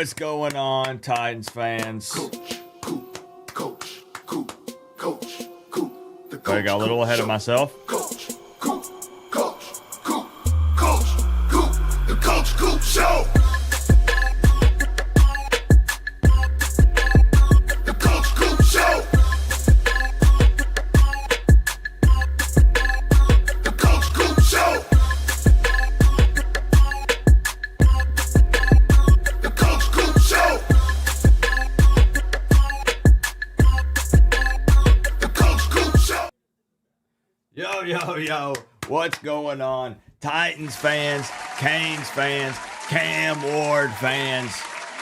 What's going on, Titans fans? I got a little ahead of myself. The Coach Coop Show. The Coach Coop Show. The Coach Coop Show. The Coach Coop Show. The Coach Coop Show. Yo, what's going on? Titans fans, Canes fans, Cam Ward fans,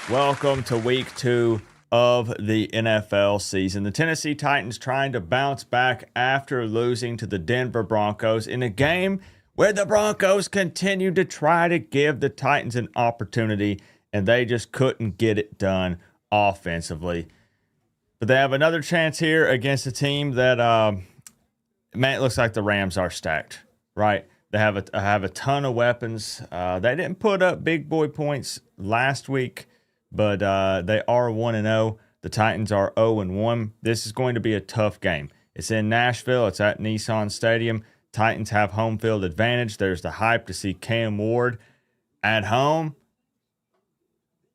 welcome to week 2 of the NFL season. The Tennessee Titans trying to bounce back after losing to the Denver Broncos in a game where the Broncos continued to try to give the Titans an opportunity, and they just couldn't get it done offensively. But they have another chance here against a team that, man, it looks like the Rams are stacked, right? They have a ton of weapons. They didn't put up big boy points last week, but they are 1-0. The Titans are 0-1. This is going to be a tough game. It's in Nashville. It's at Nissan Stadium. Titans have home field advantage. There's the hype to see Cam Ward at home.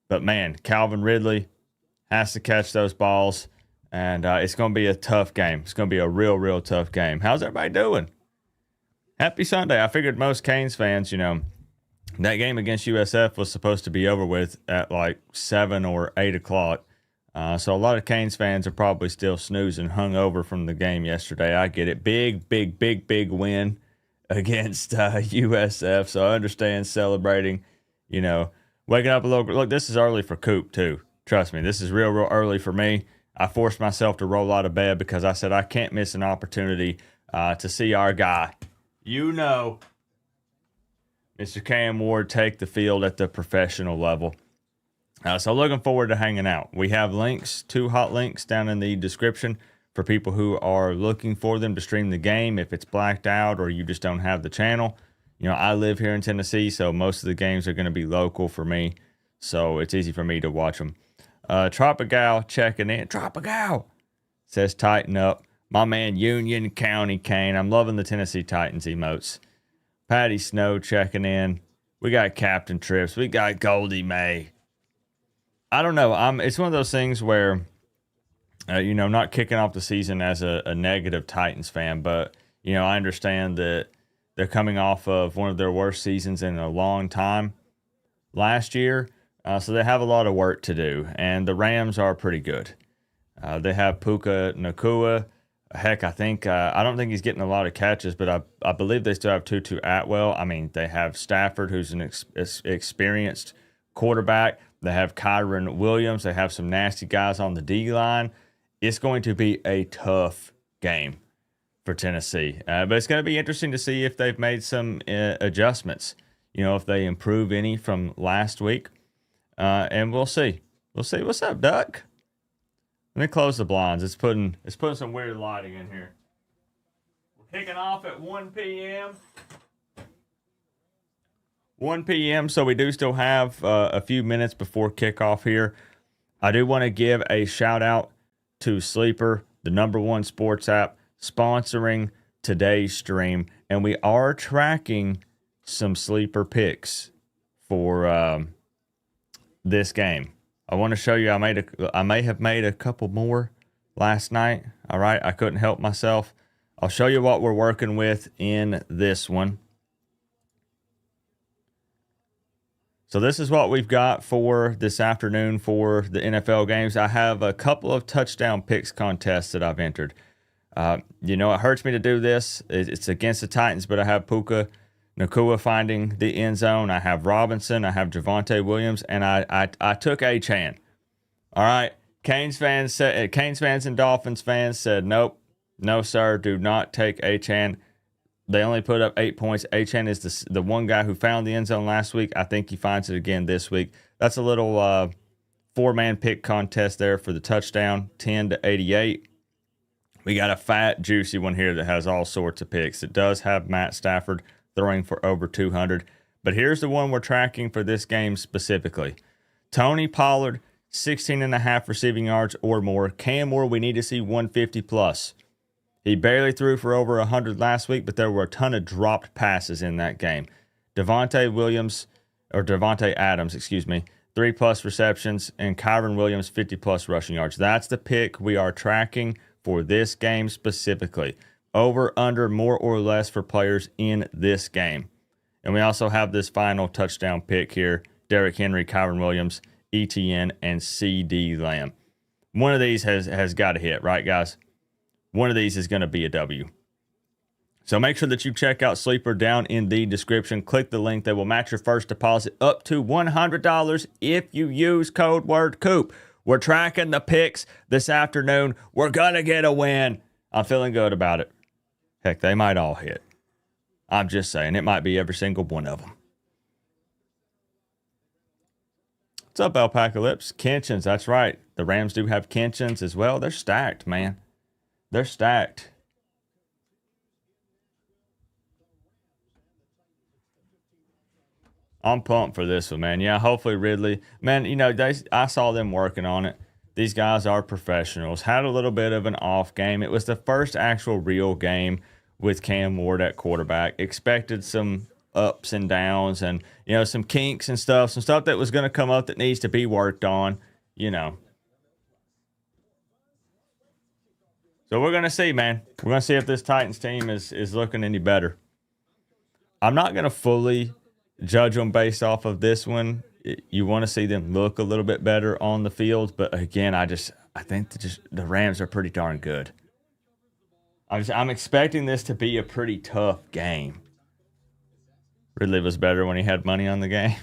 But, man, Calvin Ridley has to catch those balls, and it's going to be a tough game. It's going to be a real tough game. How's everybody doing? Happy Sunday. I figured most Canes fans, that game against USF was supposed to be over with at like 7 or 8 o'clock. So a lot of Canes fans are probably still snoozing, hungover from the game yesterday. I get it. Big win against USF. So I understand celebrating, waking up a little. Look, this is early for Coop too. Trust me, this is real early for me. I forced myself to roll out of bed because I said I can't miss an opportunity to see our guy, Mr. Cam Ward, take the field at the professional level. So looking forward to hanging out. We have links, 2 hot links down in the description for people who are looking for them to stream the game if it's blacked out or you just don't have the channel. I live here in Tennessee, so most of the games are going to be local for me, so it's easy for me to watch them. Tropical checking in. Tropical says tighten up. My man, Union County Kane. I'm loving the Tennessee Titans emotes. Patty Snow checking in. We got Captain Trips. We got Goldie May. I don't know. It's one of those things where, not kicking off the season as a negative Titans fan, but, I understand that they're coming off of one of their worst seasons in a long time last year. So they have a lot of work to do. And the Rams are pretty good. They have Puka Nacua. Heck, I don't think he's getting a lot of catches, but I believe they still have Tutu Atwell. I mean, they have Stafford, who's an experienced quarterback. They have Kyron Williams. They have some nasty guys on the D-line. It's going to be a tough game for Tennessee. But it's going to be interesting to see if they've made some adjustments, if they improve any from last week. And we'll see. We'll see. What's up, Duck? Let me close the blinds. It's putting some weird lighting in here. We're kicking off at 1 p.m. 1 p.m., so we do still have a few minutes before kickoff here. I do want to give a shout-out to Sleeper, the #1 sports app, sponsoring today's stream. And we are tracking some Sleeper picks for this game. I want to show you, I may have made a couple more last night. All right, I couldn't help myself. I'll show you what we're working with in this one. So this is what we've got for this afternoon for the NFL games. I have a couple of touchdown picks contests that I've entered. It hurts me to do this. It's against the Titans, but I have Puka Nacua finding the end zone. I have Robinson. I have Javonte Williams, and I took Achane. All right, Canes fans and Dolphins fans said nope, no sir, do not take Achane. They only put up 8 points. Achane is the one guy who found the end zone last week. I think he finds it again this week. That's a little 4-man pick contest there for the touchdown, 10-88. We got a fat, juicy one here that has all sorts of picks. It does have Matt Stafford throwing for over 200. But here's the one we're tracking for this game specifically. Tony Pollard, 16.5 receiving yards or more. Cam Ward, we need to see 150 plus. He barely threw for over 100 last week, but there were a ton of dropped passes in that game. Devontae Adams, 3+ receptions, and Kyron Williams, 50+ rushing yards. That's the pick we are tracking for this game specifically. Over, under, more or less for players in this game. And we also have this final touchdown pick here. Derrick Henry, Kyron Williams, ETN, and CD Lamb. One of these has got to hit, right, guys? One of these is going to be a W. So make sure that you check out Sleeper down in the description. Click the link. They will match your first deposit up to $100 if you use code word COOP. We're tracking the picks this afternoon. We're going to get a win. I'm feeling good about it. Heck, they might all hit. I'm just saying, it might be every single one of them. What's up, Alpacalypse? Kinchins, that's right. The Rams do have Kinchins as well. They're stacked, man. They're stacked. I'm pumped for this one, man. Yeah, hopefully Ridley. Man, you know, I saw them working on it. These guys are professionals. Had a little bit of an off game. It was the first actual real game with Cam Ward at quarterback. Expected some ups and downs and, you know, some kinks and stuff. Some stuff that was going to come up that needs to be worked on, you know. So we're going to see, man. We're going to see if this Titans team is looking any better. I'm not going to fully judge them based off of this one. You want to see them look a little bit better on the field, but again, I think the Rams are pretty darn good. I'm expecting this to be a pretty tough game. Ridley was better when he had money on the game.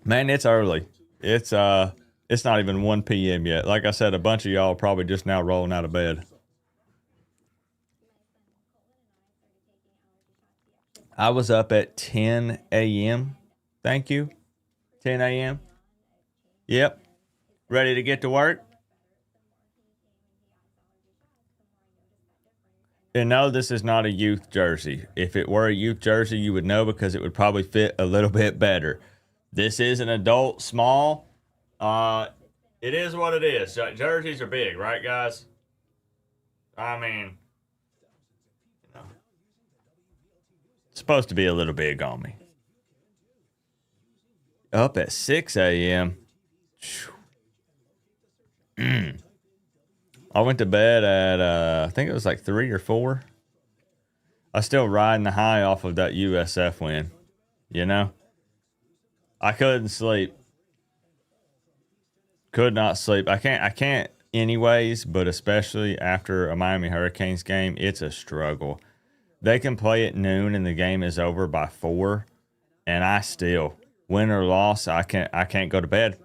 Man, it's early. It's not even 1 p.m. yet. Like I said, a bunch of y'all are probably just now rolling out of bed. I was up at 10 a.m. Thank you. 10 a.m. Yep. Ready to get to work? And no, this is not a youth jersey. If it were a youth jersey, you would know because it would probably fit a little bit better. This is an adult small. It is what it is. Jerseys are big, right, guys? I mean, it's supposed to be a little big on me. Up at 6 a.m. I went to bed at, I think it was like 3 or 4. I still riding the high off of that USF win, you know? I couldn't sleep. Could not sleep. I can't anyways, but especially after a Miami Hurricanes game, it's a struggle. They can play at noon and the game is over by 4, and I still, win or loss, I can't go to bed.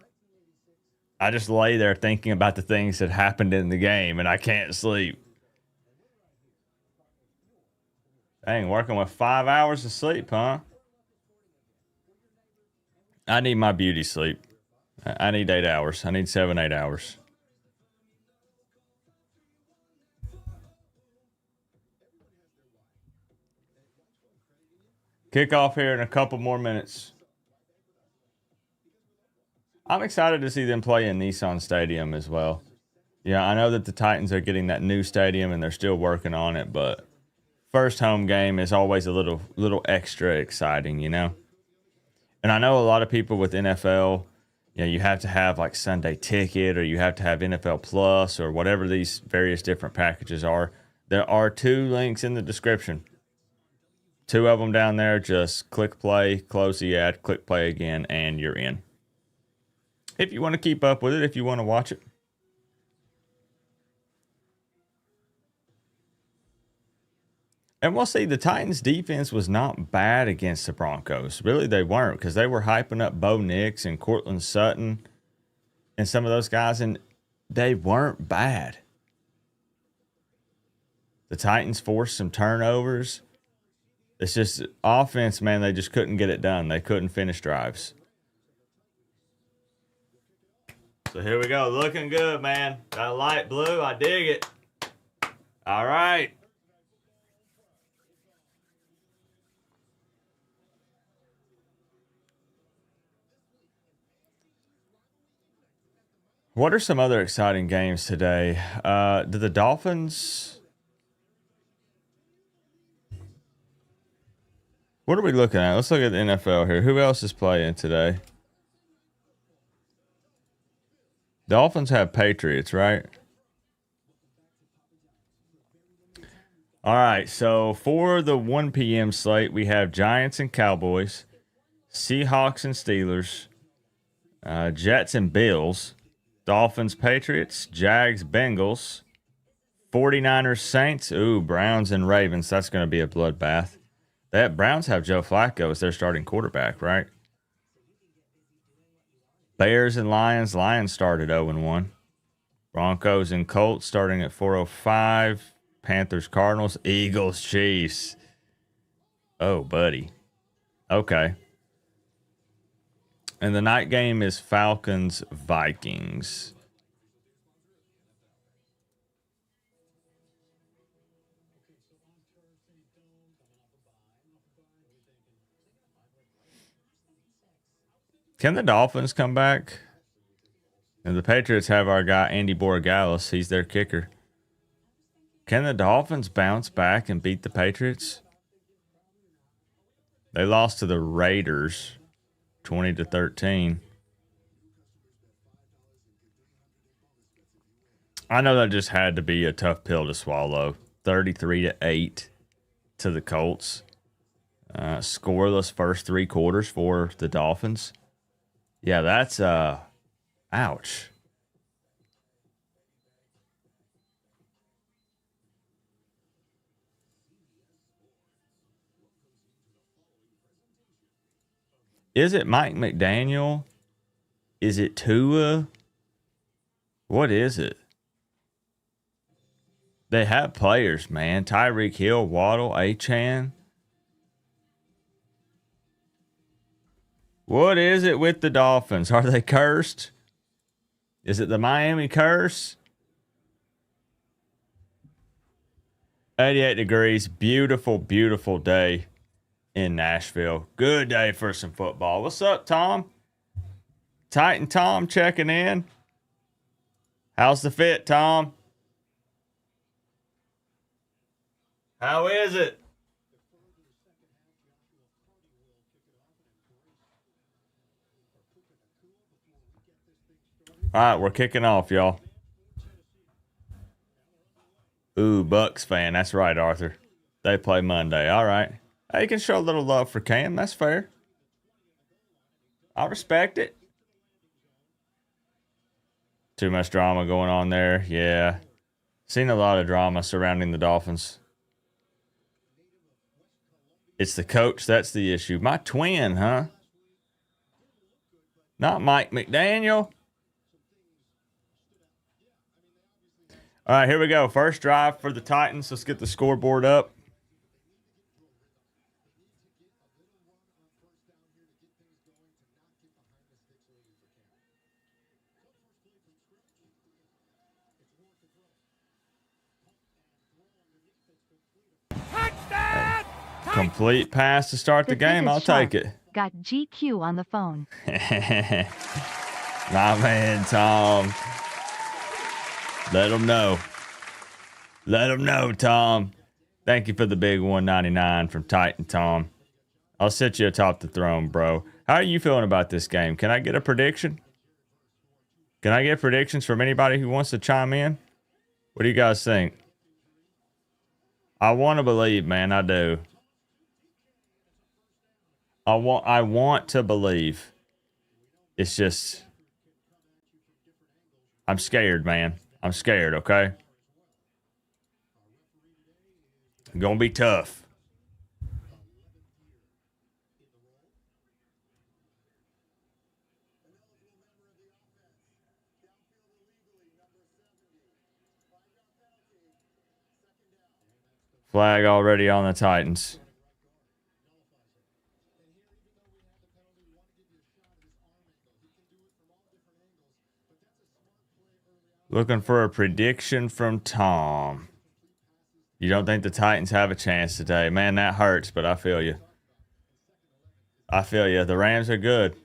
I just lay there thinking about the things that happened in the game, and I can't sleep. Dang, working with 5 hours of sleep, huh? I need my beauty sleep. I need 8 hours. I need 7, 8 hours. Kickoff here in a couple more minutes. I'm excited to see them play in Nissan Stadium as well. Yeah, I know that the Titans are getting that new stadium and they're still working on it, but first home game is always a little extra exciting, you know? And I know a lot of people with NFL, you know, you have to have like Sunday Ticket or you have to have NFL Plus or whatever these various different packages are. There are 2 links in the description. 2 of them down there. Just click play, close the ad, click play again, and you're in. If you want to keep up with it, if you want to watch it. And we'll see, the Titans defense was not bad against the Broncos. Really, they weren't, because they were hyping up Bo Nix and Cortland Sutton and some of those guys, and they weren't bad. The Titans forced some turnovers. It's just offense, man, they just couldn't get it done. They couldn't finish drives. So here we go. Looking good, man. Got a light blue. I dig it. All right. What are some other exciting games today? Do the Dolphins... What are we looking at? Let's look at the NFL here. Who else is playing today? Dolphins have Patriots, right? All right, so for the 1 p.m. slate, we have Giants and Cowboys, Seahawks and Steelers, Jets and Bills, Dolphins, Patriots, Jags, Bengals, 49ers, Saints, Browns and Ravens. That's going to be a bloodbath. That Browns have Joe Flacco as their starting quarterback, right? Bears and Lions. Lions started 0-1. Broncos and Colts starting at 4:05. Panthers, Cardinals, Eagles, Chiefs. Oh, buddy. Okay. And the night game is Falcons, Vikings. Can the Dolphins come back? And the Patriots have our guy, Andy Borregales. He's their kicker. Can the Dolphins bounce back and beat the Patriots? They lost to the Raiders 20-13. I know that just had to be a tough pill to swallow. 33-8 to the Colts. Scoreless first 3 quarters for the Dolphins. Yeah, that's ouch. Is it Mike McDaniel? Is it Tua? What is it? They have players, man. Tyreek Hill, Waddle, Achane. What is it with the Dolphins? Are they cursed? Is it the Miami curse? 88 degrees. Beautiful, beautiful day in Nashville. Good day for some football. What's up, Tom? Titan Tom checking in. How's the fit, Tom? How is it? All right, we're kicking off, y'all. Bucks fan. That's right, Arthur. They play Monday. All right. Hey, you can show a little love for Cam. That's fair. I respect it. Too much drama going on there. Yeah. Seen a lot of drama surrounding the Dolphins. It's the coach. That's the issue. My twin, huh? Not Mike McDaniel. All right, here we go. First drive for the Titans. Let's get the scoreboard up. Complete pass to start the game. I'll take it. Got GQ on the phone. My man, Tom. Let him know. Let him know, Tom. Thank you for the big 199 from Titan Tom. I'll sit you atop the throne, bro. How are you feeling about this game? Can I get a prediction? Can I get predictions from anybody who wants to chime in? What do you guys think? I want to believe, man. I do. I want to believe. It's just, I'm scared, man. I'm scared, okay? Gonna be tough. Flag already on the Titans. Looking for a prediction from Tom. You don't think the Titans have a chance today? Man, that hurts, but I feel you. I feel you. The Rams are good.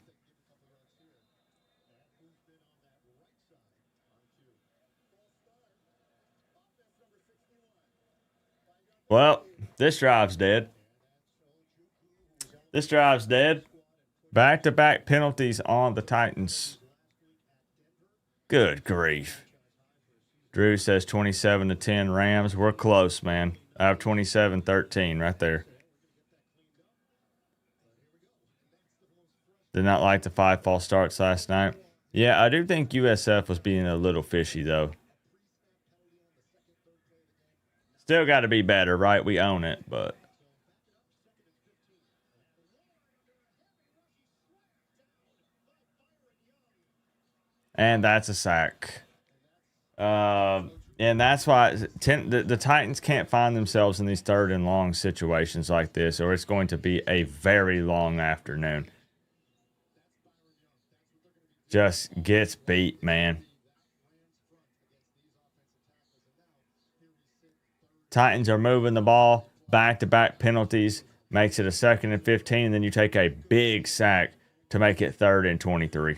Well, this drive's dead. This drive's dead. Back-to-back penalties on the Titans. Good grief. Drew says 27-10 Rams. We're close, man. I have 27-13 right there. Did not like the 5 false starts last night. Yeah, I do think USF was being a little fishy, though. Still got to be better, right? We own it, but... And that's a sack. And that's why the Titans can't find themselves in these 3rd and long situations like this, or it's going to be a very long afternoon. Just gets beat, man. Titans are moving the ball. Back-to-back penalties. Makes it a 2nd and 15. And then you take a big sack to make it 3rd and 23.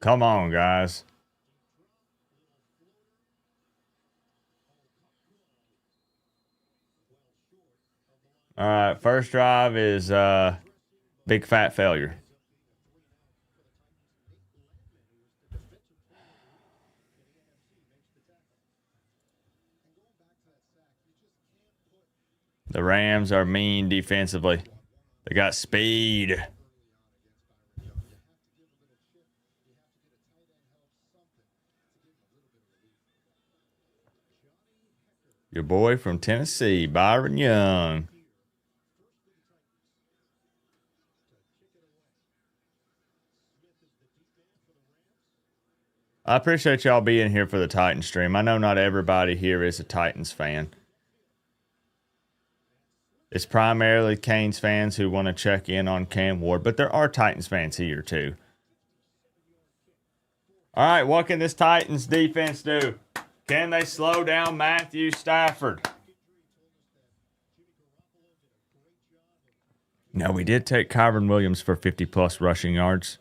Come on, guys. All right, first drive is big fat failure. The Rams are mean defensively. They got speed. Your boy from Tennessee, Byron Young. I appreciate y'all being here for the Titans stream. I know not everybody here is a Titans fan. It's primarily Canes fans who want to check in on Cam Ward, but there are Titans fans here too. All right, what can this Titans defense do? Can they slow down Matthew Stafford? No, we did take Kyron Williams for 50-plus rushing yards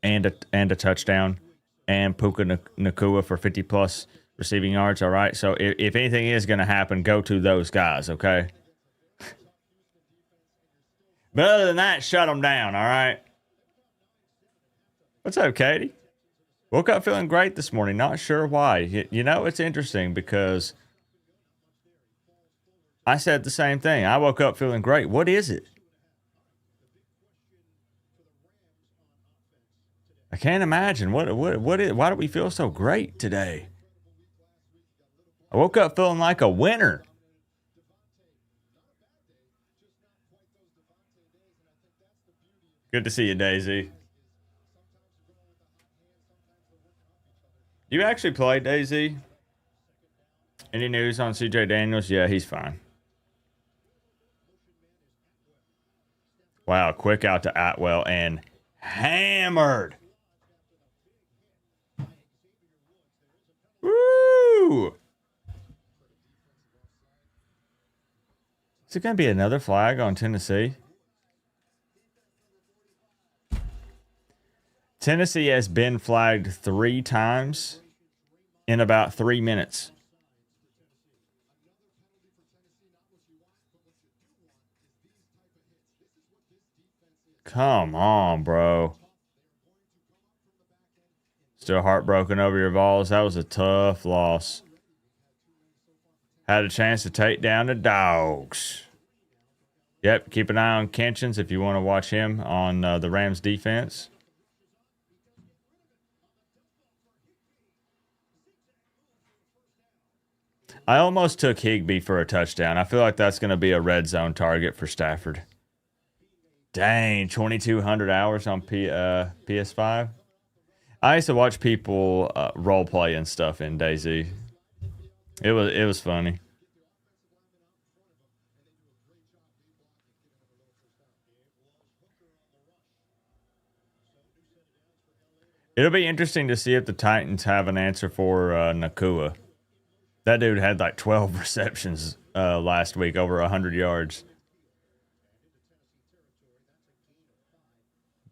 and a touchdown, and Puka Nacua for 50-plus receiving yards. All right, so if anything is going to happen, go to those guys, okay? But other than that, shut them down, all right? What's up, Katie? Woke up feeling great this morning. Not sure why. You know, it's interesting because I said the same thing. I woke up feeling great. What is it? I can't imagine. What is, why do we feel so great today? I woke up feeling like a winner. Good to see you, Daisy. You actually play, Daisy? Any news on CJ Daniels? Yeah, he's fine. Wow, quick out to Atwell and hammered. Woo! Is it going to be another flag on Tennessee? Tennessee has been flagged 3 times in about 3 minutes. Come on, bro. Still heartbroken over your Vols. That was a tough loss. Had a chance to take down the Dogs. Yep, keep an eye on Kenshin's if you want to watch him on the Rams defense. I almost took Higbee for a touchdown. I feel like that's going to be a red zone target for Stafford. Dang, 2,200 hours on PS5. I used to watch people role play and stuff in DayZ. It was funny. It'll be interesting to see if the Titans have an answer for Nacua. That dude had like 12 receptions last week, over 100 yards.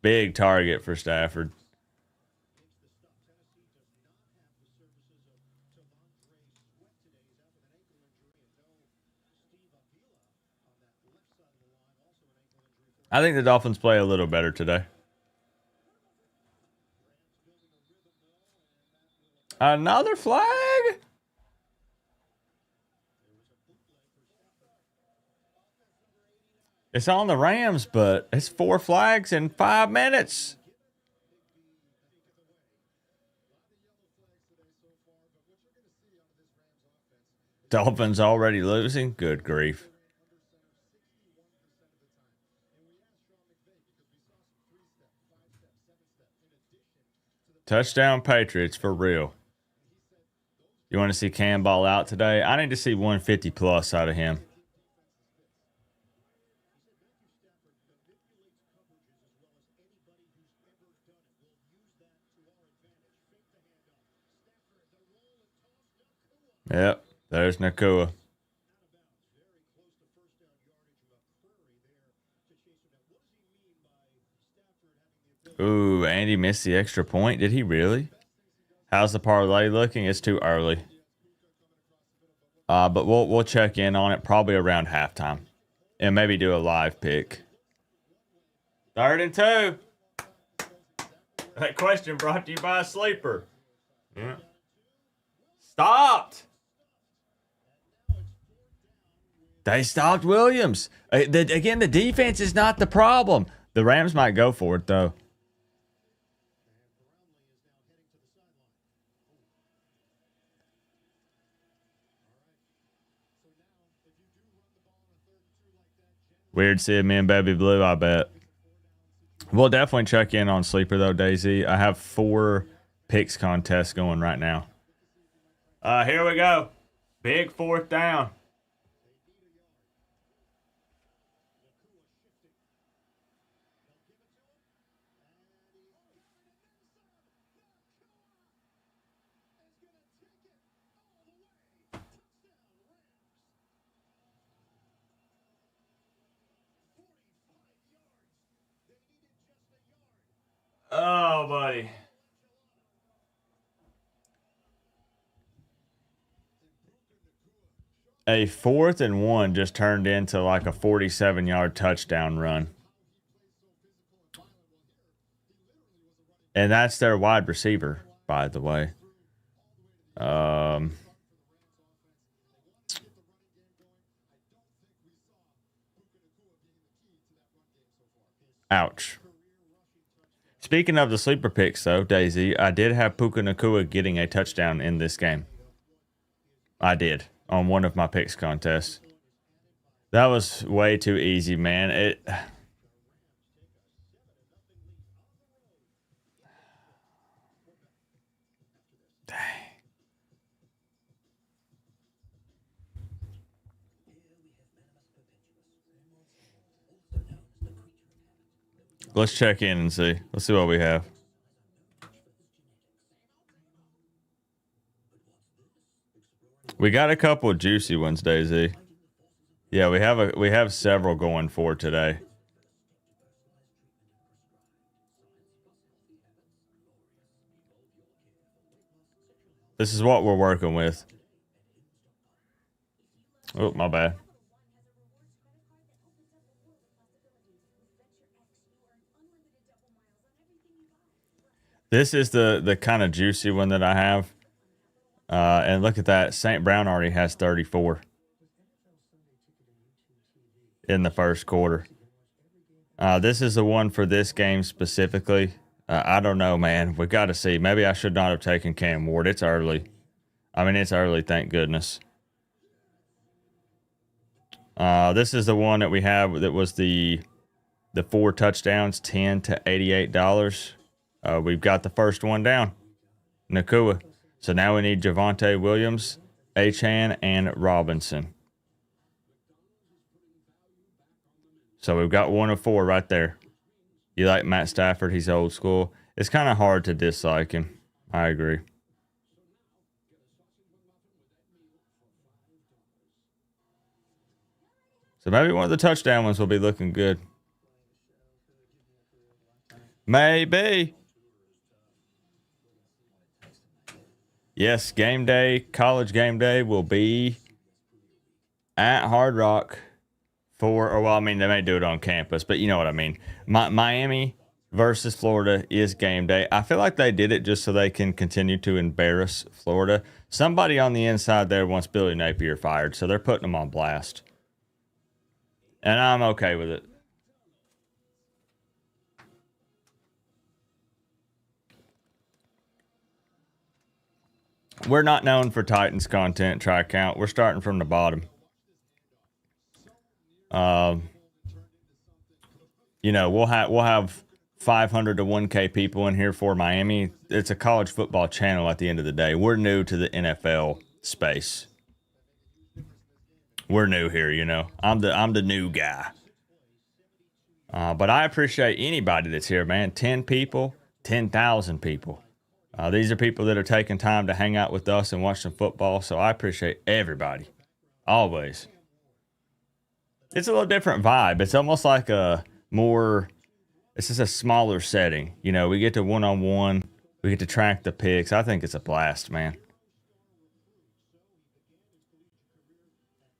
Big target for Stafford. I think the Dolphins play a little better today. Another flag? It's on the Rams, but it's 4 flags in 5 minutes. Dolphins already losing? Good grief. Touchdown Patriots for real. You want to see Cam ball out today? I need to see 150 plus out of him. Yep, there's Nakua. Ooh, Andy missed the extra point. Did he really? How's the parlay looking? It's too early. But we'll check in on it probably around halftime. And maybe do a live pick. 3rd and 2. That question brought to you by a sleeper. Yeah. Stopped. They stopped Williams. Again, the defense is not the problem. The Rams might go for it, though. Weird seeing me and Baby Blue, I bet. We'll definitely check in on Sleeper, though, Daisy. I have 4 picks contests going right now. Here we go. Big 4th down. Oh, buddy. A 4th and 1 just turned into like a 47-yard touchdown run. And that's their wide receiver, by the way. Ouch. Speaking of the sleeper picks, though, Daisy, I did have Puka Nakua getting a touchdown in this game. I did, on one of my picks contests. That was way too easy, man. Dang. Let's check in and see. Let's see what we have. We got a couple of juicy ones, Daisy. Yeah, we have several going for today. This is what we're working with. Oh, my bad. This is the kind of juicy one that I have. And look at that. St. Brown already has 34 in the first quarter. This is the one for this game specifically. I don't know, man. We got to see. Maybe I should not have taken Cam Ward. It's early. I mean, it's early, thank goodness. This is the one that we have that was the 4 touchdowns, $10 to $88. We've got the first one down, Nakua. So now we need Javonte Williams, Achane, and Robinson. So we've got 1 of 4 right there. You like Matt Stafford? He's old school. It's kind of hard to dislike him. I agree. So maybe one of the touchdown ones will be looking good. Maybe. Yes, game day, college game day will be at Hard Rock or well, I mean, they may do it on campus, but you know what I mean. Miami versus Florida is game day. I feel like they did it just so they can continue to embarrass Florida. Somebody on the inside there wants Billy Napier fired, so they're putting him on blast. And I'm okay with it. We're not known for Titans content, try count. We're starting from the bottom. You know, we'll have 500 to 1K people in here for Miami. It's a college football channel at the end of the day. We're new to the NFL space. We're new here, you know. I'm the new guy. But I appreciate anybody that's here, man. 10 people, 10,000 people. These are people that are taking time to hang out with us and watch some football. So I appreciate everybody. Always. It's a little different vibe. It's almost like it's just a smaller setting. You know, we get to one-on-one. We get to track the picks. I think it's a blast, man.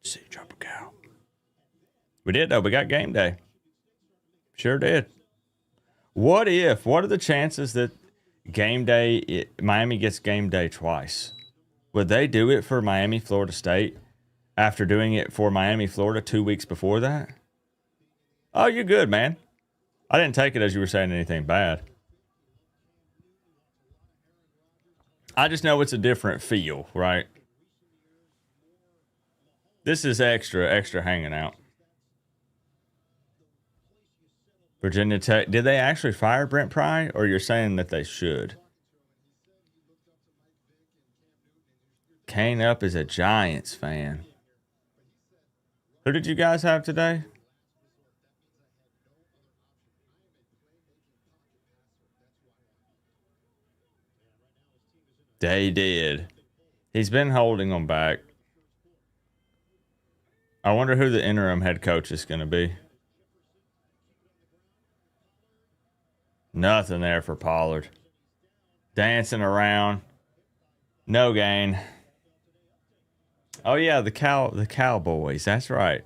See, drop a cow. We did, though. We got game day. Sure did. What are the chances that Miami gets game day twice? Would they do it for Miami, Florida State after doing it for Miami, Florida 2 weeks before that? Oh, you're good, man. I didn't take it as you were saying anything bad. I just know it's a different feel, right? This is extra hanging out. Virginia Tech, did they actually fire Brent Pry, or you're saying that they should? Kane Up is a Giants fan. Who did you guys have today? They did. He's been holding them back. I wonder who the interim head coach is going to be. Nothing there for Pollard. Dancing around. No gain. Oh, yeah, the Cowboys. That's right.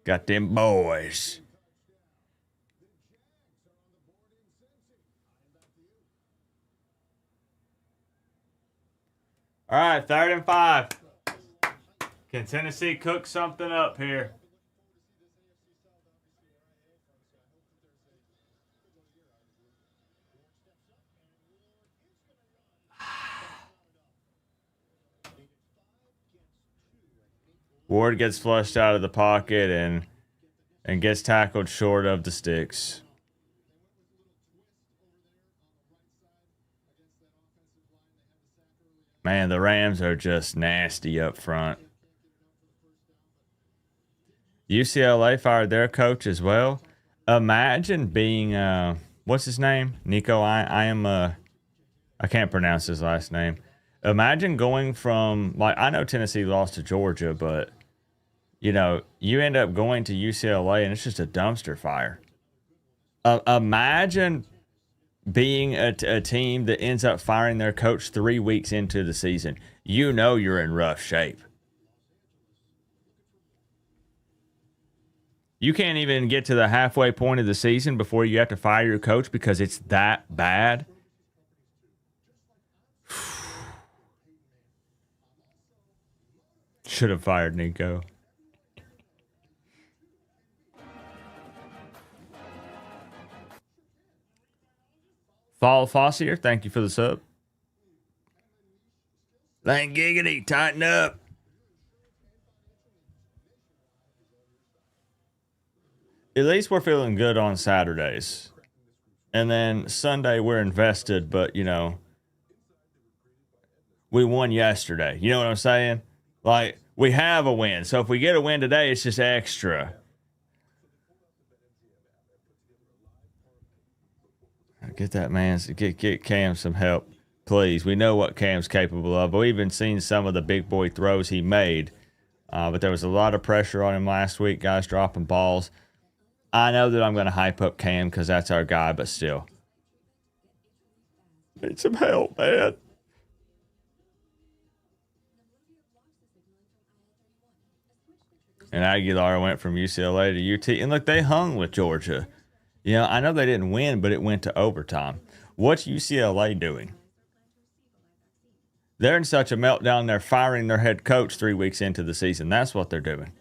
Got them boys. All right, 3rd and 5. Can Tennessee cook something up here? Ward gets flushed out of the pocket and gets tackled short of the sticks. Man, the Rams are just nasty up front. UCLA fired their coach as well. Imagine being what's his name? Nico. I can't pronounce his last name. Imagine going from, like, I know Tennessee lost to Georgia, but you know, you end up going to UCLA and it's just a dumpster fire. Imagine being a team that ends up firing their coach 3 weeks into the season. You know you're in rough shape. You can't even get to the halfway point of the season before you have to fire your coach because it's that bad. Should have fired Nico. Fall Fossier, thank you for the sub. Thank giggity, tighten up. At least we're feeling good on Saturdays. And then Sunday we're invested, but, you know, we won yesterday. You know what I'm saying? Like, we have a win. So if we get a win today, it's just extra. Get that man, get Cam some help, please. We know what Cam's capable of. We've even seen some of the big boy throws he made. But there was a lot of pressure on him last week, guys dropping balls. I know that I'm going to hype up Cam because that's our guy, but still. Need some help, man. And Aguilar went from UCLA to UT. And look, they hung with Georgia. You know, I know they didn't win, but it went to overtime. What's UCLA doing? They're in such a meltdown, they're firing their head coach 3 weeks into the season. That's what they're doing.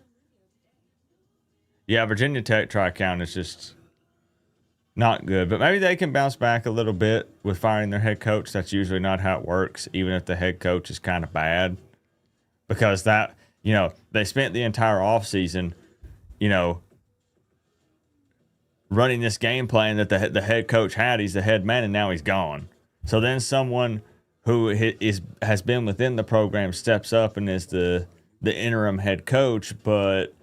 Yeah, Virginia Tech Tri-Count is just not good. But maybe they can bounce back a little bit with firing their head coach. That's usually not how it works, even if the head coach is kind of bad. Because that, you know, they spent the entire offseason, you know, running this game plan that the head coach had. He's the head man, and now he's gone. So then someone who has been within the program steps up and is the interim head coach. But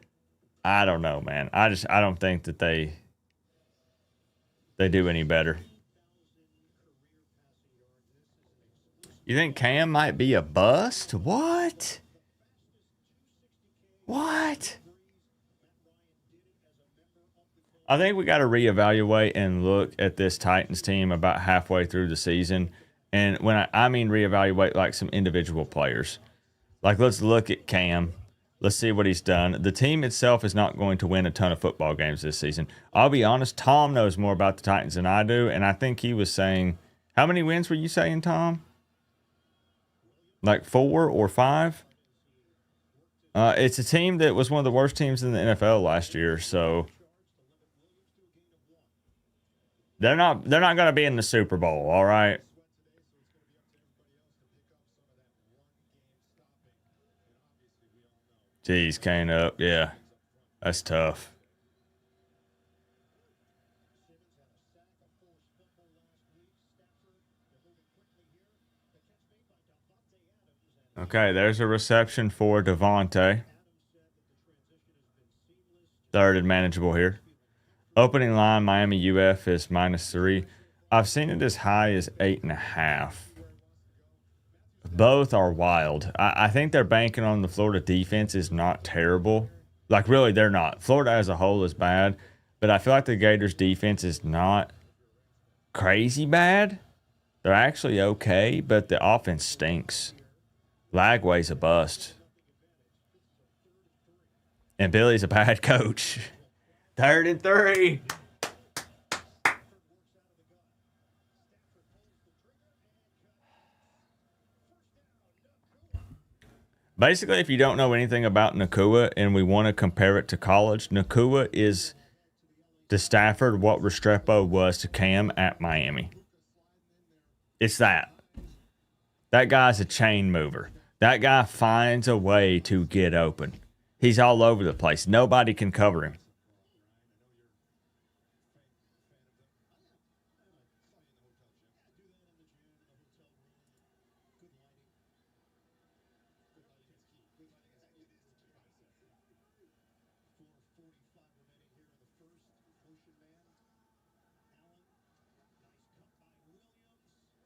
I don't know, man. I don't think that they do any better. You think Cam might be a bust? What? I think we got to reevaluate and look at this Titans team about halfway through the season. And when I mean reevaluate, like some individual players. Like, let's look at Cam. Let's see what he's done. The team itself is not going to win a ton of football games this season. I'll be honest, Tom knows more about the Titans than I do, and I think he was saying, how many wins were you saying, Tom? Like 4 or 5? It's a team that was one of the worst teams in the NFL last year, so they're not going to be in the Super Bowl, all right? Jeez, Kane up. Yeah, that's tough. Okay, there's a reception for Devontae. Third and manageable here. Opening line, Miami UF is -3. I've seen it as high as 8.5. Both are wild. I think they're banking on the Florida defense is not terrible. Like, really, they're not. Florida as a whole is bad, but I feel like the Gators' defense is not crazy bad. They're actually okay, but the offense stinks. Lagway's a bust. And Billy's a bad coach. 3rd and 3. Basically, if you don't know anything about Nakua and we want to compare it to college, Nakua is to Stafford what Restrepo was to Cam at Miami. It's that. That guy's a chain mover. That guy finds a way to get open. He's all over the place. Nobody can cover him.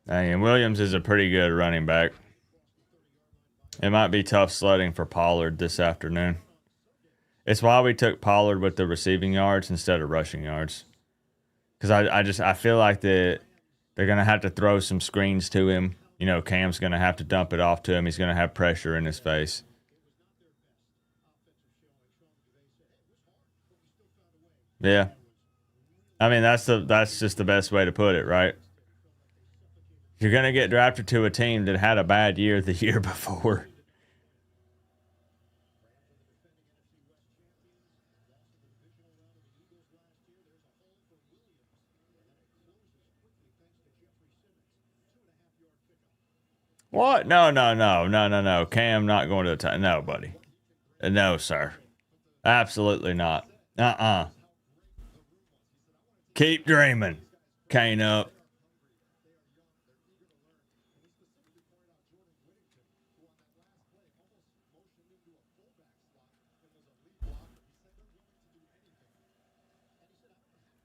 And Williams is a pretty good running back. It might be tough sledding for Pollard this afternoon. It's why we took Pollard with the receiving yards instead of rushing yards. Because I feel like they're going to have to throw some screens to him. You know, Cam's going to have to dump it off to him. He's going to have pressure in his face. Yeah. I mean, that's just the best way to put it, right? You're going to get drafted to a team that had a bad year the year before. What? No. Cam not going to the time. No, buddy. No, sir. Absolutely not. Keep dreaming. Kane up.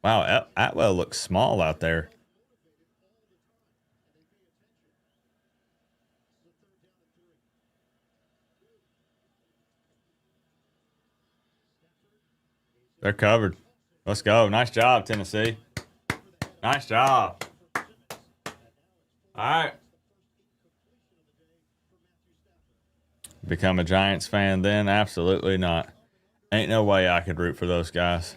Wow, Atwell looks small out there. They're covered. Let's go. Nice job, Tennessee. Nice job. All right. Become a Giants fan then? Absolutely not. Ain't no way I could root for those guys.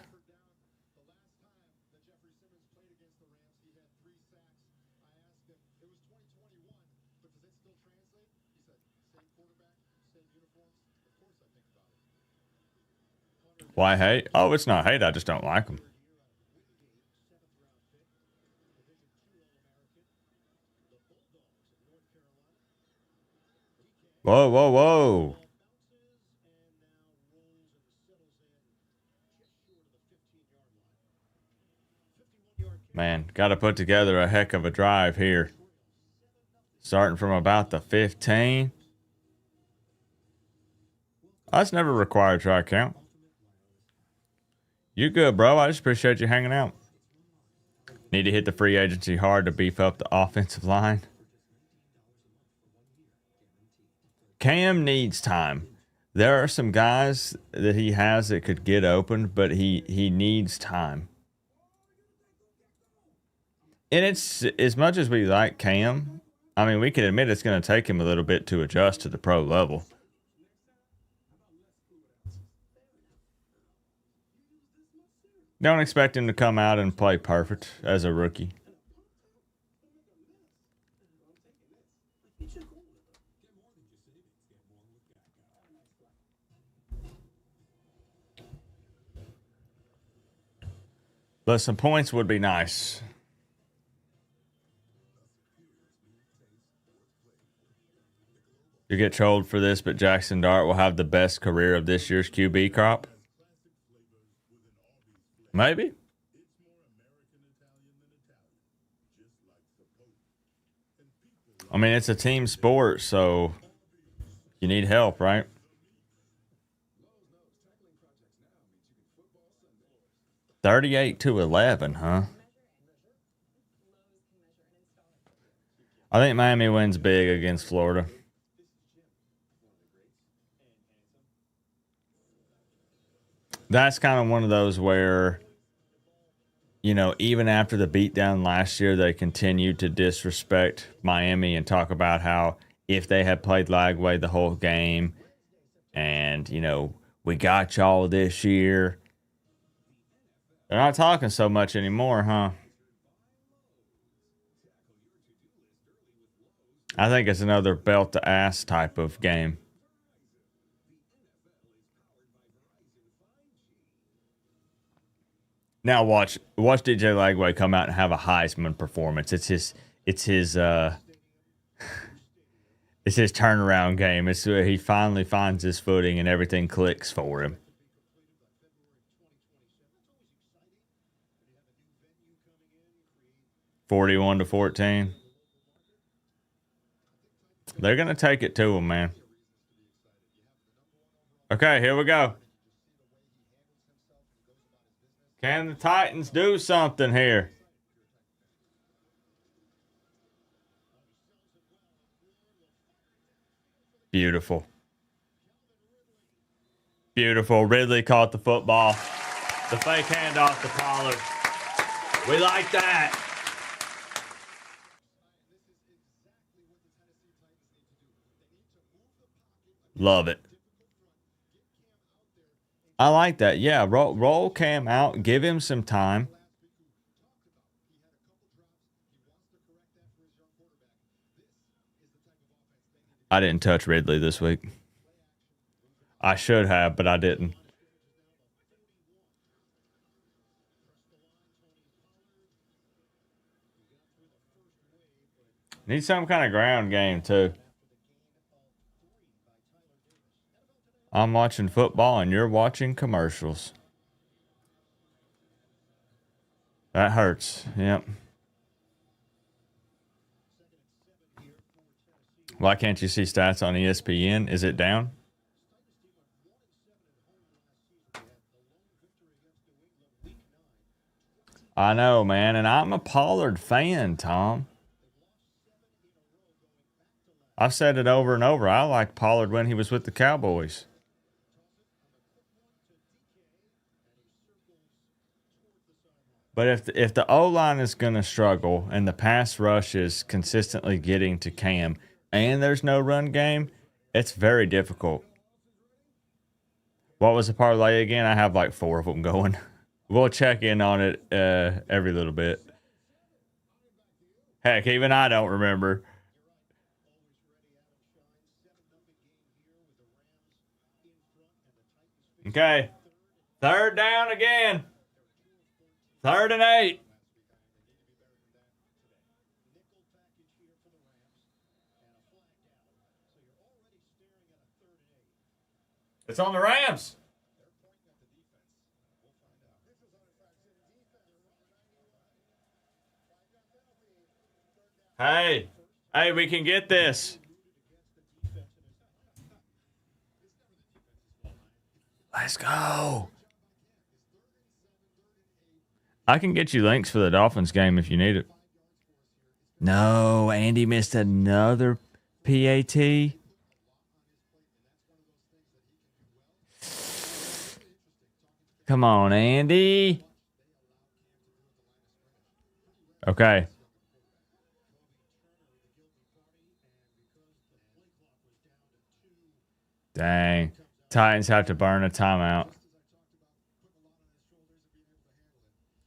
Why hate? Oh, it's not hate. I just don't like them. Whoa, whoa, whoa. Man, got to put together a heck of a drive here. Starting from about the 15. That's never required try count. You good, bro. I just appreciate you hanging out. Need to hit the free agency hard to beef up the offensive line. Cam needs time. There are some guys that he has that could get open, but he needs time. And it's, as much as we like Cam, I mean, we can admit it's going to take him a little bit to adjust to the pro level. Don't expect him to come out and play perfect as a rookie. But some points would be nice. You get trolled for this, but Jackson Dart will have the best career of this year's QB crop. Maybe. I mean, it's a team sport, so you need help, right? $38-11, huh? I think Miami wins big against Florida. That's kind of one of those where, you know, even after the beatdown last year, they continued to disrespect Miami and talk about how if they had played Lagway the whole game and, you know, we got y'all this year. They're not talking so much anymore, huh? I think it's another belt to ass type of game. Now watch DJ Lagway come out and have a Heisman performance. It's his it's his turnaround game. It's where he finally finds his footing and everything clicks for him. $41-14. They're gonna take it to him, man. Okay, here we go. Can the Titans do something here? Beautiful. Beautiful. Ridley caught the football. The fake handoff to Pollard. We like that. Love it. I like that. Yeah, roll Cam out. Give him some time. I didn't touch Ridley this week. I should have, but I didn't. Need some kind of ground game, too. I'm watching football and you're watching commercials. That hurts. Yep. Why can't you see stats on ESPN? Is it down? I know, man. And I'm a Pollard fan, Tom. I've said it over and over. I liked Pollard when he was with the Cowboys. But if the O-line is going to struggle and the pass rush is consistently getting to Cam and there's no run game, it's very difficult. What was the parlay again? I have like 4 of them going. We'll check in on it every little bit. Heck, even I don't remember. Okay. 3rd down again. 3rd and 8. It's on the Rams. Hey, we can get this. Let's go. I can get you links for the Dolphins game if you need it. No, Andy missed another PAT. Come on, Andy. Okay. Dang. Titans have to burn a timeout.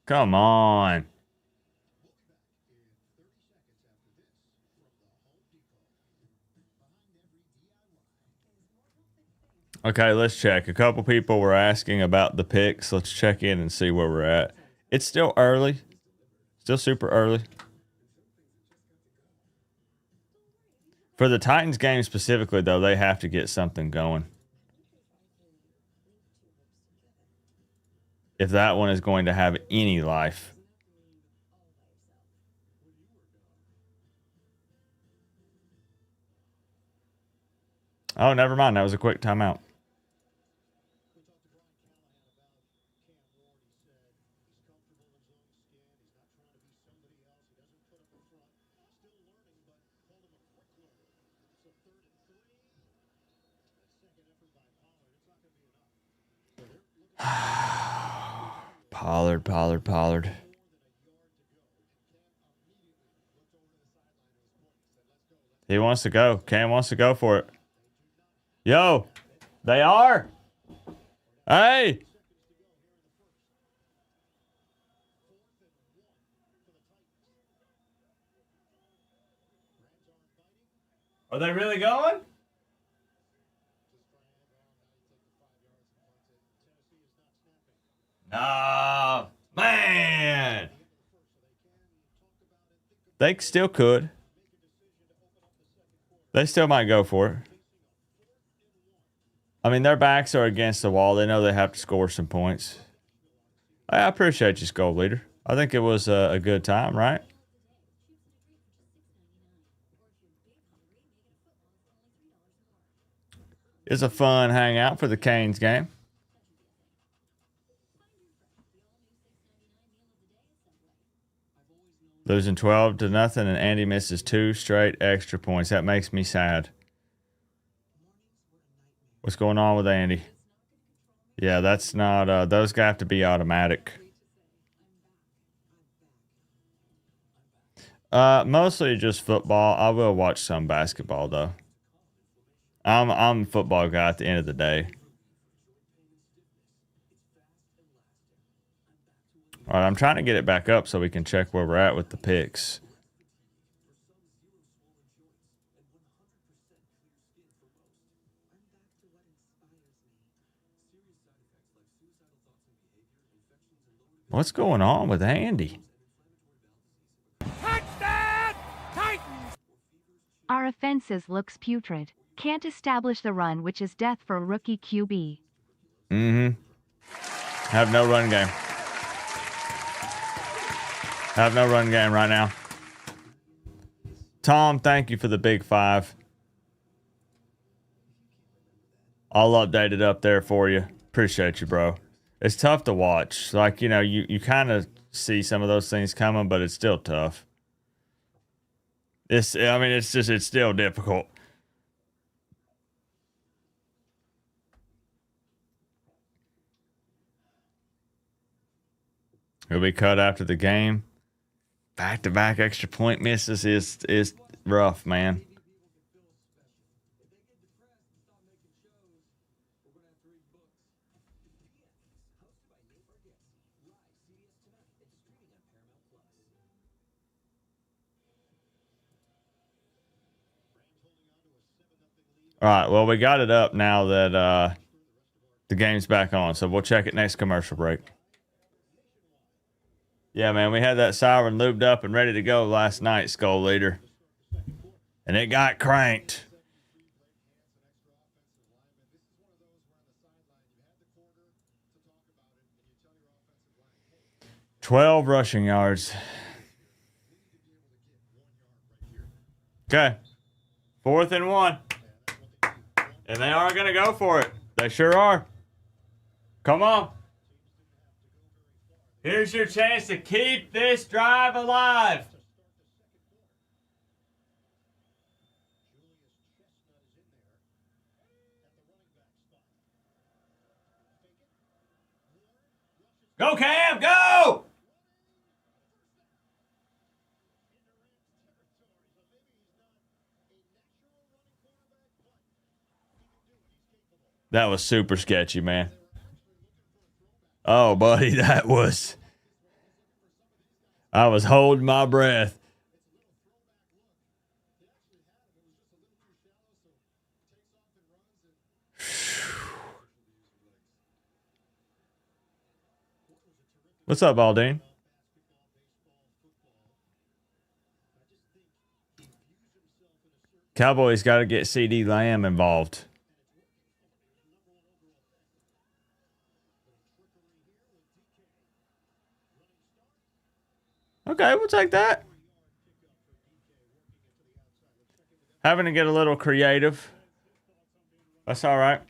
Come on. Okay, let's check. A couple people were asking about the picks. Let's check in and see where we're at. It's still early. Still super early. For the Titans game specifically, though, they have to get something going. If that one is going to have any life. Oh, never mind. That was a quick timeout. Pollard. He wants to go. Cam wants to go for it. Yo, they are. Hey. Are they really going? No, man. They still could. They still might go for it. I mean, their backs are against the wall. They know they have to score some points. I appreciate you, Skull Leader. I think it was a good time, right? It's a fun hangout for the Canes game. Losing 12-0, and Andy misses 2 straight extra points. That makes me sad. What's going on with Andy? Yeah, that's not... those guys have to be automatic. Mostly just football. I will watch some basketball, though. I'm a football guy at the end of the day. All right, I'm trying to get it back up so we can check where we're at with the picks. What's going on with Andy? Touchdown! Titans! Our offenses looks putrid. Can't establish the run, which is death for a rookie QB. Have no run game. Have no run game right now. Tom, thank you for the big 5. I'll update it up there for you. Appreciate you, bro. It's tough to watch. Like, you know, you kind of see some of those things coming, but it's still tough. It's still difficult. He'll be cut after the game. Back-to-back extra point misses is rough, man. All right. Well, we got it up now that the game's back on. So we'll check it next commercial break. Yeah, man. We had that siren lubed up and ready to go last night, Skull Leader. And it got cranked. 12 rushing yards. Okay. 4th and 1. And they are going to go for it. They sure are. Come on. Here's your chance to keep this drive alive. Go, Cam, go! That was super sketchy, man. Oh, buddy, that was... I was holding my breath. What's up, Baldine? Cowboys got to get CD Lamb involved. Okay, we'll take that. Having to get a little creative. That's all right.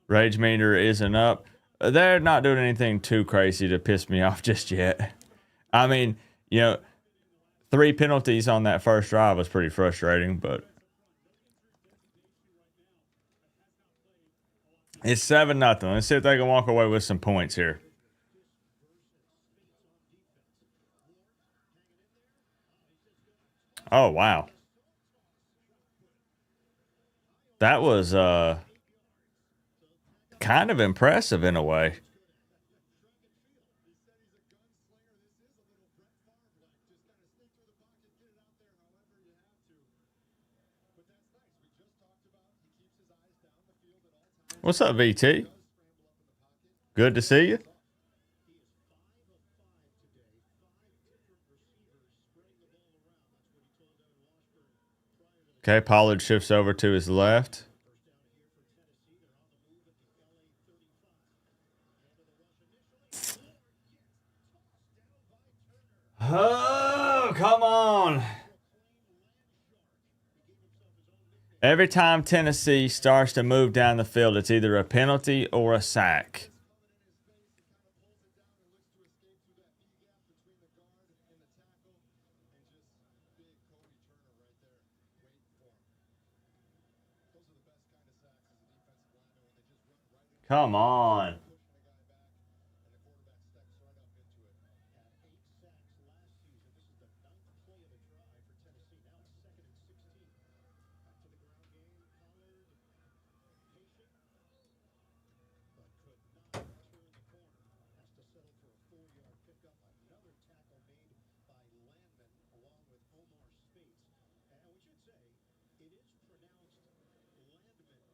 Rage meter isn't up. They're not doing anything too crazy to piss me off just yet. I mean, 3 penalties on that first drive was pretty frustrating, but it's 7-0. Let's see if they can walk away with some points here. Oh, wow. That was kind of impressive in a way. What's up, VT? Good to see you. Okay, Pollard shifts over to his left. Oh, come on. Every time Tennessee starts to move down the field, it's either a penalty or a sack. Come on.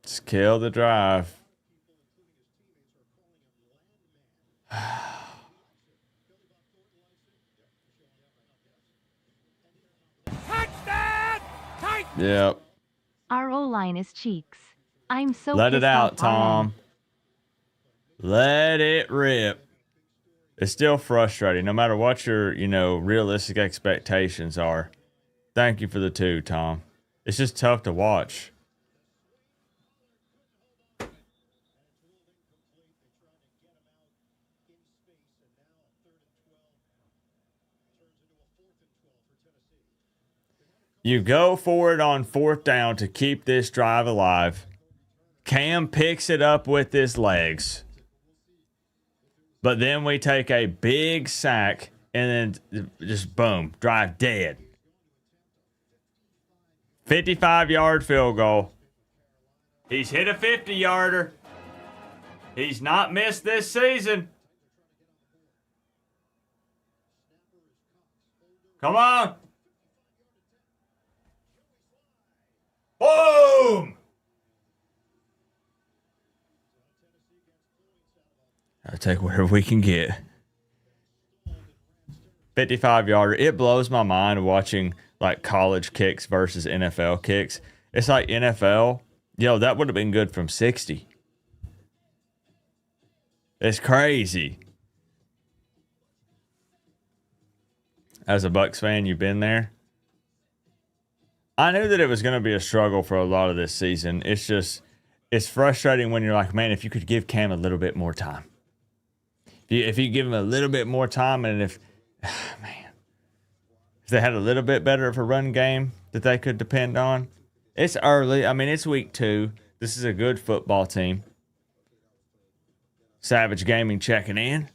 Just kill the drive. Touchdown! Titans! Yep. Our O-line is cheeks. I'm so Let it pissed out, off Tom. Let it rip. It's still frustrating, no matter what your, realistic expectations are. Thank you for the 2, Tom. It's just tough to watch. You go for it on 4th down to keep this drive alive. Cam picks it up with his legs. But then we take a big sack and then just boom, drive dead. 55-yard field goal. He's hit a 50-yarder. He's not missed this season. Come on. Boom! I'll take whatever we can get. 55-yarder. It blows my mind watching like college kicks versus NFL kicks. It's like NFL, that would have been good from 60. It's crazy. As a Bucs fan, you've been there. I knew that it was going to be a struggle for a lot of this season. It's frustrating when you're like, man, if you could give Cam a little bit more time. If you give him a little bit more time, and if they had a little bit better of a run game that they could depend on. It's early. I mean, it's week 2. This is a good football team. Savage Gaming checking in.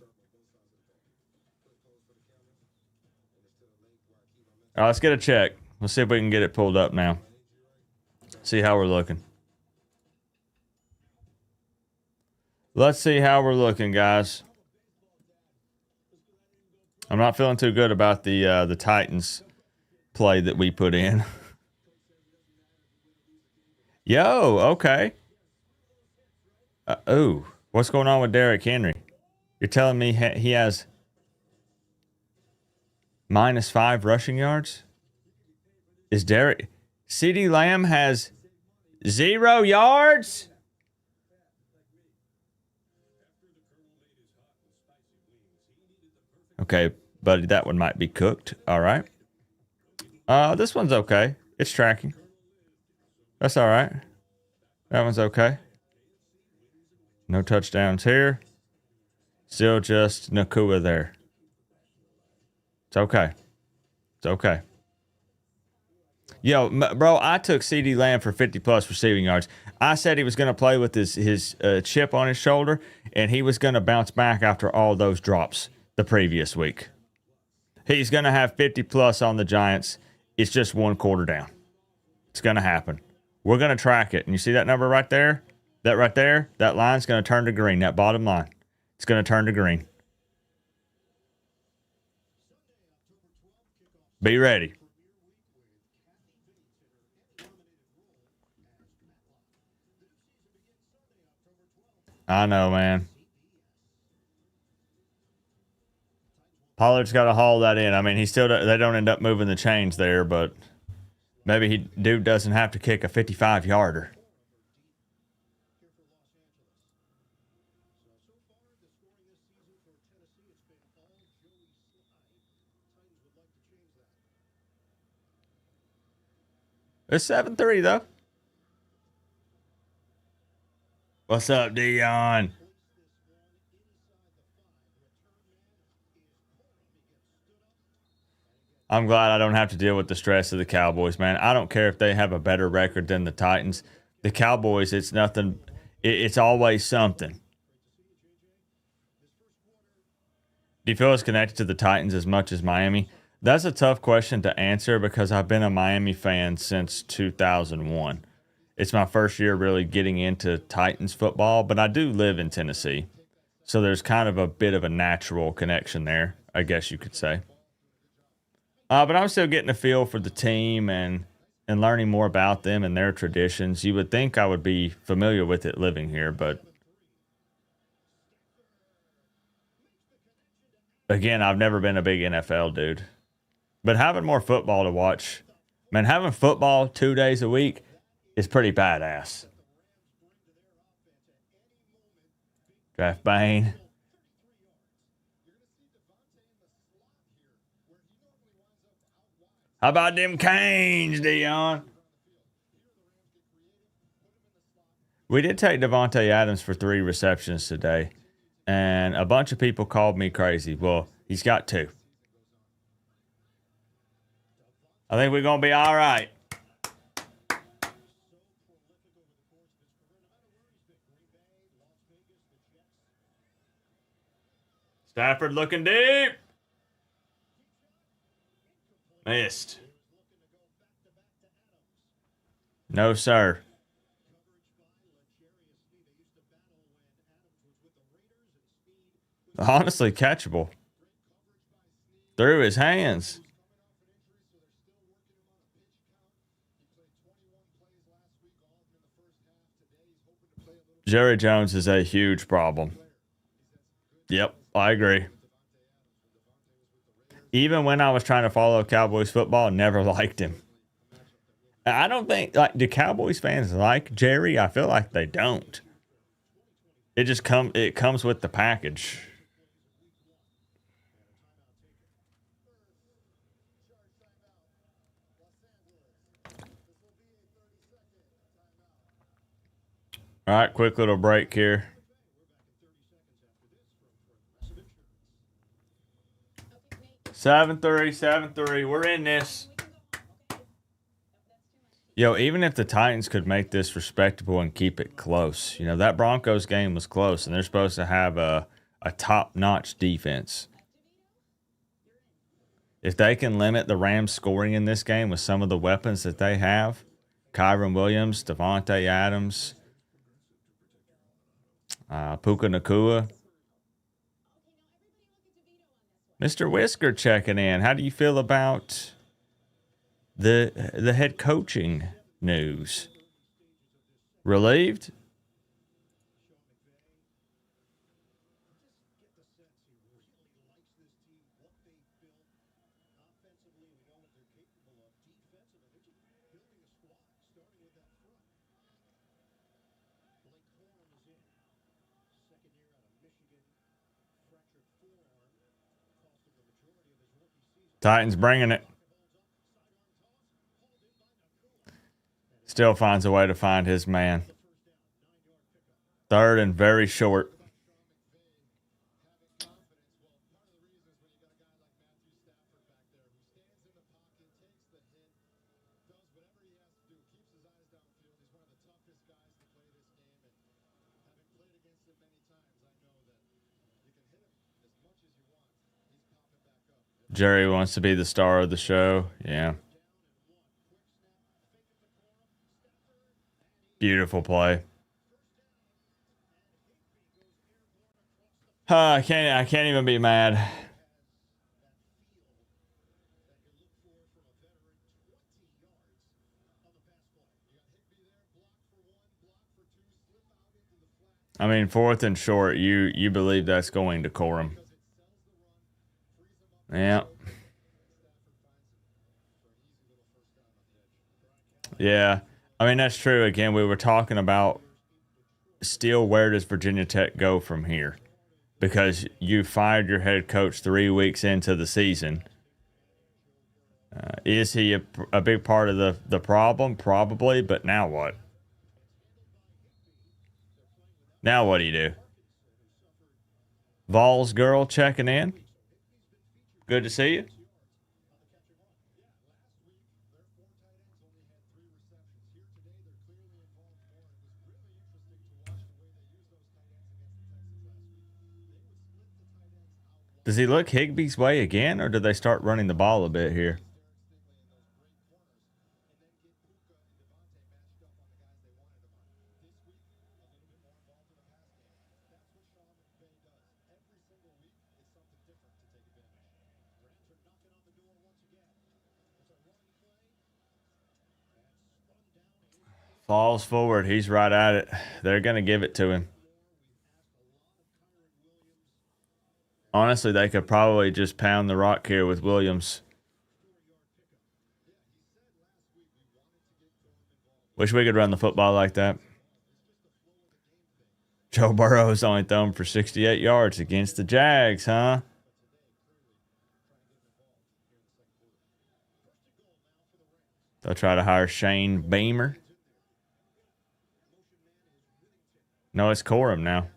All right, let's get a check. Let's see if we can get it pulled up now. See how we're looking. Let's see how we're looking, guys. I'm not feeling too good about the Titans play that we put in. Yo, okay. What's going on with Derrick Henry? You're telling me he has -5 rushing yards? Is CeeDee Lamb has 0 yards? Okay, buddy, that one might be cooked. All right. This one's okay. It's tracking. That's all right. That one's okay. No touchdowns here. Still just Nakua there. It's okay. It's okay. Yo, bro, I took CeeDee Lamb for 50-plus receiving yards. I said he was going to play with his chip on his shoulder, and he was going to bounce back after all those drops the previous week. He's going to have 50-plus on the Giants. It's just 1 quarter down. It's going to happen. We're going to track it. And you see that number right there? That right there? That line's going to turn to green. That bottom line. It's going to turn to green. Be ready. I know, man. Pollard's got to haul that in. I mean, they don't end up moving the chains there, but maybe dude doesn't have to kick a 55-yarder. It's 7-3 though. What's up, Dion? I'm glad I don't have to deal with the stress of the Cowboys, man. I don't care if they have a better record than the Titans. The Cowboys, it's nothing. It's always something. Do you feel it's connected to the Titans as much as Miami? That's a tough question to answer because I've been a Miami fan since 2001. It's my first year really getting into Titans football, but I do live in Tennessee. So there's kind of a bit of a natural connection there, I guess you could say. But I'm still getting a feel for the team and learning more about them and their traditions. You would think I would be familiar with it living here, but again, I've never been a big NFL dude. But having more football to watch, man, having football 2 days a week is pretty badass. Draft Bane. How about them Canes, Dion? We did take Devontae Adams for 3 receptions today, and a bunch of people called me crazy. Well, he's got 2. I think we're going to be all right. Stafford looking deep. Missed. No, sir. Honestly, catchable. Through his hands. Jerry Jones is a huge problem. Yep, I agree. Even when I was trying to follow Cowboys football, never liked him. I don't think, like, do Cowboys fans like Jerry? I feel like they don't. It comes with the package. All right, quick little break here. Seven three. We're in this. Yo, even if the Titans could make this respectable and keep it close, you know, that Broncos game was close, and they're supposed to have a top-notch defense. If they can limit the Rams scoring in this game with some of the weapons that they have, Kyron Williams, Devontae Adams, Puka Nakua. Mr. Whisker checking in. How do you feel about the head coaching news? Relieved? Titans bringing it. Still finds a way to find his man. Third and very short. Jerry wants to be the star of the show. Yeah. Beautiful play. I can't even be mad. I mean, fourth and short, you believe that's going to Corum. Yeah. Yeah. I mean, that's true. Again, we were talking about still where does Virginia Tech go from here? Because you fired your head coach 3 weeks into the season. Is he a big part of the problem? Probably, but now what? Now what do you do? Vols girl checking in. Good to see you. Does he look Higbee's way again, or do they start running the ball a bit here? Falls forward. He's right at it. They're going to give it to him. Honestly, they could probably just pound the rock here with Williams. Wish we could run the football like that. Joe Burrow's only thrown for 68 yards against the Jags, huh? They'll try to hire Shane Beamer. No, it's Corum now.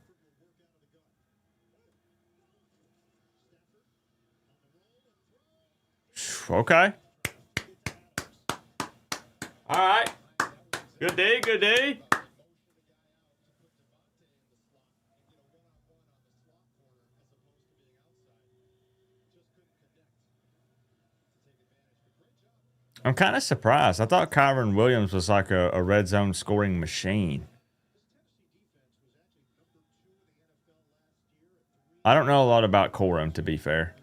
Okay. All right. Good day, good day. I'm kind of surprised. I thought Kyron Williams was like a red zone scoring machine. I don't know a lot about Corum, to be fair.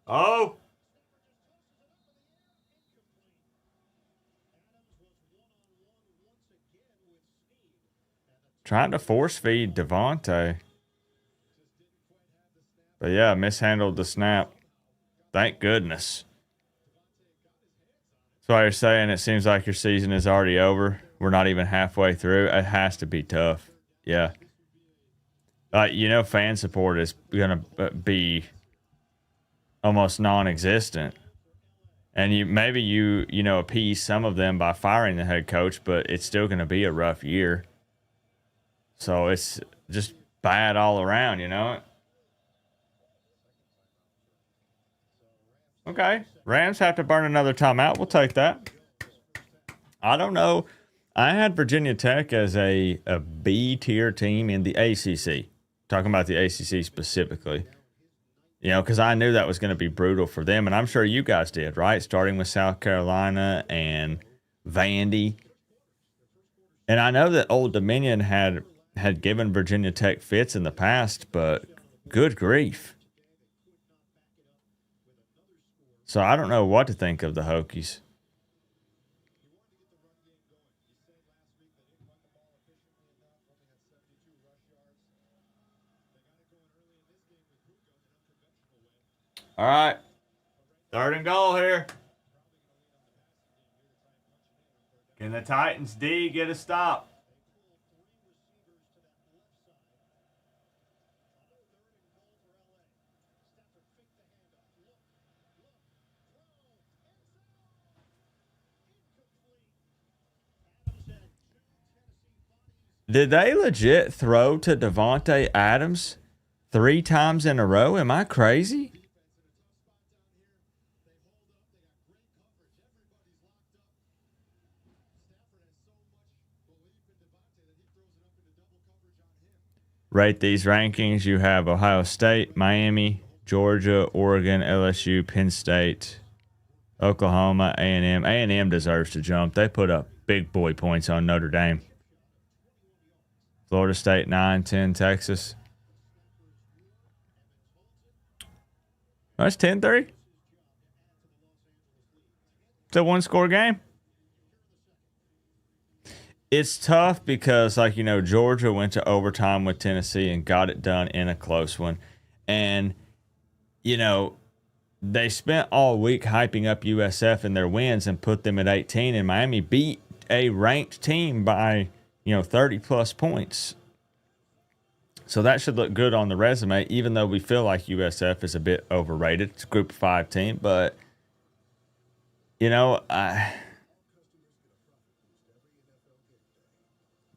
Oh. Trying to force feed Devontae. But yeah, mishandled the snap. Thank goodness. So you're saying it seems like your season is already over. We're not even halfway through. It has to be tough. Yeah. Fan support is going to be almost non-existent. And you appease some of them by firing the head coach, but it's still going to be a rough year. So it's just bad all around, Okay. Rams have to burn another timeout. We'll take that. I don't know. I had Virginia Tech as a B tier team in the ACC. Talking about the ACC specifically. Because I knew that was going to be brutal for them. And I'm sure you guys did, right? Starting with South Carolina and Vandy. And I know that Old Dominion had given Virginia Tech fits in the past, but good grief. So I don't know what to think of the Hokies. All right. 3rd and goal here. Can the Titans D get a stop? Did they legit throw to Devontae Adams 3 times in a row? Am I crazy? Rate these rankings. You have Ohio State, Miami, Georgia, Oregon, LSU, Penn State, Oklahoma, A&M. A&M deserves to jump. They put up big boy points on Notre Dame. Florida State, 9-10, Texas. That's 10-3. It's a 1-score game. It's tough because, Georgia went to overtime with Tennessee and got it done in a close one. And, they spent all week hyping up USF and their wins and put them at 18. And Miami beat a ranked team by, 30-plus points. So that should look good on the resume, even though we feel like USF is a bit overrated. It's a Group of 5 team. But,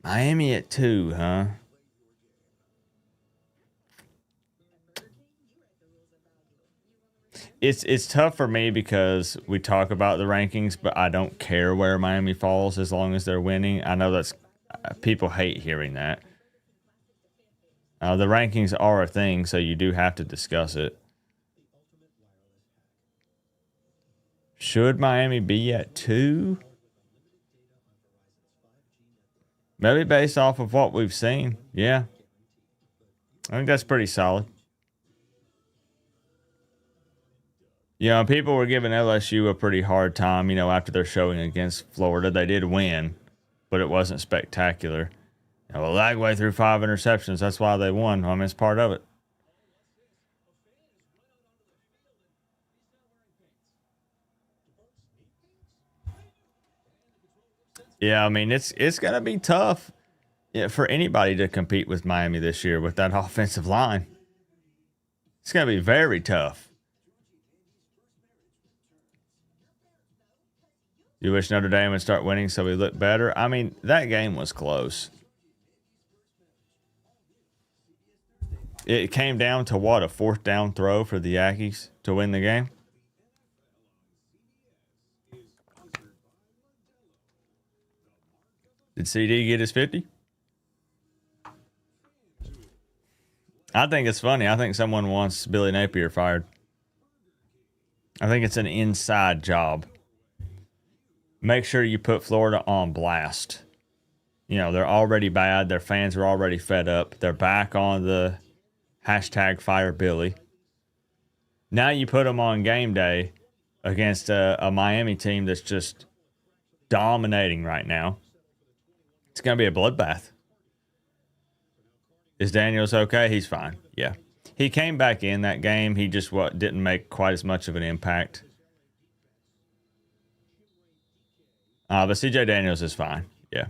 Miami at 2, huh? It's tough for me because we talk about the rankings, but I don't care where Miami falls as long as they're winning. I know that's people hate hearing that. The rankings are a thing, so you do have to discuss it. Should Miami be at 2? Maybe based off of what we've seen. Yeah. I think that's pretty solid. People were giving LSU a pretty hard time, after their showing against Florida. They did win, but it wasn't spectacular. Lagway threw 5 interceptions. That's why they won. I mean, it's part of it. Yeah, I mean, it's going to be tough for anybody to compete with Miami this year with that offensive line. It's going to be very tough. You wish Notre Dame would start winning so we look better? I mean, that game was close. It came down to what, a 4th down throw for the Aggies to win the game? Did CD get his 50? I think it's funny. I think someone wants Billy Napier fired. I think it's an inside job. Make sure you put Florida on blast. They're already bad. Their fans are already fed up. They're back on the hashtag Fire Billy. Now you put them on game day against a Miami team that's just dominating right now. It's going to be a bloodbath. Is Daniels okay? He's fine. Yeah. He came back in that game. He just didn't make quite as much of an impact. But CJ Daniels is fine. Yeah.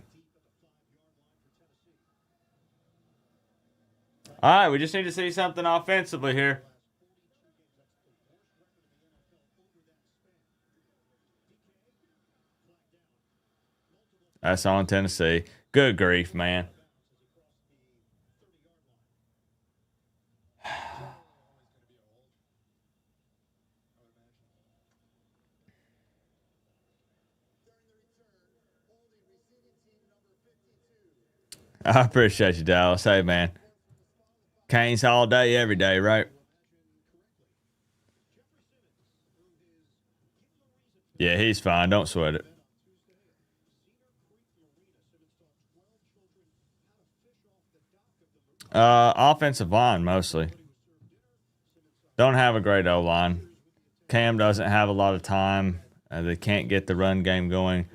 All right, we just need to see something offensively here. That's on Tennessee. Good grief, man. I appreciate you, Dallas. Hey, man. Canes all day, every day, right? Yeah, he's fine. Don't sweat it. Offensive line, mostly. Don't have a great O-line. Cam doesn't have a lot of time. They can't get the run game going.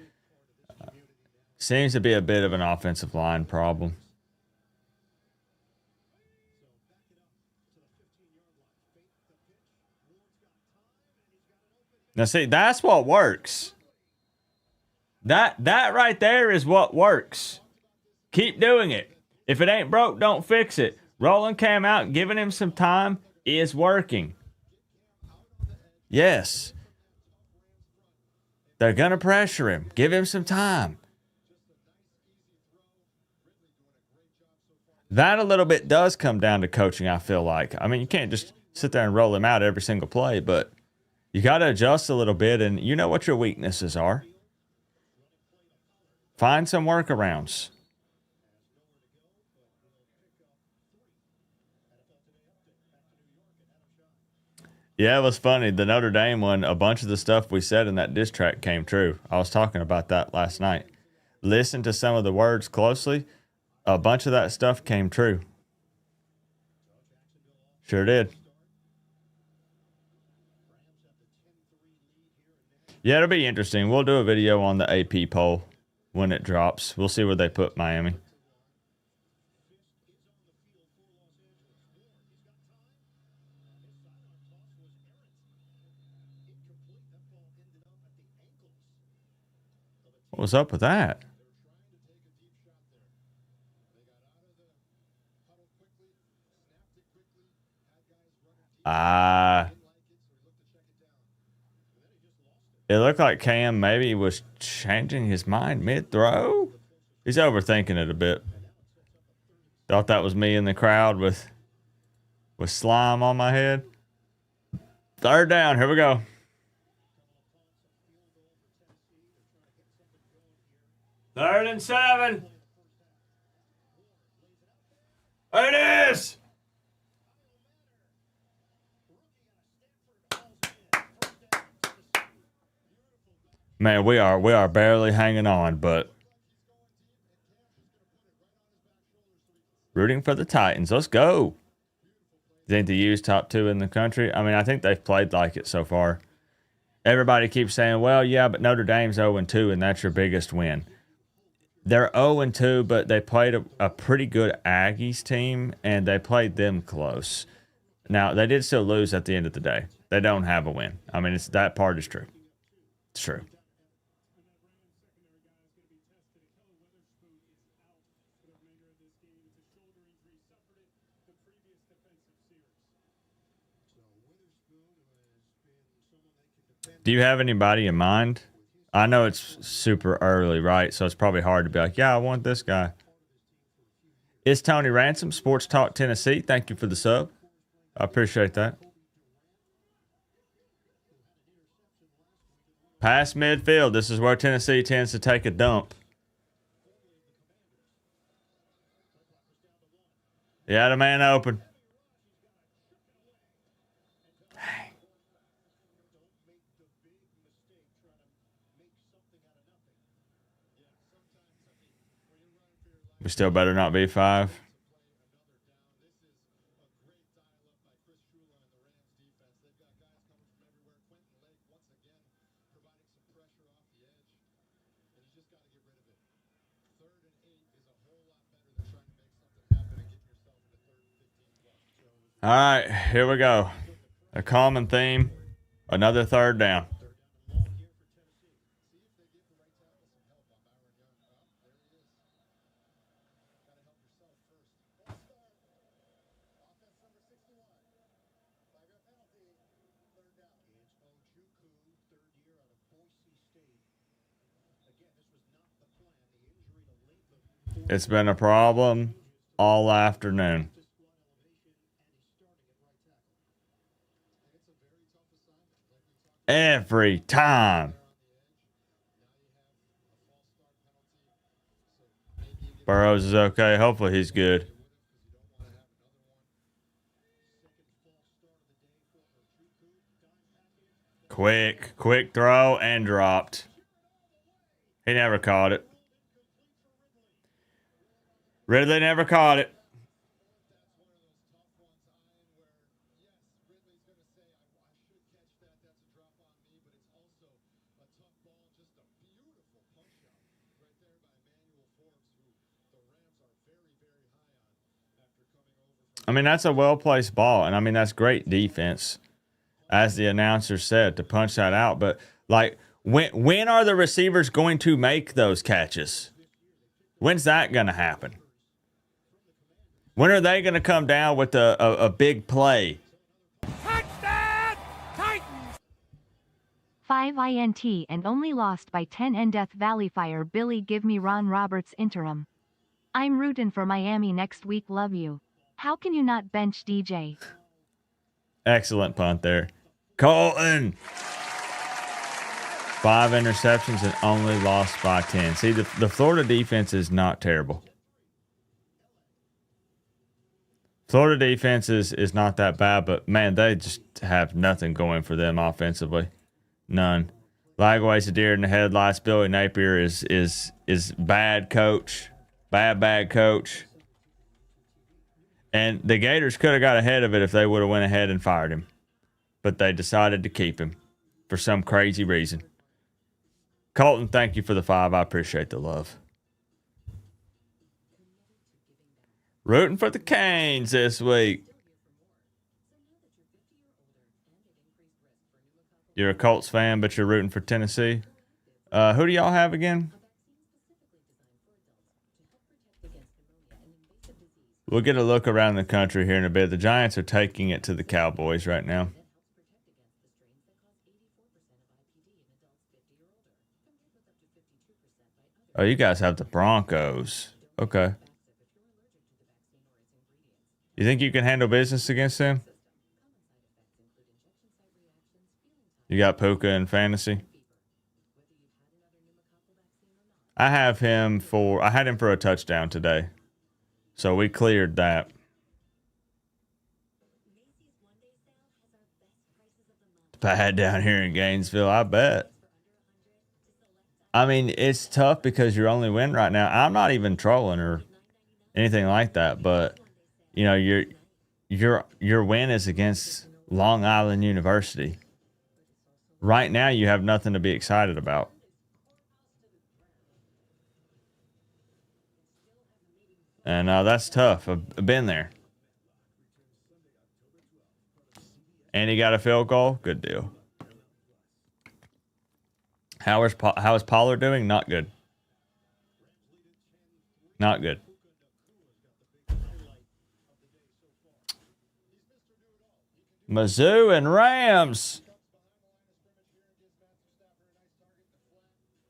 Seems to be a bit of an offensive line problem. Now, see, that's what works. That right there is what works. Keep doing it. If it ain't broke, don't fix it. Rolling Cam out, giving him some time is working. Yes. They're going to pressure him. Give him some time. That a little bit does come down to coaching, I feel like. I mean, you can't just sit there and roll him out every single play, but you got to adjust a little bit, and you know what your weaknesses are. Find some workarounds. Yeah, it was funny. The Notre Dame one, a bunch of the stuff we said in that diss track came true. I was talking about that last night. Listen to some of the words closely. A bunch of that stuff came true. Sure did. Yeah, it'll be interesting. We'll do a video on the AP poll when it drops. We'll see where they put Miami. What was up with that? It looked like Cam maybe was changing his mind mid-throw. He's overthinking it a bit. Thought that was me in the crowd with slime on my head. Third down. Here we go. Third and 7. There it is. Man, we are barely hanging on, but rooting for the Titans. Let's go. Think the U's top 2 in the country? I mean, I think they've played like it so far. Everybody keeps saying, well, yeah, but Notre Dame's 0-2, and that's your biggest win. They're 0-2, but they played a pretty good Aggies team, and they played them close. Now, they did still lose at the end of the day. They don't have a win. I mean, that part is true. It's true. Do you have anybody in mind? I know it's super early, right? So it's probably hard to be like, yeah, I want this guy. It's Tony Ransom, Sports Talk Tennessee. Thank you for the sub. I appreciate that. Past midfield. This is where Tennessee tends to take a dump. You had a man open. We still better not be 5. All right, here we go. A common theme, another third down. It's been a problem all afternoon. Every time. Burrows is okay. Hopefully he's good. Quick throw and dropped. He never caught it. Ridley never caught it. I mean, that's a well-placed ball, and I mean, that's great defense, as the announcer said, to punch that out. But, like, when are the receivers going to make those catches? When's that going to happen? When are they going to come down with a big play? Touchdown, Titans! 5 INT and only lost by 10 and Death Valley Fire. Billy, give me Ron Roberts interim. I'm rooting for Miami next week. Love you. How can you not bench DJ? Excellent punt there. Colton. 5 interceptions and only lost by 10. See, the Florida defense is not terrible. Florida defense is not that bad, but, man, they just have nothing going for them offensively. None. Lagway's a deer in the headlights. Billy Napier is bad coach. Bad coach. And the Gators could have got ahead of it if they would have went ahead and fired him. But they decided to keep him for some crazy reason. Colton, thank you for the 5. I appreciate the love. Rooting for the Canes this week. You're a Colts fan, but you're rooting for Tennessee. Who do y'all have again? We'll get a look around the country here in a bit. The Giants are taking it to the Cowboys right now. Oh, you guys have the Broncos. Okay. You think you can handle business against them? You got Puka in fantasy? I had him for a touchdown today. So we cleared that. It's bad down here in Gainesville, I bet. I mean, it's tough because you're only winning right now. I'm not even trolling or anything like that, but you know, your win is against Long Island University. Right now, you have nothing to be excited about. And that's tough. I've been there. And he got a field goal. Good deal. How is Pollard doing? Not good. Not good. Mizzou and Rams.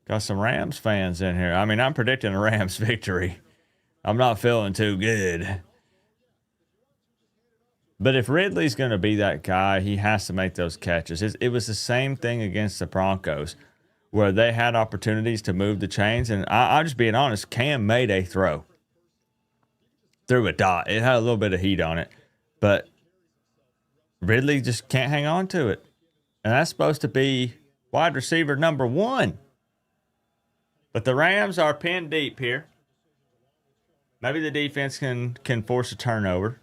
Got some Rams fans in here. I mean, I'm predicting a Rams victory. I'm not feeling too good. But if Ridley's going to be that guy, he has to make those catches. It was the same thing against the Broncos, where they had opportunities to move the chains. And I'm just being honest, Cam made a throw through a dot. It had a little bit of heat on it. But Ridley just can't hang on to it. And that's supposed to be wide receiver number 1. But the Rams are pinned deep here. Maybe the defense can force a turnover.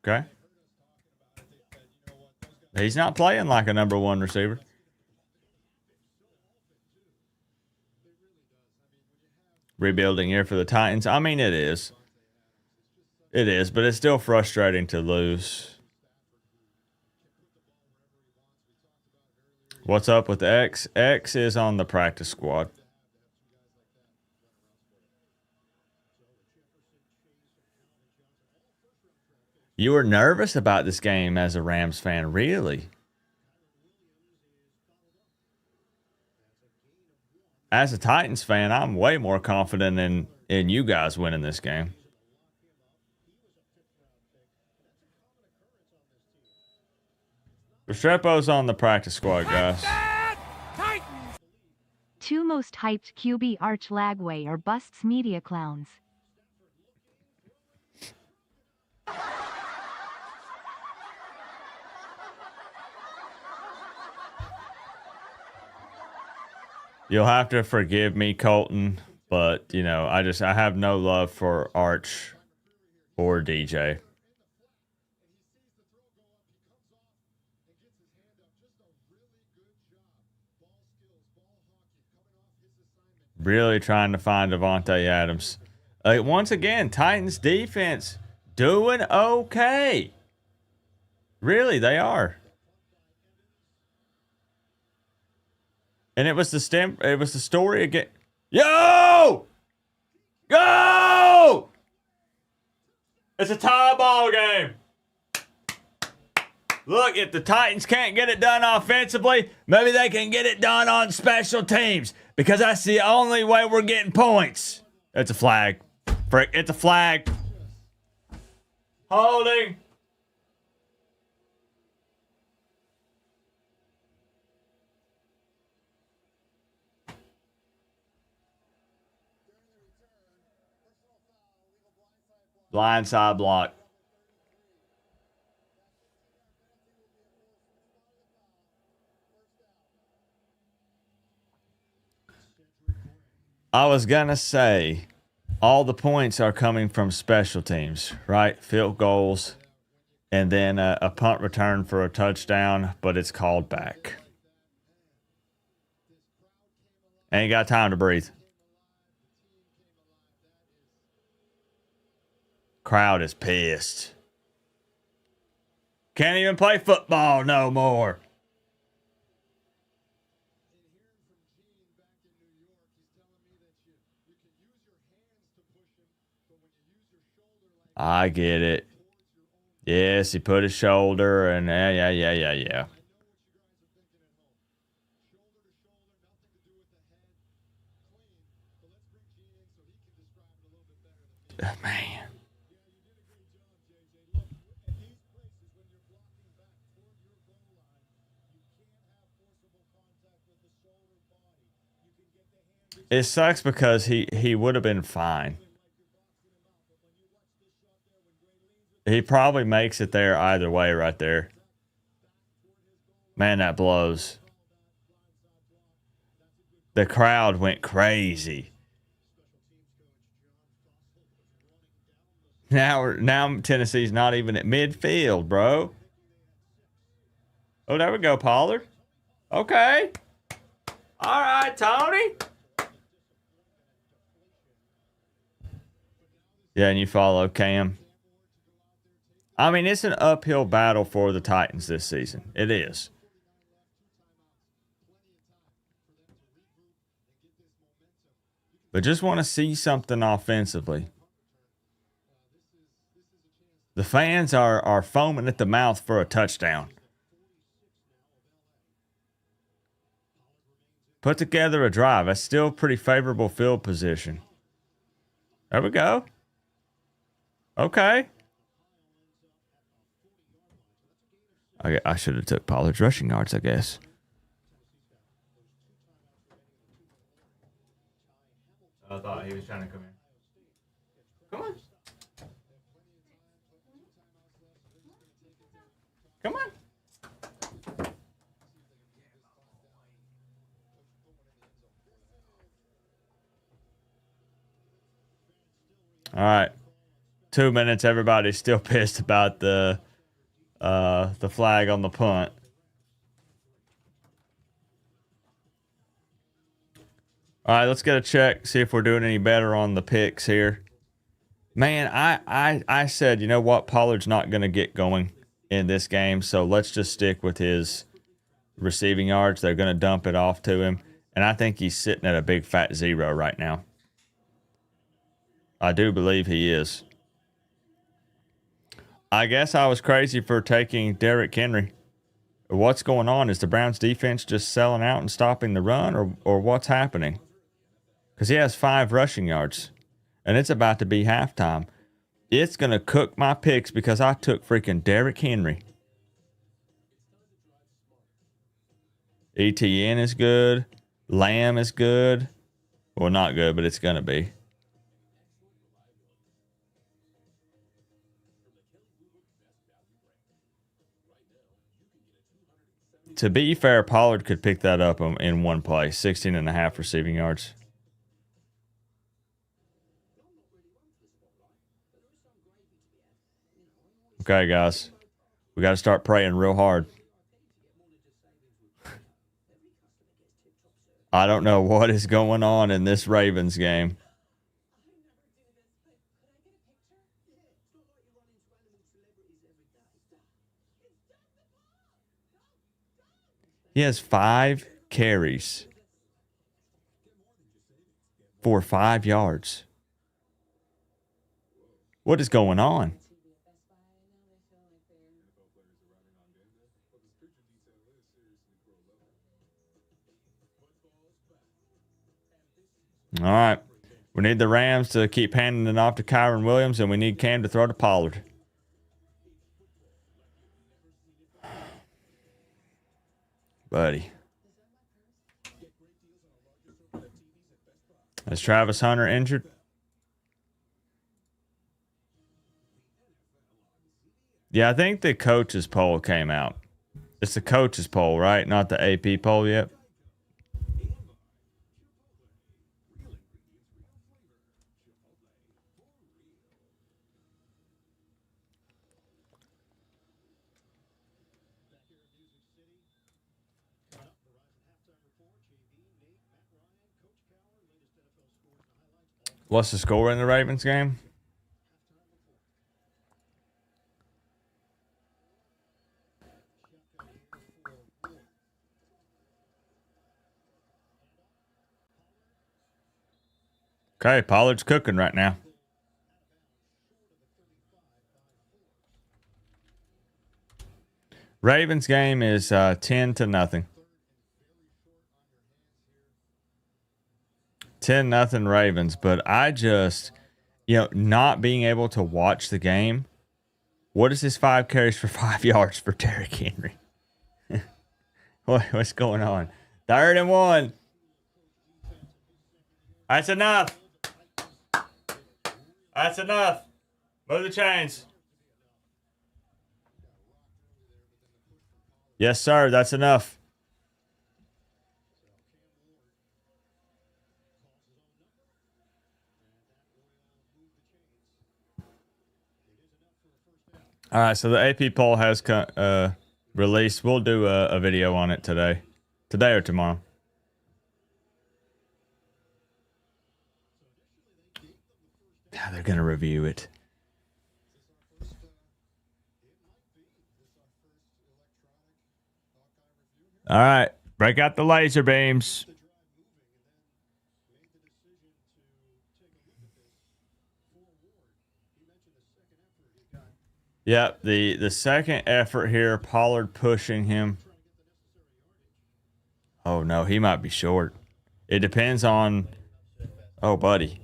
Okay. He's not playing like a number 1 receiver. Rebuilding year for the Titans. I mean, it is. It is, but it's still frustrating to lose. What's up with X? X is on the practice squad. You were nervous about this game as a Rams fan, really? As a Titans fan, I'm way more confident in you guys winning this game. Restrepo's on the practice squad, guys. Titans! Two most hyped QB Arch Lagway or busts media clowns. You'll have to forgive me, Colton, but you know, I have no love for Arch or DJ. Really trying to find Devontae Adams. Once again, Titans defense doing okay. Really, they are. And it was the story again. Yo! Go! It's a tie ball game. Look, if the Titans can't get it done offensively, maybe they can get it done on special teams, because that's the only way we're getting points. It's a flag. Frick, it's a flag. Holding. Blindside block. I was going to say, all the points are coming from special teams, right? Field goals, and then a punt return for a touchdown, but it's called back. Ain't got time to breathe. Crowd is pissed. Can't even play football no more. I get it. Yes, he put his shoulder and yeah. Man. It sucks because he would have been fine. He probably makes it there either way right there. Man, that blows. The crowd went crazy. Now Tennessee's not even at midfield, bro. Oh, there we go, Pollard. Okay. All right, Tony. Yeah, and you follow Cam. I mean, it's an uphill battle for the Titans this season. It is. But just want to see something offensively. The fans are foaming at the mouth for a touchdown. Put together a drive. That's still pretty favorable field position. There we go. Okay. I should have took Pollard's rushing yards, I guess. I thought he was trying to come in. Come on. Come on. All right. 2 minutes. Everybody's still pissed about the flag on the punt. All right, let's get a check. See if we're doing any better on the picks here. Man, I said, you know what? Pollard's not going to get going in this game, so let's just stick with his receiving yards. They're going to dump it off to him, and I think he's sitting at a big fat 0 right now. I do believe he is. I guess I was crazy for taking Derrick Henry. What's going on? Is the Browns defense just selling out and stopping the run, or what's happening? Because he has 5 rushing yards, and it's about to be halftime. It's going to cook my picks because I took freaking Derrick Henry. ETN is good. Lamb is good. Well, not good, but it's going to be. To be fair, Pollard could pick that up in one play. 16.5 receiving yards. Okay, guys. We got to start praying real hard. I don't know what is going on in this Ravens game. He has 5 carries for 5 yards. What is going on? All right. We need the Rams to keep handing it off to Kyron Williams, and we need Cam to throw to Pollard. Buddy. Is Travis Hunter injured? Yeah, I think the coaches poll came out. It's the coaches poll, right? Not the AP poll yet. What's the score in the Ravens game? Okay, Pollard's cooking right now. Ravens game is 10-0. 10-0 Ravens, but I just, not being able to watch the game. What is his 5 carries for 5 yards for Derrick Henry? What's going on? 3rd and 1. That's enough. That's enough. Move the chains. Yes, sir. That's enough. All right, so the AP poll has released. We'll do a video on it today or tomorrow. Yeah, they're going to review it. All right, break out the laser beams. Yep, the second effort here, Pollard pushing him. Oh, no, he might be short. It depends on... Oh, buddy.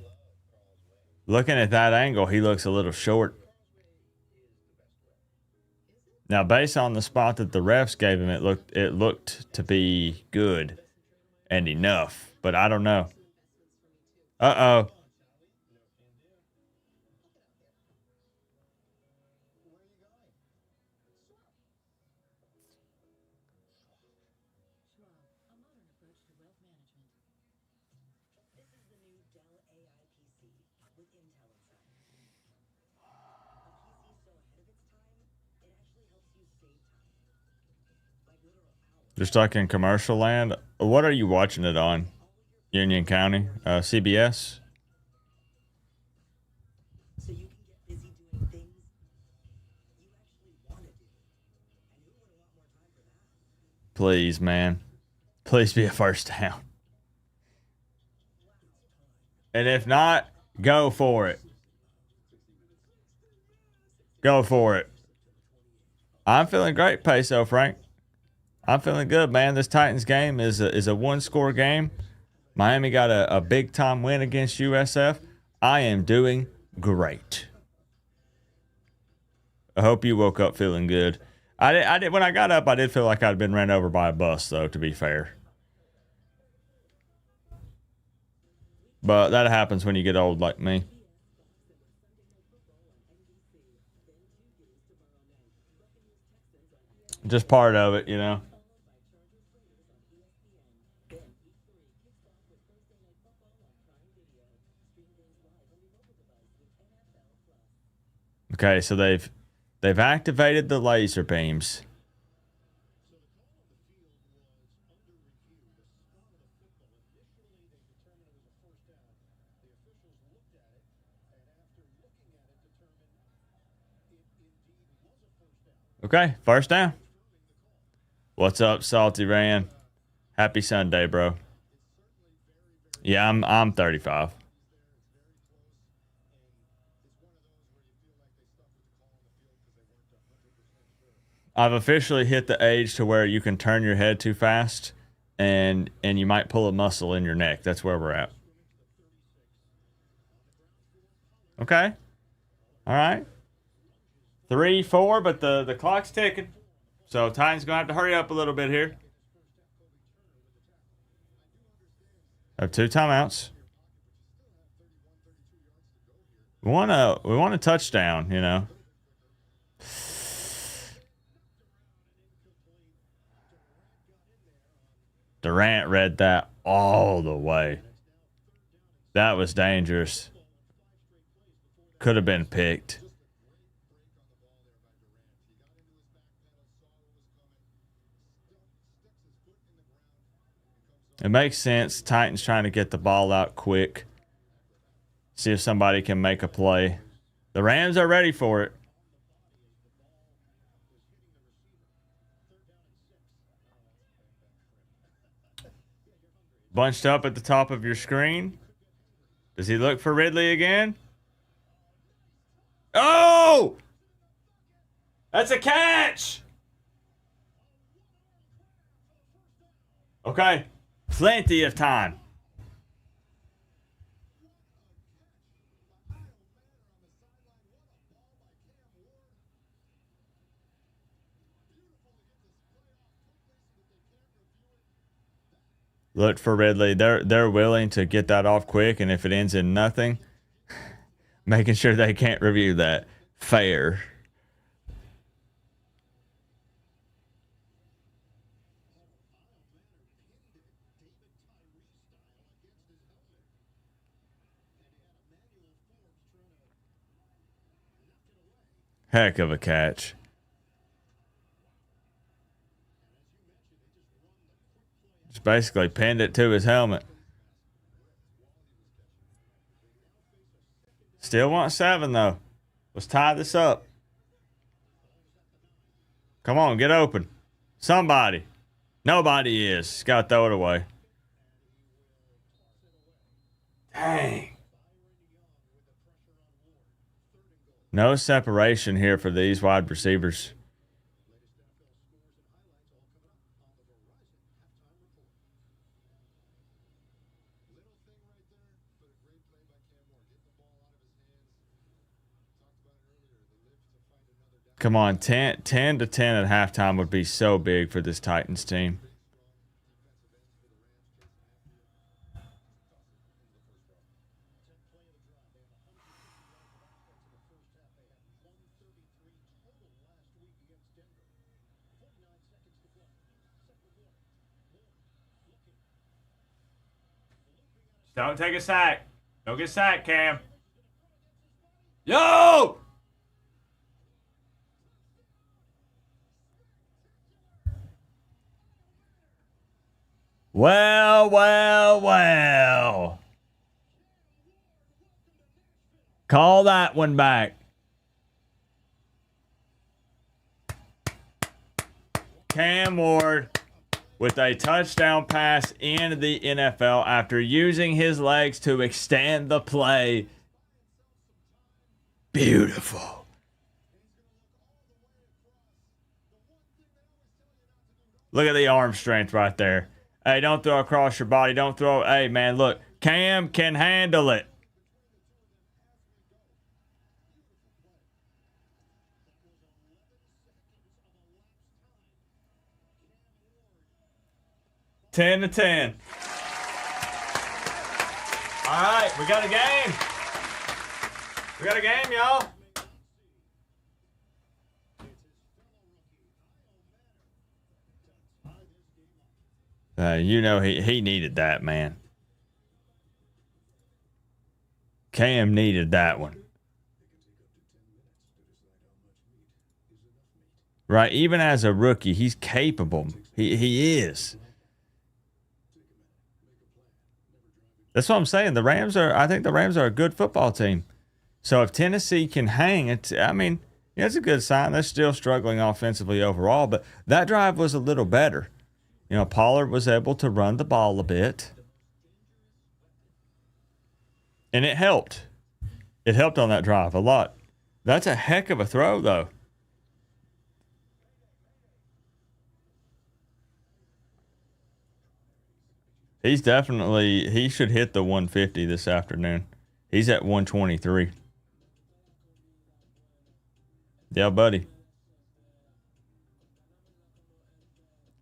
Looking at that angle, he looks a little short. Now, based on the spot that the refs gave him, it looked to be good and enough, but I don't know. Uh-oh. You're stuck in commercial land. What are you watching it on? Union County, CBS. Please, man. Please be a first down. And if not, go for it. Go for it. I'm feeling great, Peso Frank. I'm feeling good, man. This Titans game is a one-score game. Miami got a big-time win against USF. I am doing great. I hope you woke up feeling good. I did. When I got up, I did feel like I'd been ran over by a bus, though, to be fair. But that happens when you get old like me. Just part of it, you know. Okay, so they've activated the laser beams. Okay, first down. What's up, Salty Ran? Happy Sunday, bro. Yeah, I'm 35. I've officially hit the age to where you can turn your head too fast and you might pull a muscle in your neck. That's where we're at. Okay. All right. 3-4, but the clock's ticking. So Titans gonna have to hurry up a little bit here. Have 2 timeouts. We want a touchdown, you know. Durant read that all the way. That was dangerous. Could have been picked. It makes sense. Titans trying to get the ball out quick. See if somebody can make a play. The Rams are ready for it. Bunched up at the top of your screen. Does he look for Ridley again? Oh! That's a catch! Okay. Plenty of time. Look for Ridley. They're willing to get that off quick, and if it ends in nothing, making sure they can't review that. Fair. Heck of a catch. Just basically pinned it to his helmet. Still want 7, though. Let's tie this up. Come on, get open. Somebody. Nobody is. Got to throw it away. Dang. No separation here for these wide receivers. Come on, 10 to 10 at halftime would be so big for this Titans team. Don't take a sack. Don't get sacked, Cam. Yo! Well, well, well. Call that one back. Cam Ward with a touchdown pass in the NFL after using his legs to extend the play. Beautiful. Look at the arm strength right there. Hey, don't throw across your body. Don't throw. Hey, man, look. Cam can handle it. Ten to 10. All right, we got a game. We got a game, y'all. You know he needed that, man. Cam needed that one. Right, even as a rookie, he's capable. He is. That's what I'm saying. I think the Rams are a good football team. So if Tennessee can hang, it's a good sign. They're still struggling offensively overall, but that drive was a little better. You know, Pollard was able to run the ball a bit. And it helped. It helped on that drive a lot. That's a heck of a throw, though. He should hit the 150 this afternoon. He's at 123. Yeah, buddy.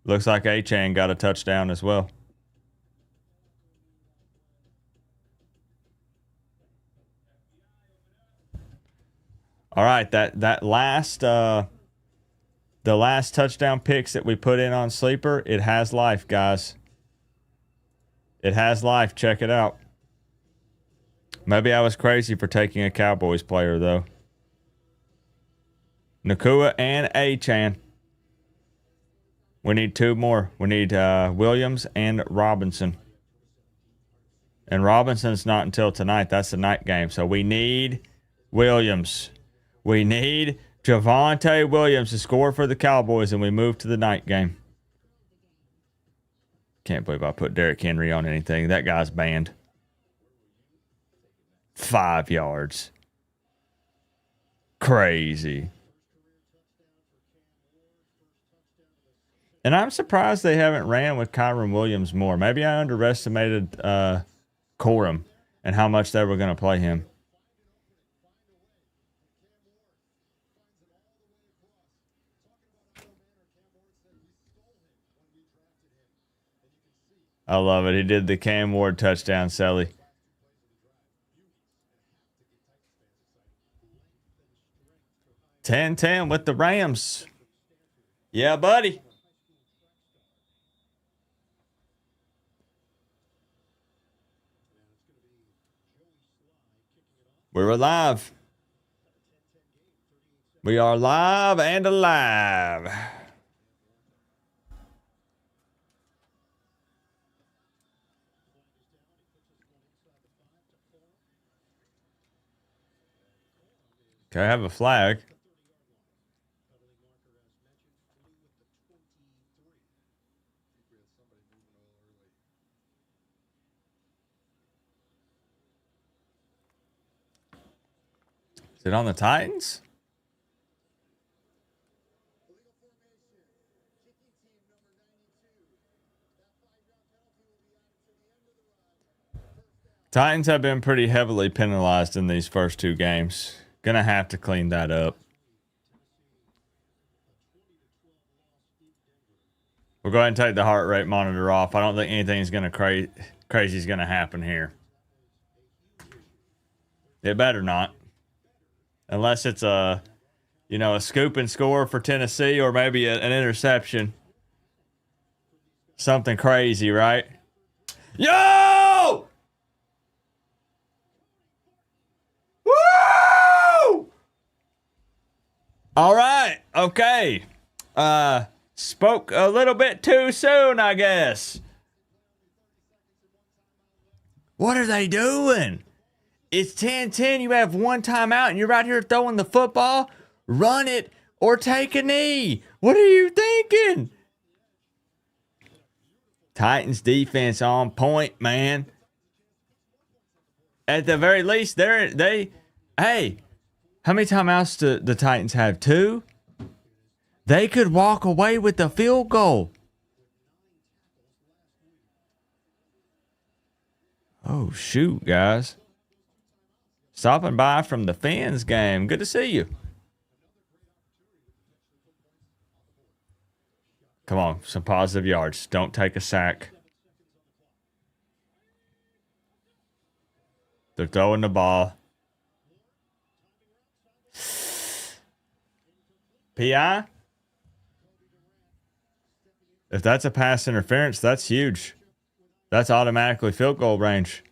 Looks like Achane got a touchdown as well. All right, that last the last touchdown picks that we put in on Sleeper, it has life, guys. It has life. Check it out. Maybe I was crazy for taking a Cowboys player, though. Nakua and Achane. We need two more. We need Williams and Robinson. And Robinson's not until tonight. That's the night game. So we need Williams. We need Javonte Williams to score for the Cowboys, and we move to the night game. Can't believe I put Derrick Henry on anything. That guy's banned. 5 yards. Crazy. And I'm surprised they haven't ran with Kyron Williams more. Maybe I underestimated Corum and how much they were going to play him. I love it. He did the Cam Ward touchdown, Selly. Ten with the Rams. Yeah, buddy. We're alive. We are live and alive. Okay, I have a flag. Is it on the Titans? Titans have been pretty heavily penalized in these first two games. Gonna have to clean that up. We'll go ahead and take the heart rate monitor off. I don't think anything's gonna crazy is gonna happen here. It better not. Unless it's a scoop and score for Tennessee, or maybe an interception. Something crazy, right? Yo! Woo! All right. Okay. Spoke a little bit too soon, I guess. What are they doing? It's 10-10. You have one timeout, and you're right here throwing the football. Run it or take a knee. What are you thinking? Titans defense on point, man. At the very least, hey, how many timeouts do the Titans have? 2? They could walk away with the field goal. Oh, shoot, guys. Stopping by from the Fins game. Good to see you. Come on, some positive yards. Don't take a sack. They're throwing the ball. PI? If that's a pass interference, that's huge. That's automatically field goal range.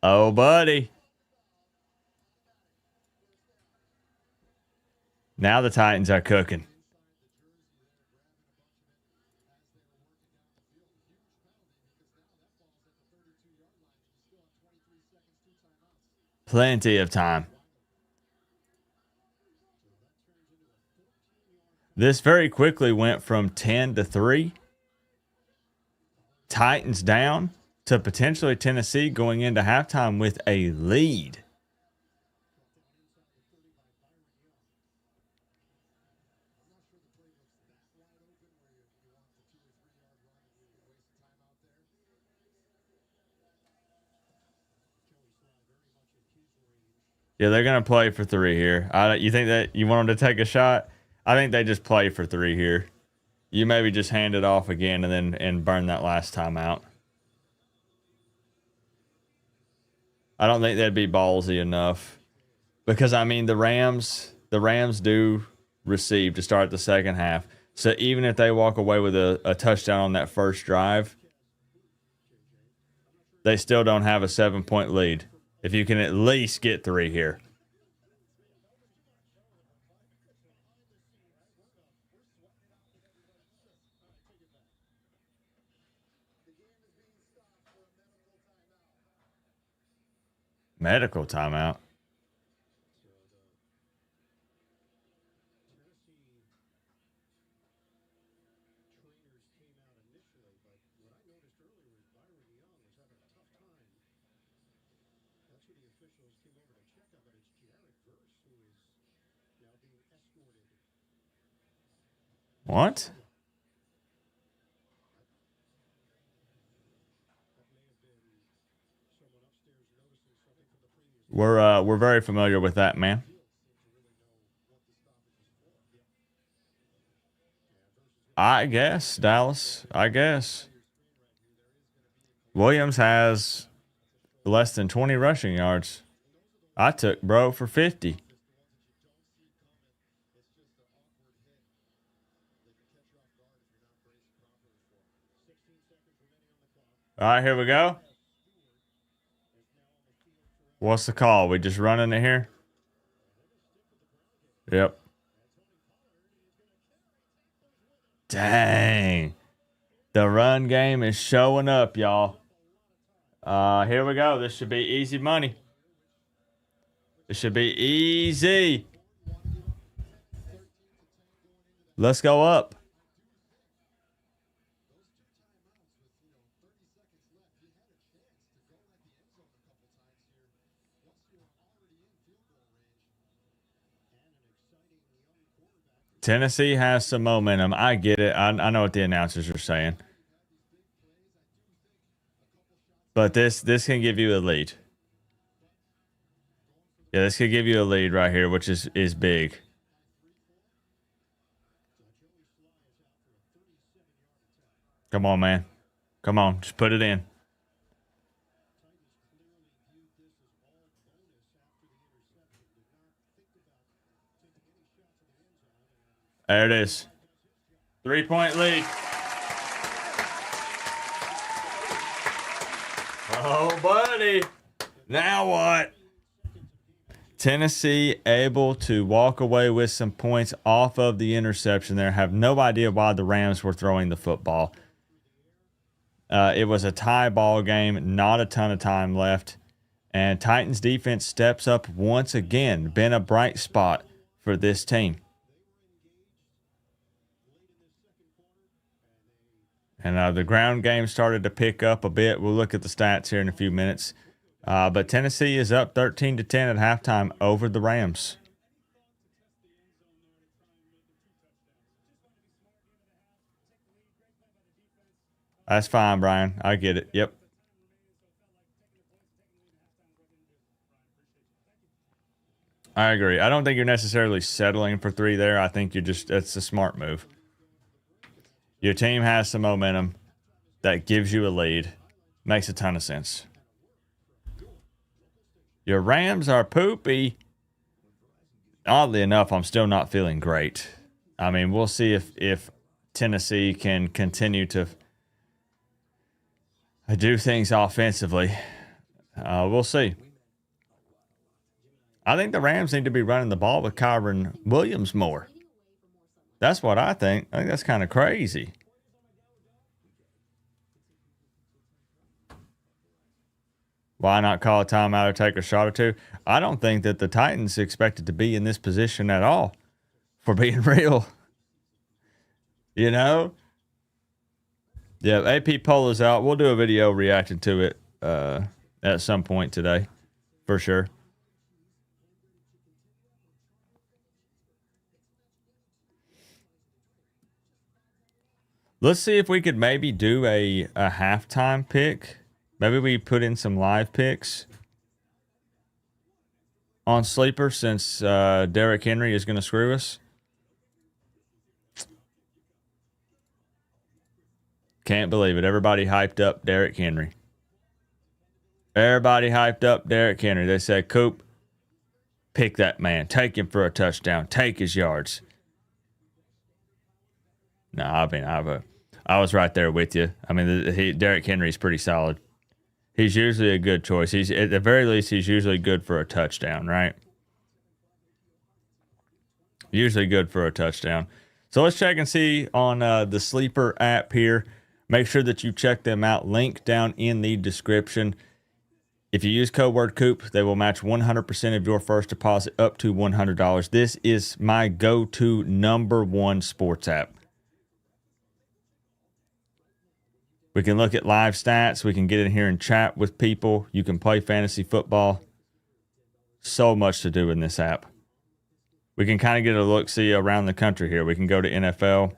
Oh, buddy. Now the Titans are cooking. Plenty of time. This very quickly went from 10 to 3. Titans down to potentially Tennessee going into halftime with a lead. Yeah, they're going to play for 3 here. You think that you want them to take a shot? I think they just play for 3 here. You maybe just hand it off again and burn that last time out. I don't think that'd be ballsy enough. Because, I mean, the Rams do receive to start the second half. So even if they walk away with a touchdown on that first drive, they still don't have a 7-point lead. If you can at least get 3 here. Medical timeout. What? We're very familiar with that, man. I guess, Dallas. I guess. Williams has less than 20 rushing yards. I took bro for 50. All right, here we go. What's the call? We just running it here? Yep. Dang. The run game is showing up, y'all. Here we go. This should be easy money. This should be easy. Let's go up. Tennessee has some momentum. I get it. I know what the announcers are saying. But this can give you a lead. Yeah, this could give you a lead right here, which is big. Come on, man. Come on. Just put it in. There it is. 3-point lead. Oh, buddy. Now what? Tennessee able to walk away with some points off of the interception there. Have no idea why the Rams were throwing the football. It was a tie ball game. Not a ton of time left. And Titans defense steps up once again. Been a bright spot for this team. And the ground game started to pick up a bit. We'll look at the stats here in a few minutes. But Tennessee is up 13-10 at halftime over the Rams. That's fine, Brian. I get it. Yep. I agree. I don't think you're necessarily settling for 3 there. I think that's a smart move. Your team has some momentum that gives you a lead. Makes a ton of sense. Your Rams are poopy. Oddly enough, I'm still not feeling great. I mean, we'll see if Tennessee can continue to do things offensively. We'll see. I think the Rams need to be running the ball with Kyron Williams more. That's what I think. I think that's kind of crazy. Why not call a timeout or take a shot or two? I don't think that the Titans expected to be in this position at all, for being real. You know? Yeah, AP poll is out. We'll do a video reacting to it at some point today, for sure. Let's see if we could maybe do a halftime pick. Maybe we put in some live picks on Sleeper since Derrick Henry is going to screw us. Can't believe it. Everybody hyped up Derrick Henry. Everybody hyped up Derrick Henry. They said, Coop, pick that man. Take him for a touchdown. Take his yards. No, I mean, I was right there with you. I mean, Derrick Henry's pretty solid. He's usually a good choice. He's at the very least, he's usually good for a touchdown, right? Usually good for a touchdown. So let's check and see on the Sleeper app here. Make sure that you check them out. Link down in the description. If you use code word COOP, they will match 100% of your first deposit up to $100. This is my go-to #1 sports app. We can look at live stats. We can get in here and chat with people. You can play fantasy football. So much to do in this app. We can kind of get a look-see around the country here. We can go to NFL.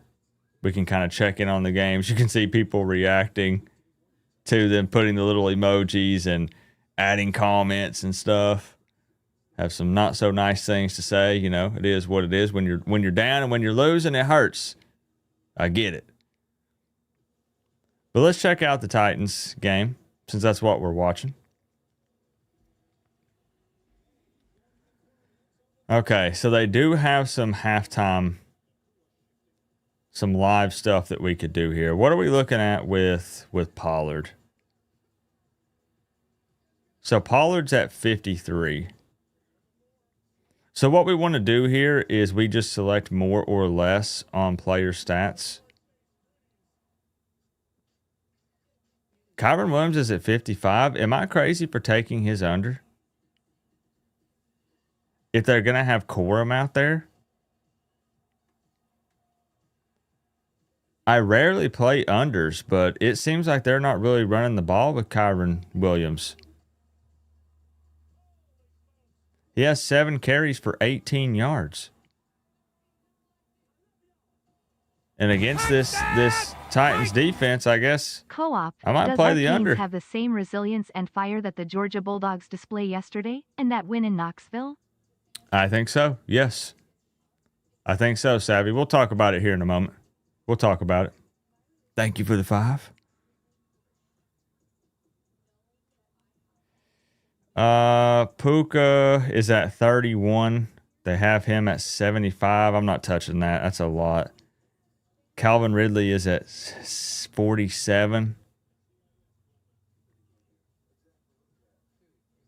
We can kind of check in on the games. You can see people reacting to them, putting the little emojis and adding comments and stuff. Have some not so nice things to say. You know, it is what it is. When you're down and when you're losing, it hurts. I get it. But let's check out the Titans game, since that's what we're watching. Okay, so they do have some halftime, some live stuff that we could do here. What are we looking at with Pollard? So Pollard's at 53. So what we want to do here is we just select more or less on player stats. Kyron Williams is at 55. Am I crazy for taking his under? If they're going to have Corum out there? I rarely play unders, but it seems like they're not really running the ball with Kyron Williams. He has 7 carries for 18 yards. And against this Titans defense, I guess Co-op, I might does play our the teams under. have the same resilience and fire that the Georgia Bulldogs display yesterday and that win in Knoxville? I think so. Yes. I think so, Savvy. We'll talk about it here in a moment. We'll talk about it. Thank you for the 5. Puka is at 31. They have him at 75. I'm not touching that. That's a lot. Calvin Ridley is at 47.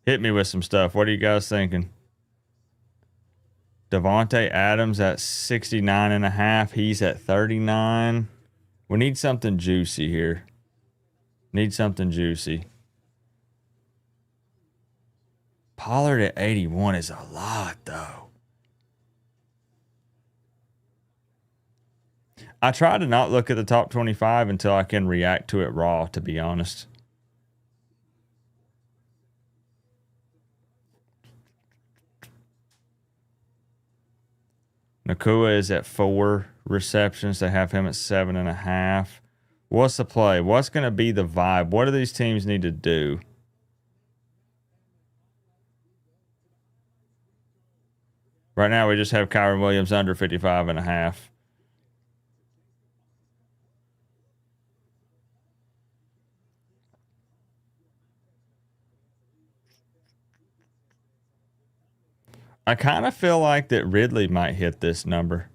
Hit me with some stuff. What are you guys thinking? Devontae Adams at 69.5. He's at 39. We need something juicy here. Need something juicy. Pollard at 81 is a lot, though. I try to not look at the top 25 until I can react to it raw, to be honest. Nakua is at 4 receptions. They have him at 7.5. What's the play? What's going to be the vibe? What do these teams need to do? Right now, we just have Kyron Williams under 55.5. I kind of feel like that Ridley might hit this number.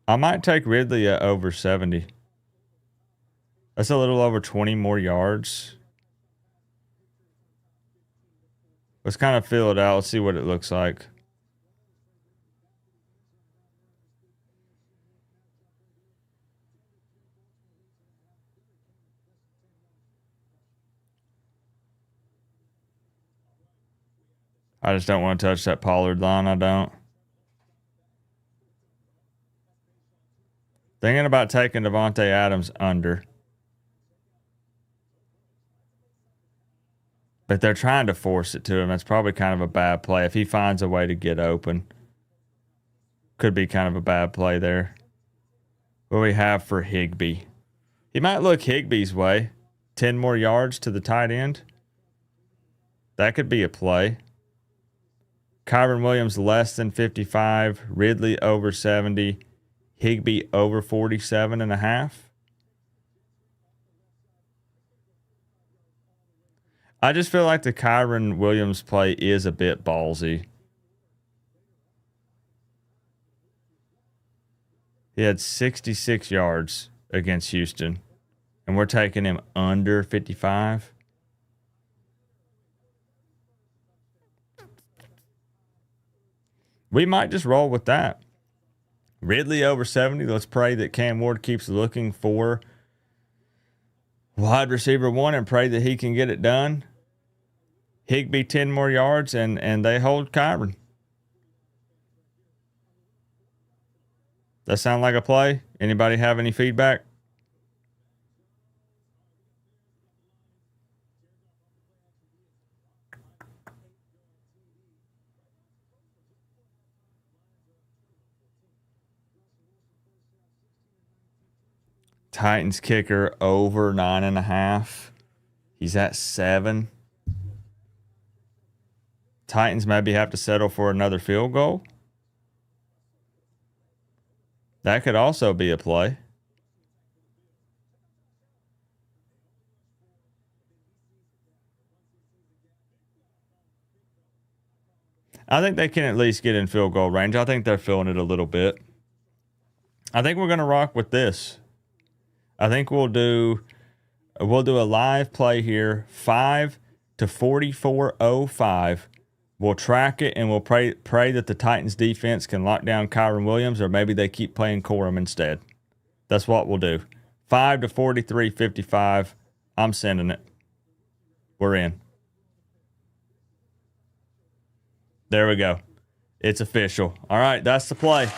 I might take Ridley at over 70. That's a little over 20 more yards. Let's kind of feel it out. Let's see what it looks like. I just don't want to touch that Pollard line. I don't. Thinking about taking Devontae Adams under. But they're trying to force it to him. That's probably kind of a bad play. If he finds a way to get open, could be kind of a bad play there. What do we have for Higbee? He might look Higbee's way. 10 more yards to the tight end. That could be a play. Kyron Williams less than 55. Ridley over 70. Higbee over 47.5. I just feel like the Kyron Williams play is a bit ballsy. He had 66 yards against Houston, and we're taking him under 55. We might just roll with that. Ridley over 70. Let's pray that Cam Ward keeps looking for wide receiver 1 and pray that he can get it done. Higbee 10 more yards and they hold Kyron. That sound like a play? Anybody have any feedback? Titans kicker over 9.5. He's at 7. Titans maybe have to settle for another field goal. That could also be a play. I think they can at least get in field goal range. I think they're feeling it a little bit. I think we're going to rock with this. I think we'll do a live play here, 5 to 44.05. We'll track it and we'll pray that the Titans defense can lock down Kyron Williams, or maybe they keep playing Corum instead. That's what we'll do. 5 to 43.55. I'm sending it. We're in. There we go. It's official. All right, that's the play.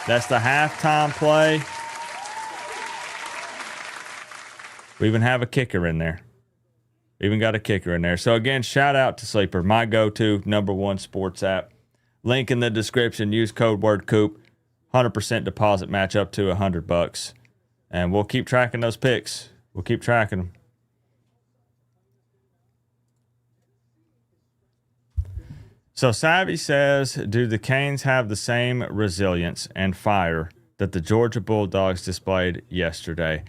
That's the halftime play. We even have a kicker in there. Even got a kicker in there. So again, shout out to Sleeper, my go-to #1 sports app. Link in the description. Use code word COOP. 100% deposit match up to $100. And we'll keep tracking those picks. We'll keep tracking them. So Savvy says, do the Canes have the same resilience and fire that the Georgia Bulldogs displayed yesterday?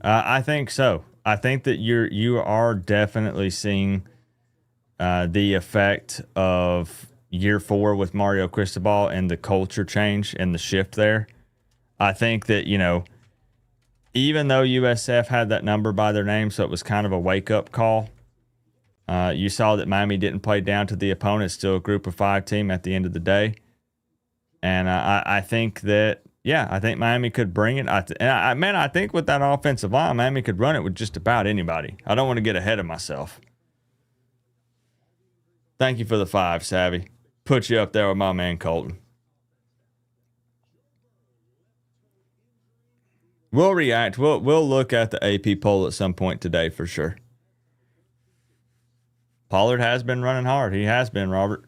I think so. I think that you are definitely seeing the effect of year 4 with Mario Cristobal and the culture change and the shift there. I think that, even though USF had that number by their name, so it was kind of a wake-up call, you saw that Miami didn't play down to the opponent, still a group of 5 team at the end of the day. And I think that, I think Miami could bring it. I think with that offensive line, Miami could run it with just about anybody. I don't want to get ahead of myself. Thank you for the 5, Savvy. Put you up there with my man Colton. We'll react. We'll look at the AP poll at some point today for sure. Pollard has been running hard. He has been, Robert.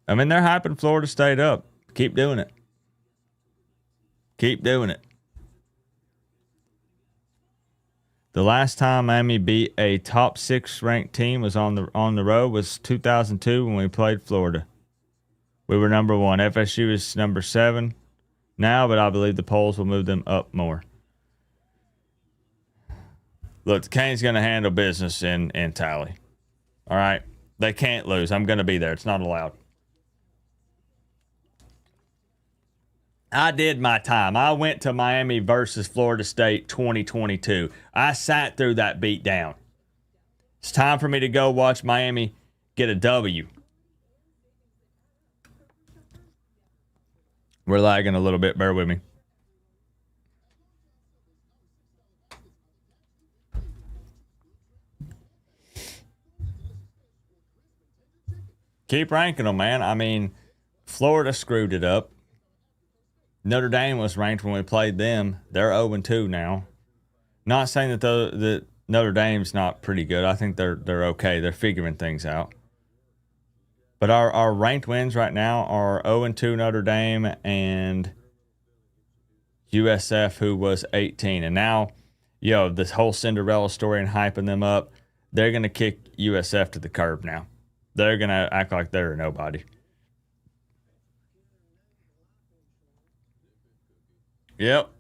I mean, they're hyping Florida State up. Keep doing it. Keep doing it. The last time Miami beat a top 6 ranked team was on the road was 2002 when we played Florida. We were number 1. FSU is number 7 now, but I believe the polls will move them up more. Look, the Canes going to handle business in Tally. All right? They can't lose. I'm going to be there. It's not allowed. I did my time. I went to Miami versus Florida State 2022. I sat through that beat down. It's time for me to go watch Miami get a W. We're lagging a little bit. Bear with me. Keep ranking them, man. I mean, Florida screwed it up. Notre Dame was ranked when we played them. They're 0-2 now. Not saying that Notre Dame's not pretty good. I think they're okay. They're figuring things out. But our ranked wins right now are 0-2 Notre Dame and USF, who was 18. And now, this whole Cinderella story and hyping them up, they're going to kick USF to the curb now. They're going to act like they're nobody. Yep.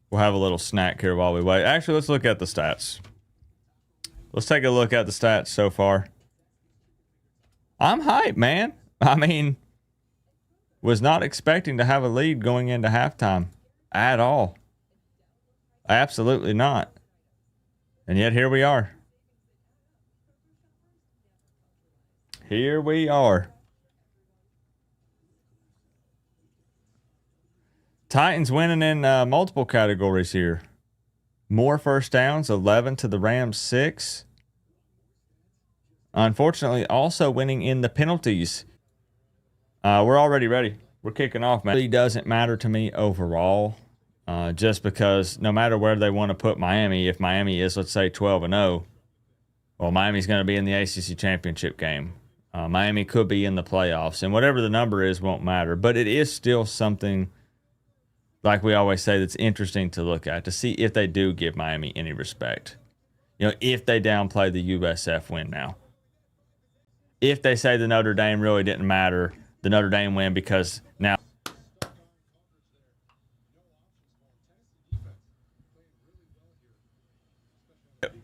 We'll have a little snack here while we wait. Actually, let's look at the stats. Let's take a look at the stats so far. I'm hyped, man. I mean, was not expecting to have a lead going into halftime at all. Absolutely not. And yet here we are. Here we are. Titans winning in multiple categories here. More first downs, 11 to the Rams 6. Unfortunately, also winning in the penalties. We're already ready. We're kicking off, man. It really doesn't matter to me overall, just because no matter where they want to put Miami, if Miami is, let's say, 12-0, well, Miami's going to be in the ACC championship game. Miami could be in the playoffs, and whatever the number is won't matter. But it is still something, like we always say, that's interesting to look at, to see if they do give Miami any respect. If they downplay the USF win now. If they say the Notre Dame really didn't matter, the Notre Dame win, because now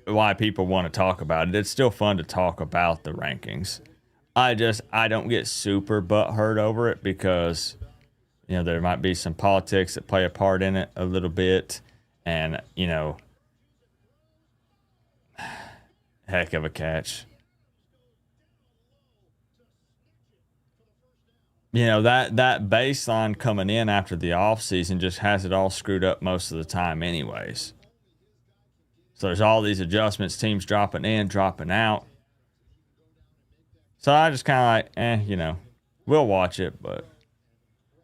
why people want to talk about it. It's still fun to talk about the rankings. I don't get super butthurt over it because there might be some politics that play a part in it a little bit, and heck of a catch. That baseline coming in after the offseason just has it all screwed up most of the time anyways. So there's all these adjustments, teams dropping in, dropping out. So I just kind of like, we'll watch it, but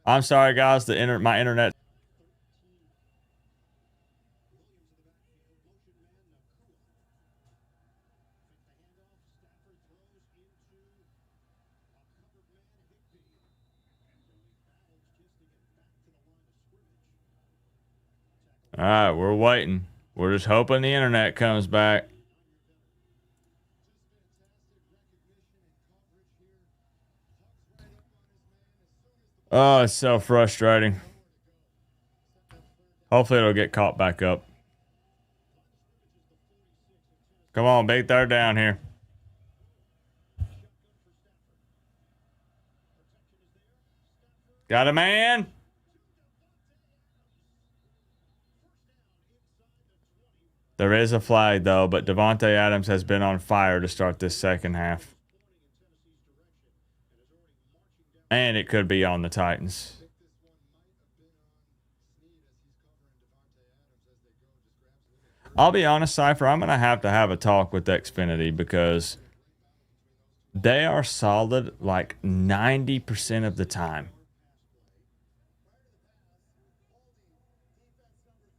I'm sorry, guys. My internet. All right, we're waiting. We're just hoping the internet comes back. Oh, it's so frustrating. Hopefully it'll get caught back up. Come on, big third down here. Got a man. There is a flag, though, but Devontae Adams has been on fire to start this second half. And it could be on the Titans. I'll be honest, Cypher, I'm going to have a talk with Xfinity because they are solid like 90% of the time.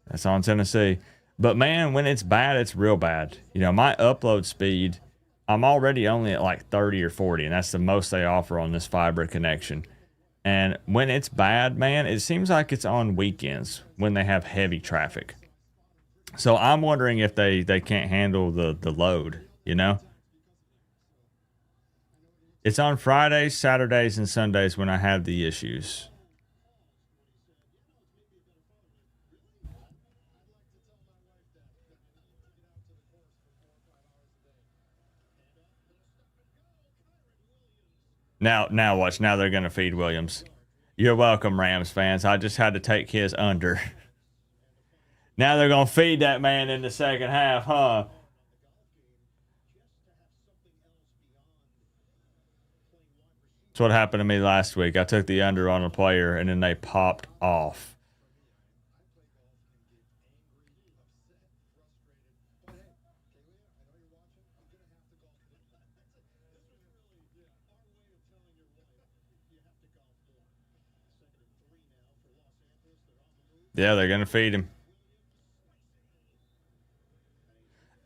That's on Tennessee. But man, when it's bad, it's real bad. You know, my upload speed, I'm already only at like 30 or 40, and that's the most they offer on this fiber connection. And when it's bad, man, it seems like it's on weekends when they have heavy traffic. So I'm wondering if they can't handle the load, you know? It's on Fridays, Saturdays, and Sundays when I have the issues. Now watch. Now they're going to feed Williams. You're welcome, Rams fans. I just had to take his under. Now they're going to feed that man in the second half, huh? That's what happened to me last week. I took the under on a player, and then they popped off. Yeah, they're going to feed him.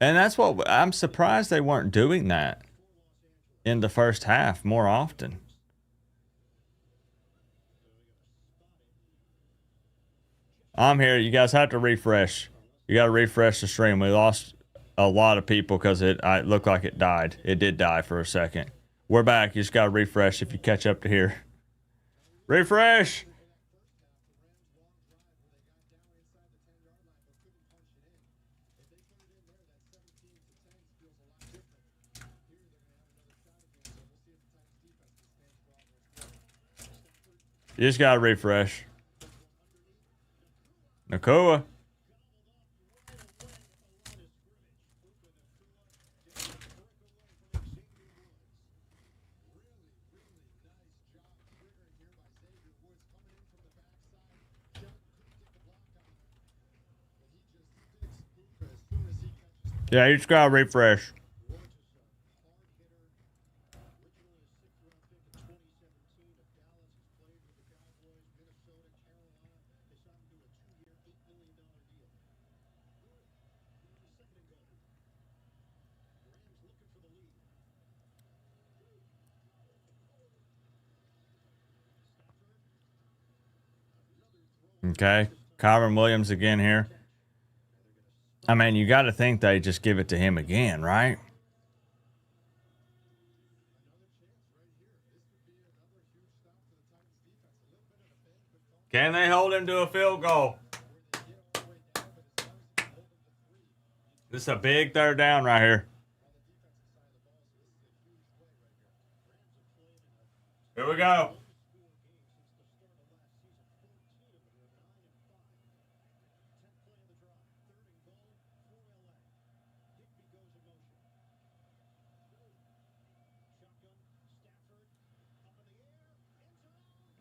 And that's what I'm surprised they weren't doing that in the first half more often. I'm here. You guys have to refresh. You got to refresh the stream. We lost a lot of people because it looked like it died. It did die for a second. We're back. You just got to refresh if you catch up to here. Refresh. You just got to refresh. Nakua. Yeah, you just got to refresh. Okay. Kyron Williams again here. I mean, you got to think they just give it to him again, right? Can they hold him to a field goal? This is a big third down right here. Here we go.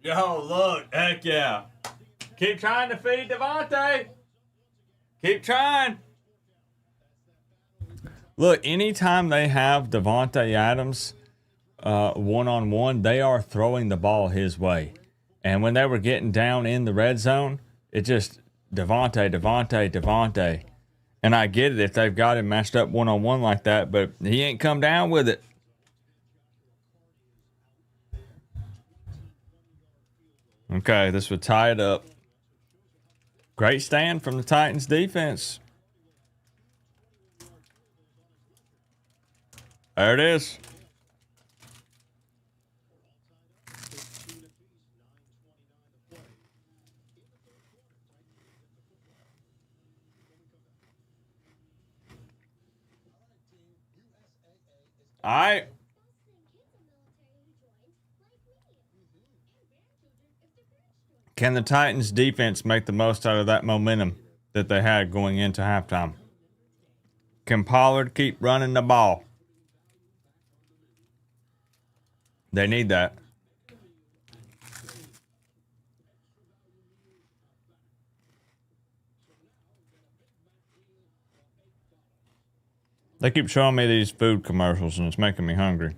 Yo, look. Heck yeah. Keep trying to feed Devontae. Keep trying. Look, anytime they have Devontae Adams one-on-one, they are throwing the ball his way. And when they were getting down in the red zone, it just Devontae. And I get it if they've got him matched up one-on-one like that, but he ain't come down with it. Okay, this would tie it up. Great stand from the Titans defense. There it is. All right. Can the Titans defense make the most out of that momentum that they had going into halftime? Can Pollard keep running the ball? They need that. They keep showing me these food commercials and it's making me hungry.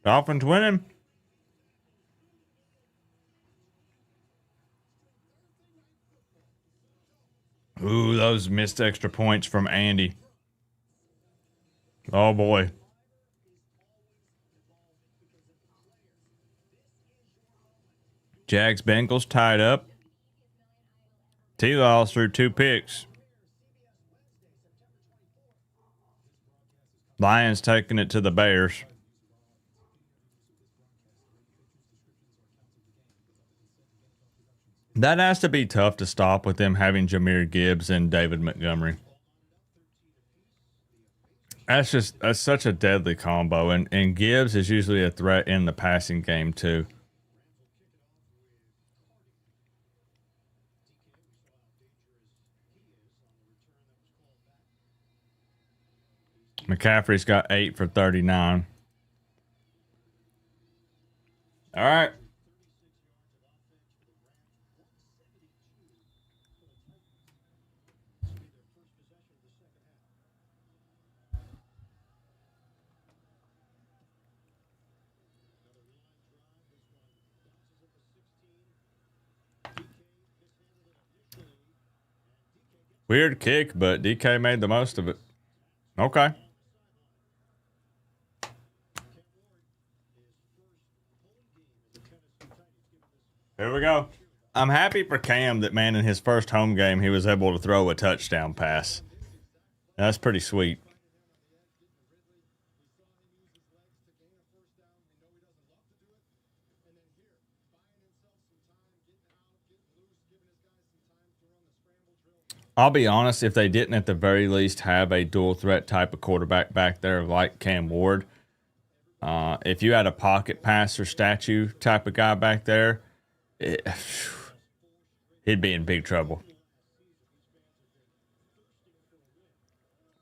Dolphins winning. Ooh, those missed extra points from Andy. Oh boy. Jags Bengals tied up. T-Laws threw 2 picks. Lions taking it to the Bears. That has to be tough to stop with them having Jahmyr Gibbs and David Montgomery. That's such a deadly combo. And Gibbs is usually a threat in the passing game too. McCaffrey's got 8 for 39. All right. Weird kick, but DK made the most of it. Okay. Here we go. I'm happy for Cam that, man, in his first home game, he was able to throw a touchdown pass. That's pretty sweet. I'll be honest, if they didn't at the very least have a dual threat type of quarterback back there like Cam Ward, if you had a pocket passer statue type of guy back there, he'd be in big trouble.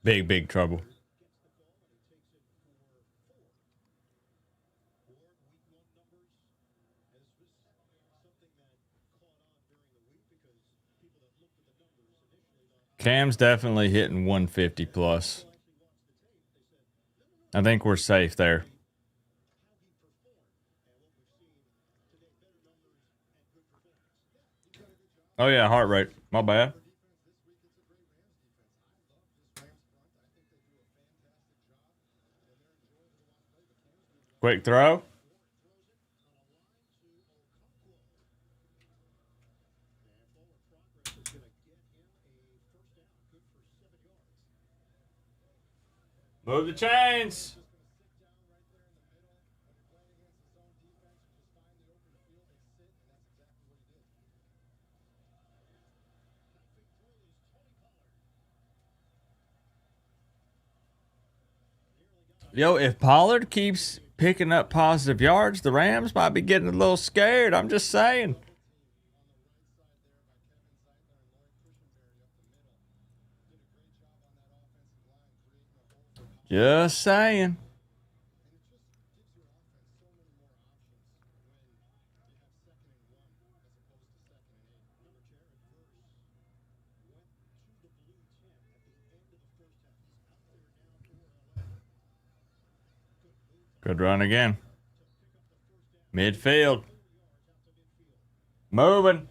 Big trouble. Cam's definitely hitting 150 plus. I think we're safe there. Oh, yeah, heart rate. My bad. Quick throw. Move the chains. Yo, if Pollard keeps picking up positive yards, the Rams might be getting a little scared. I'm just saying. Just saying. Good run again. Midfield. Moving.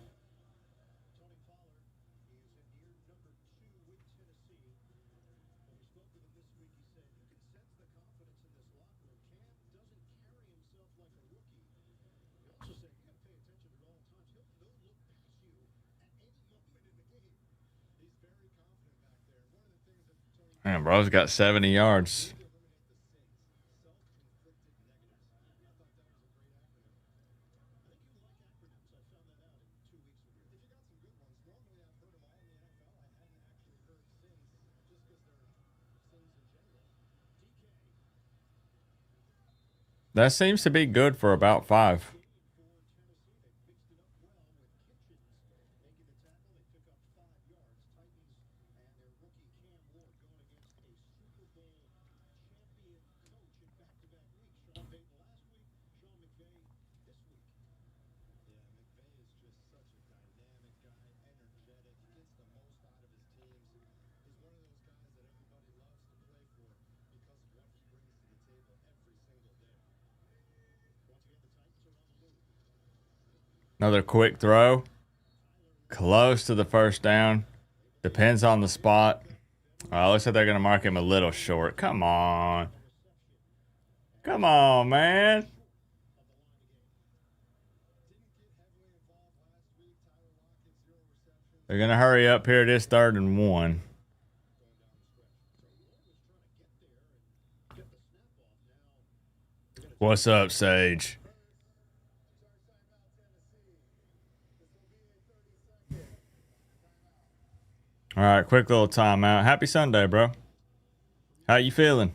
Man, bro's got 70 yards. That seems to be good for about 5. Another quick throw. Close to the first down. Depends on the spot. Looks like they're going to mark him a little short. Come on. Come on, man. They're going to hurry up here. It is 3rd and 1. What's up, Sage? All right, quick little timeout. Happy Sunday, bro. How you feeling?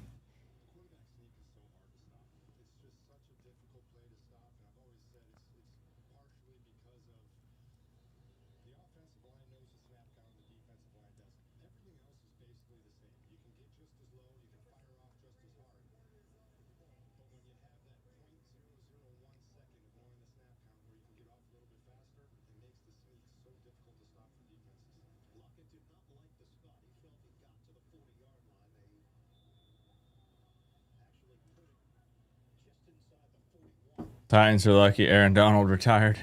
Titans are lucky Aaron Donald retired.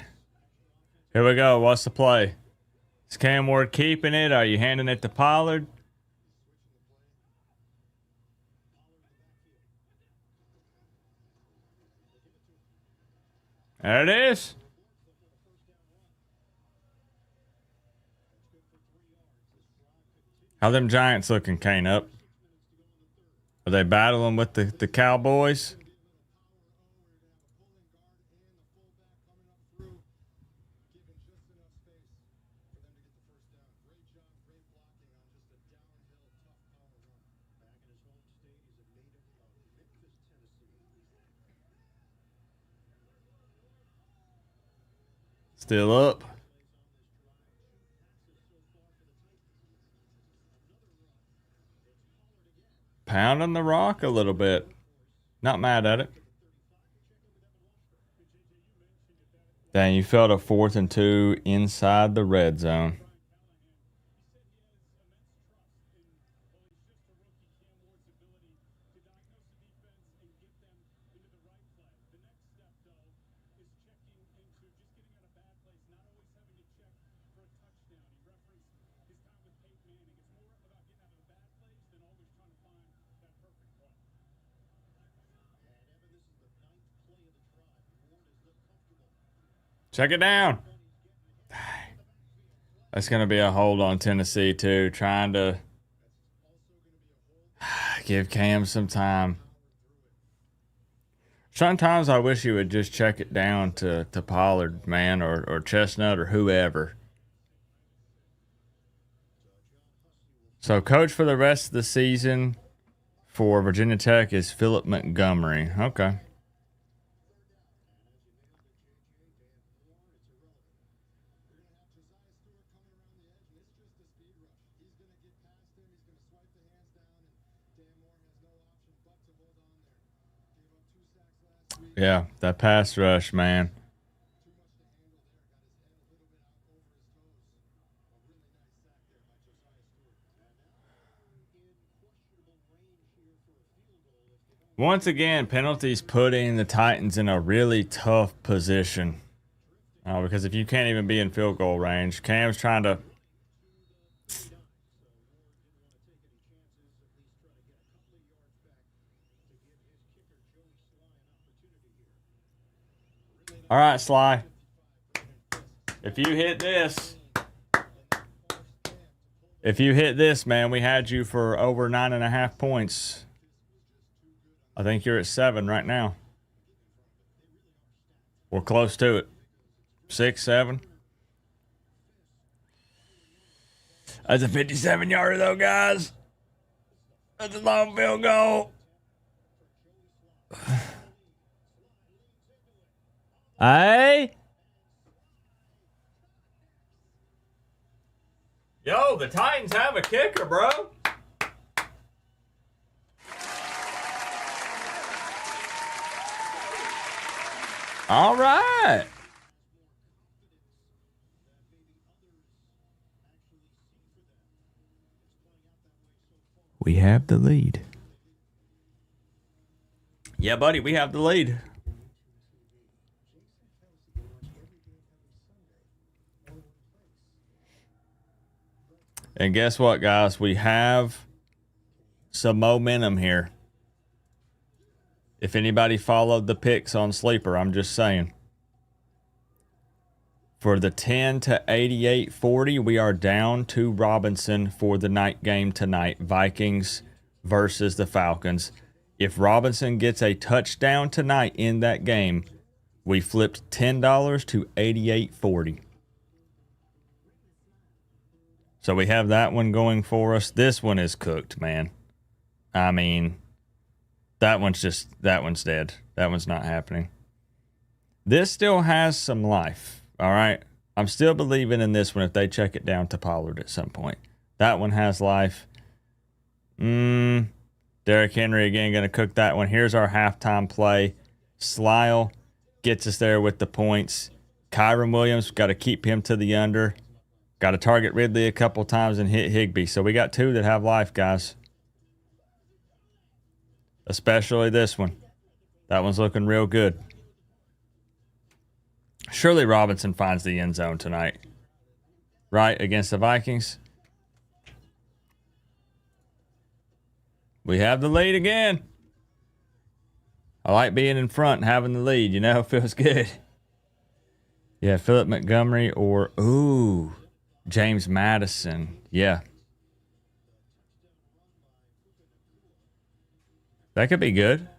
Here we go. What's the play? Is Cam Ward keeping it? Are you handing it to Pollard? There it is. How them Giants looking, Kane, up? Are they battling with the Cowboys? Still up. Pounding the rock a little bit. Not mad at it. Dang, you felt a 4th and 2 inside the red zone. Check it down. That's going to be a hold on Tennessee, too. Trying to give Cam some time. Sometimes I wish you would just check it down to Pollard, man, or Chestnut or whoever. So, coach for the rest of the season for Virginia Tech is Philip Montgomery. Okay. Yeah, that pass rush, man. Once again, penalties putting the Titans in a really tough position. Because if you can't even be in field goal range, Cam's trying to... All right, Sly. If you hit this, If you hit this, man, we had you for over 9.5 points. I think you're at 7 right now. We're close to it. 6, 7. That's a 57-yarder, though, guys. That's a long field goal. Hey. Yo, the Titans have a kicker, bro. All right. We have the lead. Yeah, buddy, we have the lead. And guess what, guys? We have some momentum here. If anybody followed the picks on Sleeper, I'm just saying. For the 10 to 88-40, we are down to Robinson for the night game tonight. Vikings versus the Falcons. If Robinson gets a touchdown tonight in that game, we flipped $10 to 88.40. So we have that one going for us. This one is cooked, man. I mean, that one's dead. That one's not happening. This still has some life, all right? I'm still believing in this one if they check it down to Pollard at some point. That one has life. Derrick Henry again going to cook that one. Here's our halftime play. Slyle gets us there with the points. Kyron Williams, got to keep him to the under. Got to target Ridley a couple times and hit Higbee. So we got 2 that have life, guys. Especially this one. That one's looking real good. Surely Robinson finds the end zone tonight. Right, against the Vikings. We have the lead again. I like being in front and having the lead. You know, it feels good. Yeah, Philip Montgomery or, James Madison. Yeah. That could be good.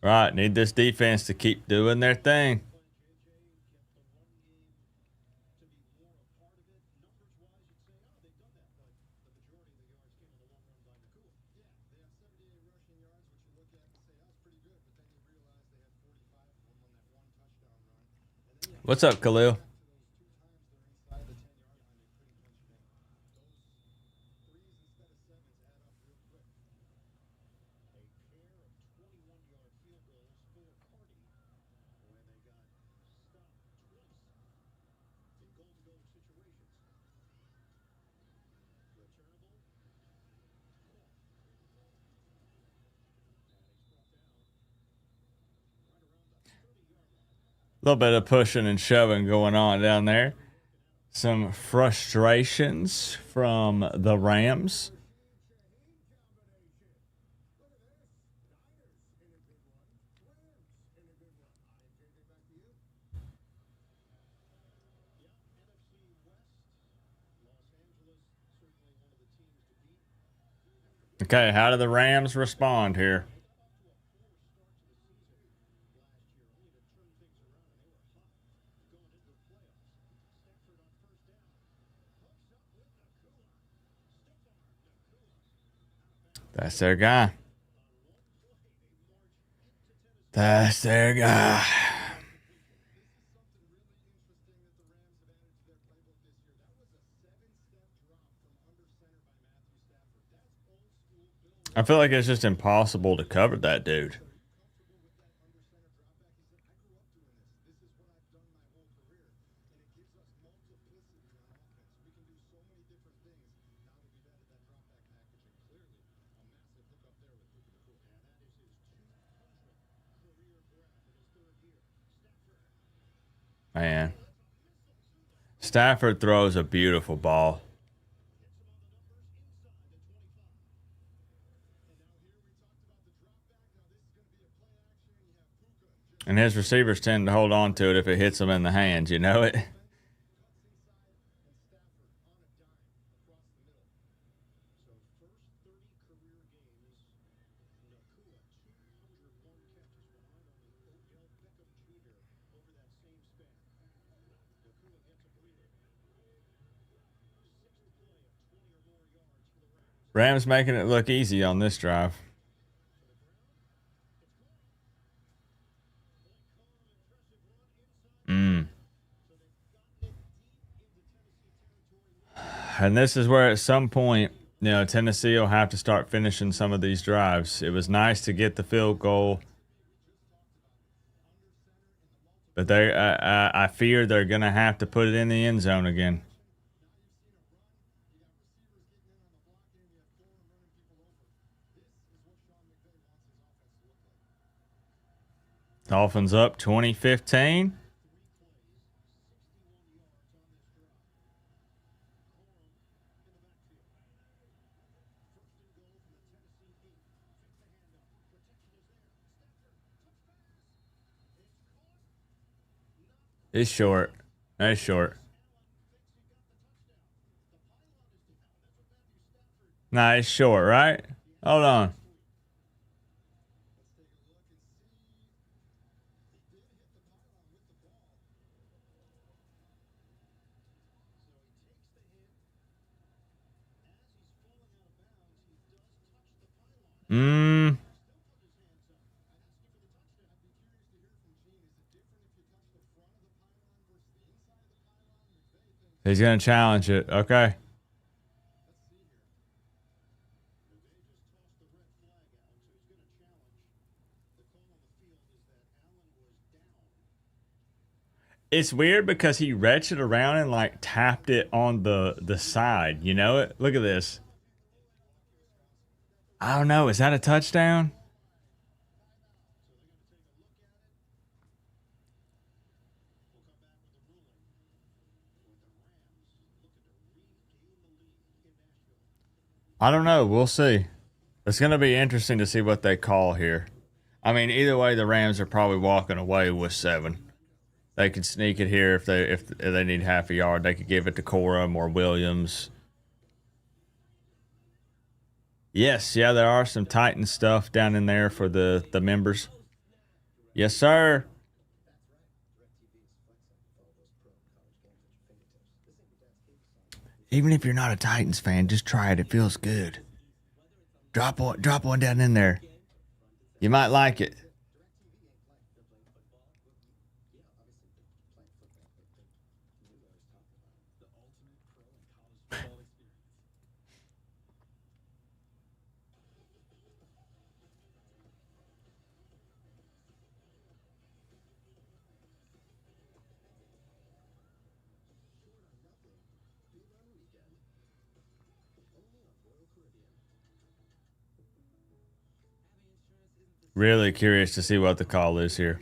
Right, need this defense to keep doing their thing. What's up, Khalil? A little bit of pushing and shoving going on down there. Some frustrations from the Rams. Okay, how do the Rams respond here? That's their guy. That's their guy. I feel like it's just impossible to cover that dude. Man. Stafford throws a beautiful ball. And his receivers tend to hold on to it if it hits them in the hands, you know it? Rams making it look easy on this drive. And this is where at some point, Tennessee will have to start finishing some of these drives. It was nice to get the field goal, but I fear they're going to have to put it in the end zone again. Dolphins up 20-15. It's short. It's short. Nah, it's short, right? Hold on. He's going to challenge it. Okay. It's weird because he reached it around and like tapped it on the side. You know it? Look at this. I don't know. Is that a touchdown? I don't know. We'll see. It's going to be interesting to see what they call here. I mean, either way, the Rams are probably walking away with 7. They could sneak it here if they need half a yard. They could give it to Corum or Williams. Yes, yeah, there are some Titan stuff down in there for the members. Yes, sir. Even if you're not a Titans fan, just try it. It feels good. Drop one down in there. You might like it. Really curious to see what the call is here.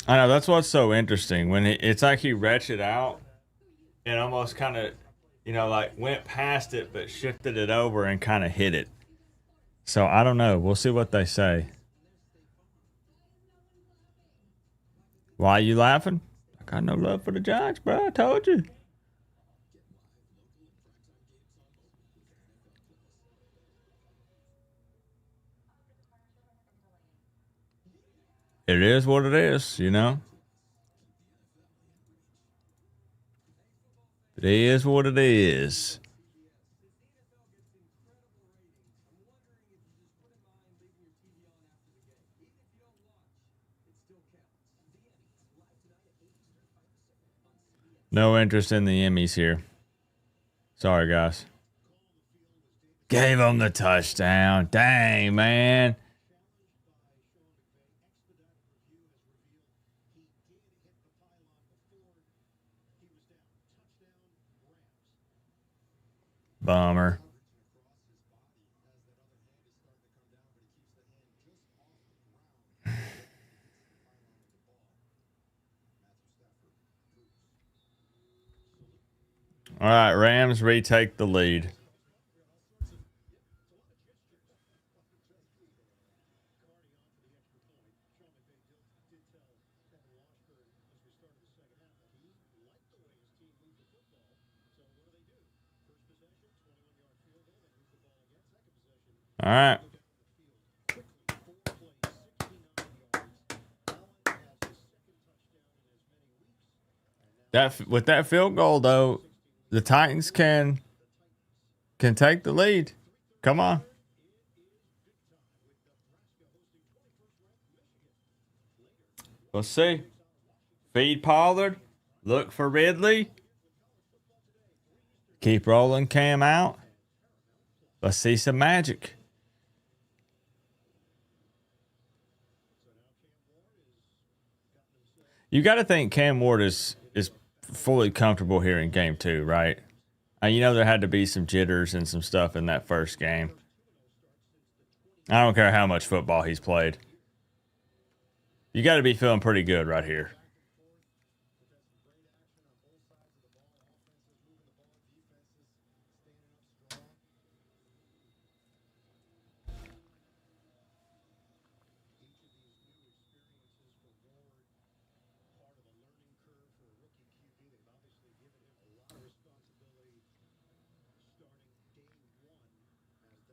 I know, that's what's so interesting. When it's like he retched it out and almost kind of, like went past it, but shifted it over and kind of hit it. So I don't know. We'll see what they say. Why are you laughing? I got no love for the Giants, bro. I told you. It is what it is, you know? It is what it is. No interest in the Emmys here. Sorry, guys. Gave them the touchdown. Dang, man. Bummer. All right, Rams retake the lead. All right. With that field goal though, the Titans can take the lead. Come on. Let's see. Feed Pollard. Look for Ridley. Keep rolling Cam out. Let's see some magic. You got to think Cam Ward is fully comfortable here in game 2, right? You know there had to be some jitters and some stuff in that first game. I don't care how much football he's played. You got to be feeling pretty good right here.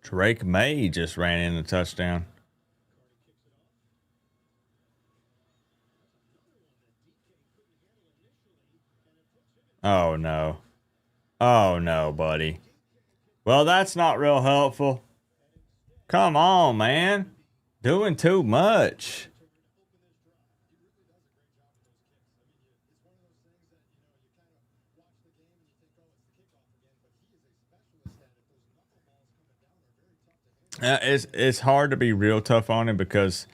Drake May just ran in a touchdown. Oh, no. Oh, no, buddy. Well, that's not real helpful. Come on, man. Doing too much. It's hard to be real tough on him because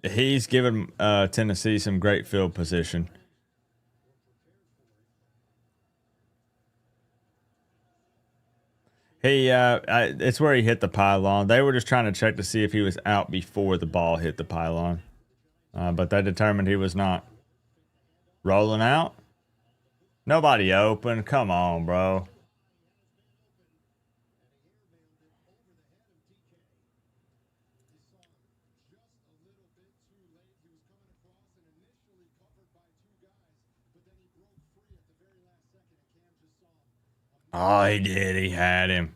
he's given Tennessee some great field position. It's where he hit the pylon. They were just trying to check to see if he was out before the ball hit the pylon. But they determined he was not. Rolling out. Nobody open. Come on, bro. Oh, he did. He had him.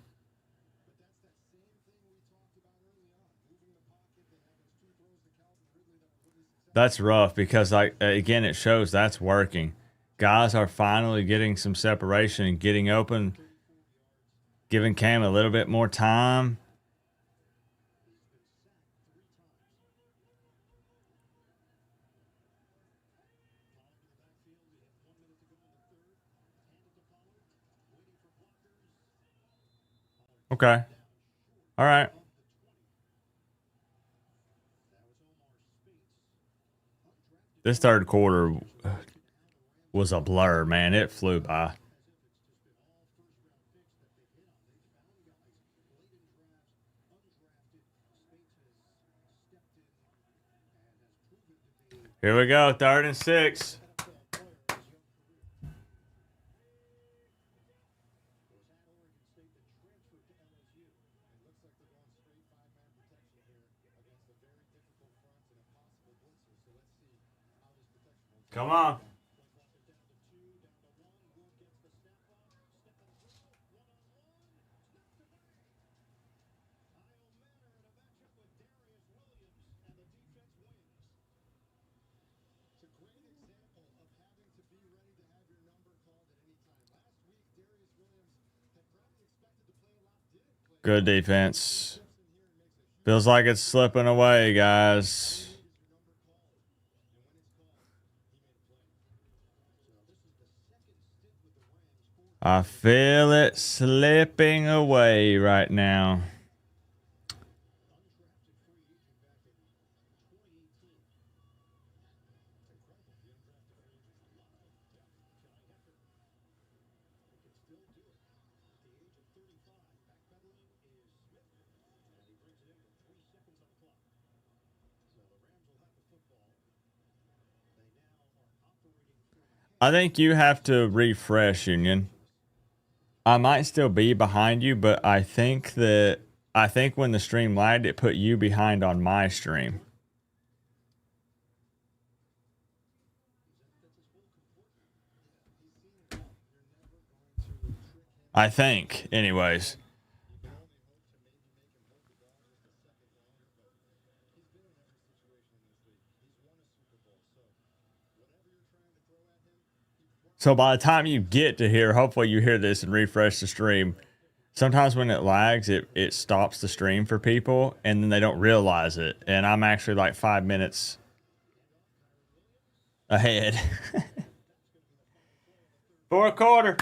That's rough because, again, it shows that's working. Guys are finally getting some separation and getting open, giving Cam a little bit more time. Okay. All right. This third quarter was a blur, man. It flew by. Here we go. 3rd and 6. Come on. Good defense. Feels like it's slipping away, guys. I feel it slipping away right now. I think you have to refresh, Union. I might still be behind you, but I think when the stream lagged, it put you behind on my stream. I think, anyways. So by the time you get to here, hopefully you hear this and refresh the stream. Sometimes when it lags, it stops the stream for people and then they don't realize it. And I'm actually like 5 minutes ahead. Fourth quarter.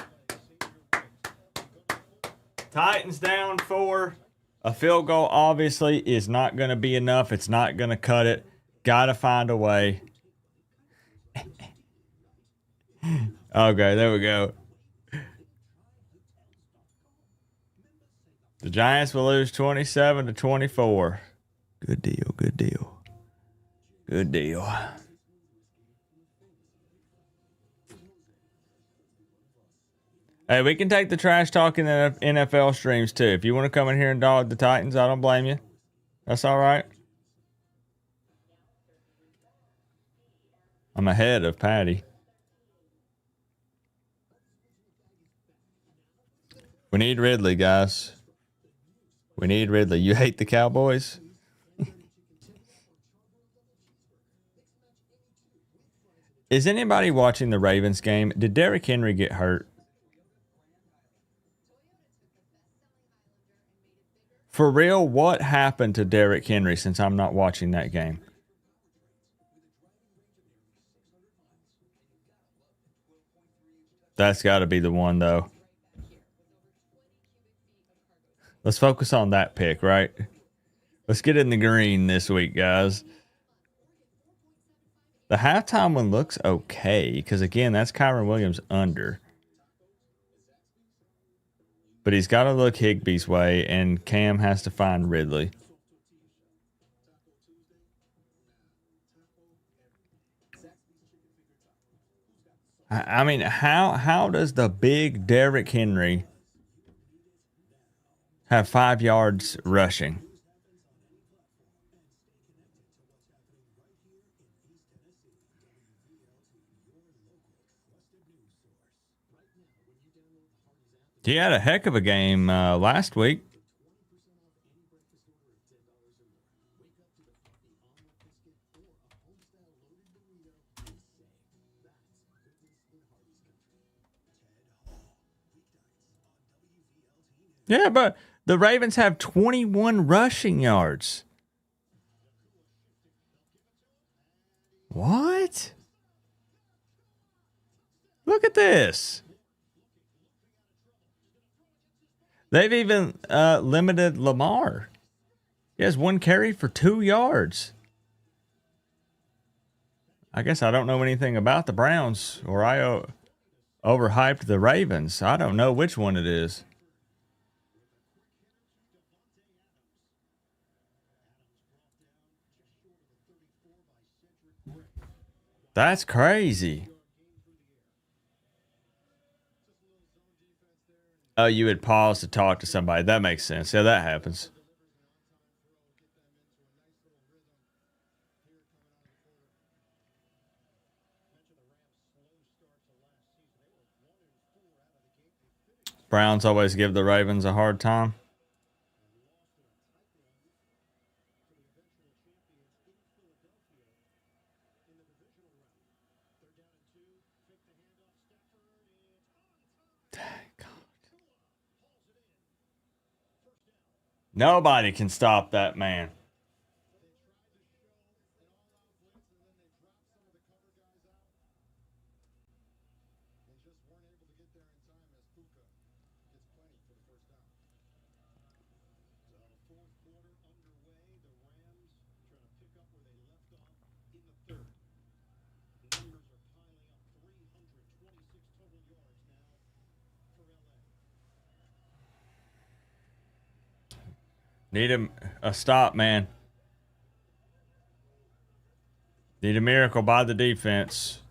Titans down 4. A field goal obviously is not going to be enough. It's not going to cut it. Got to find a way. Okay, there we go. The Giants will lose 27-24. Good deal, good deal. Good deal. Hey, we can take the trash talk in the NFL streams too. If you want to come in here and dog the Titans, I don't blame you. That's all right. I'm ahead of Patty. We need Ridley, guys. We need Ridley. You hate the Cowboys? Is anybody watching the Ravens game? Did Derrick Henry get hurt? For real, what happened to Derrick Henry since I'm not watching that game? That's got to be the one, though. Let's focus on that pick, right? Let's get in the green this week, guys. The halftime one looks okay because, again, that's Kyron Williams under. But he's got to look Higbee's way, and Cam has to find Ridley. I mean, how does the big Derrick Henry have 5 yards rushing? He had a heck of a game last week. Yeah, but the Ravens have 21 rushing yards. What? Look at this. They've even limited Lamar. He has 1 carry for 2 yards. I guess I don't know anything about the Browns, or I overhyped the Ravens. I don't know which one it is. That's crazy. Oh, you would pause to talk to somebody. That makes sense. Yeah, that happens. Browns always give the Ravens a hard time. Nobody can stop that man. Need a stop, man. Need a miracle by the defense.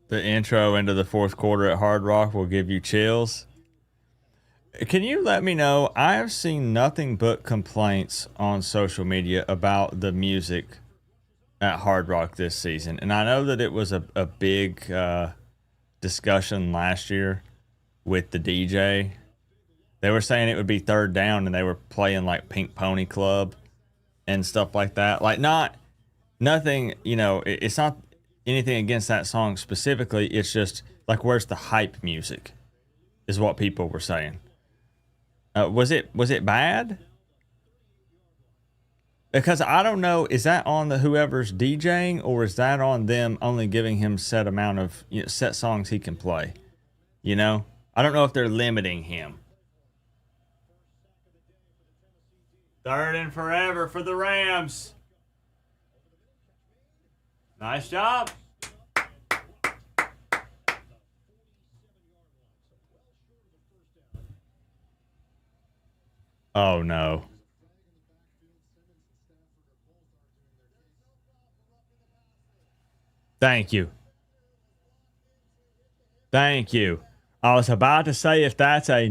The intro into the fourth quarter at Hard Rock will give you chills. Can you let me know? I have seen nothing but complaints on social media about the music at Hard Rock this season. And I know that it was a big discussion last year with the DJ. They were saying it would be third down and they were playing like Pink Pony Club and stuff like that. Like nothing, it's not anything against that song specifically. It's just like, where's the hype music is what people were saying. Was it bad? Because I don't know, is that on the whoever's DJing or is that on them only giving him set amount of set songs he can play? I don't know if they're limiting him. Third and forever for the Rams. Nice job. Oh no. Thank you. Thank you. I was about to say if that's a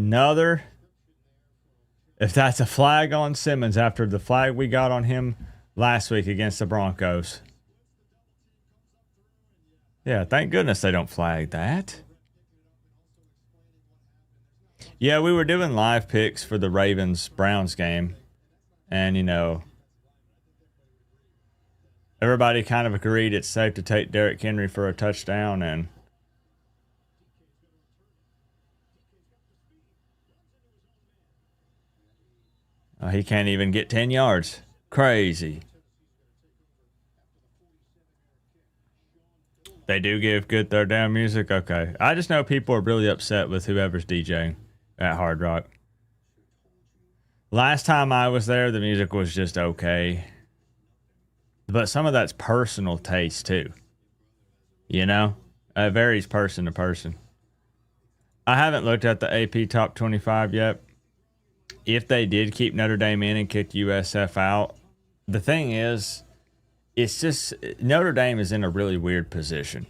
flag on Simmons after the flag we got on him last week against the Broncos. Yeah, thank goodness they don't flag that. Yeah, we were doing live picks for the Ravens-Browns game. And, everybody kind of agreed it's safe to take Derrick Henry for a touchdown, and he can't even get 10 yards. Crazy. They do give good third down music? Okay. I just know people are really upset with whoever's DJing at Hard Rock. Last time I was there, the music was just okay. But some of that's personal taste, too. It varies person to person. I haven't looked at the AP Top 25 yet. If they did keep Notre Dame in and kick USF out, the thing is, it's just Notre Dame is in a really weird position.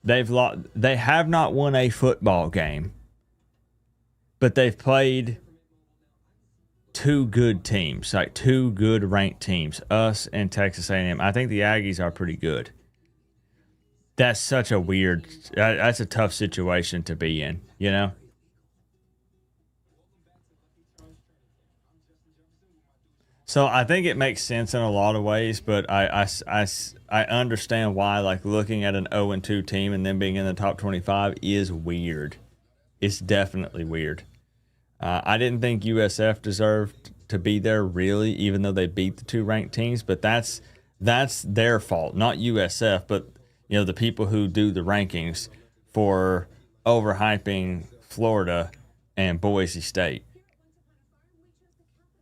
They have not won a football game, but they've played two good teams, like two good ranked teams, us and Texas A&M. I think the Aggies are pretty good. That's such a that's a tough situation to be in, So I think it makes sense in a lot of ways, but I understand why, like, looking at an 0-2 team and then being in the top 25 is weird. It's definitely weird. I didn't think USF deserved to be there, really, even though they beat the two ranked teams. But that's their fault, not USF, but the people who do the rankings for overhyping Florida and Boise State.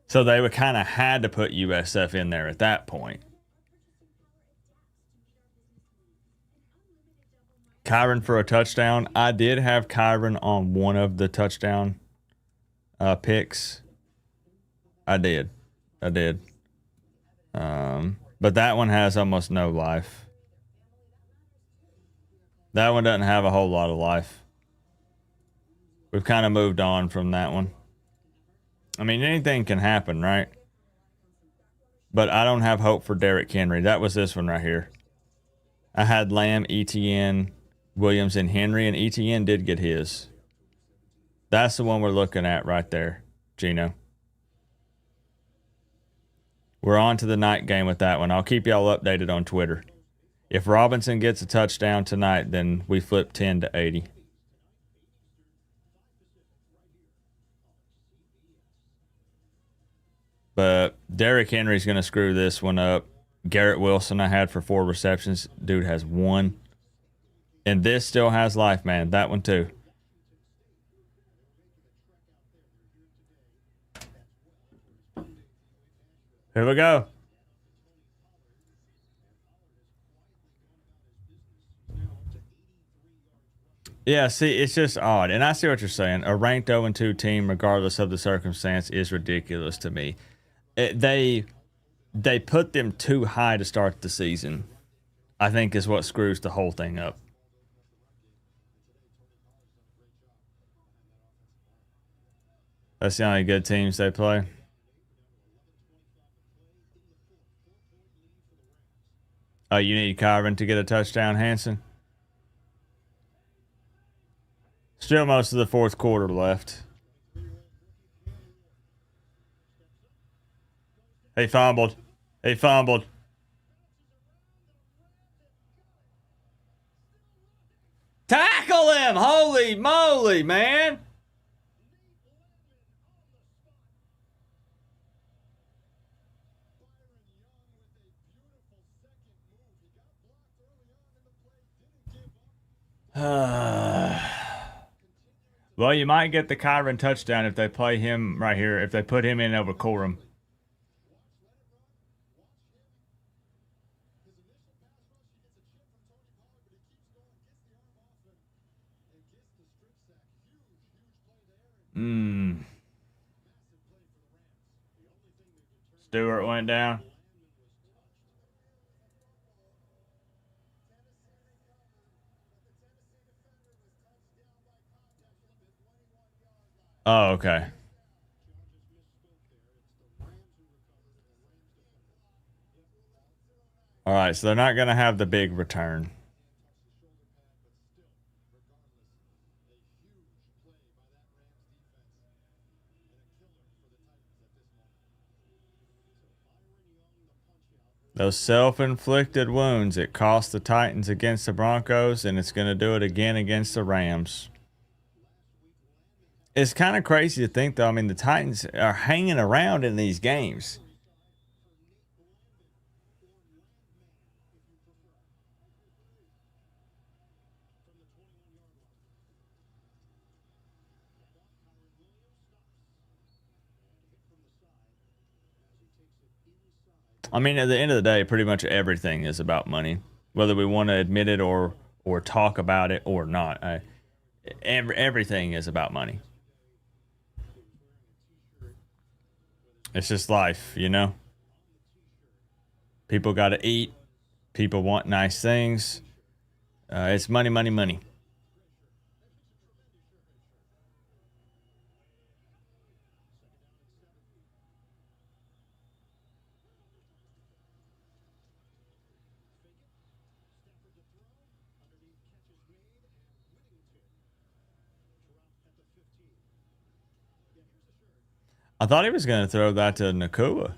So they would kind of had to put USF in there at that point. Kyron for a touchdown. I did have Kyron on one of the touchdown picks. I did. But that one has almost no life. That one doesn't have a whole lot of life. We've kind of moved on from that one. I mean, anything can happen, right? But I don't have hope for Derrick Henry. That was this one right here. I had Lamb, ETN, Williams, and Henry, and ETN did get his. That's the one we're looking at right there, Gino. We're on to the night game with that one. I'll keep y'all updated on Twitter. If Robinson gets a touchdown tonight, then we flip 10 to 80. But Derrick Henry's going to screw this one up. Garrett Wilson I had for 4 receptions. Dude has 1. And this still has life, man. That one too. Here we go. Yeah, see, it's just odd. And I see what you're saying. A ranked 0-2 team, regardless of the circumstance, is ridiculous to me. They put them too high to start the season, I think, is what screws the whole thing up. That's the only good teams they play. Oh, you need Kyron to get a touchdown, Hanson? Still most of the fourth quarter left. He fumbled. He fumbled. Tackle him! Holy moly, man! Well, you might get the Kyron touchdown if they play him right here, if they put him in over Corum. Stewart went down. Oh, okay. All right, so they're not going to have the big return. Those self-inflicted wounds, it cost the Titans against the Broncos, and it's going to do it again against the Rams. It's kind of crazy to think, though. I mean, the Titans are hanging around in these games. I mean, at the end of the day, pretty much everything is about money, whether we want to admit it or talk about it or not. Everything is about money. It's just life, you know? People got to eat. People want nice things. It's money, money, money. I thought he was going to throw that to Nakua.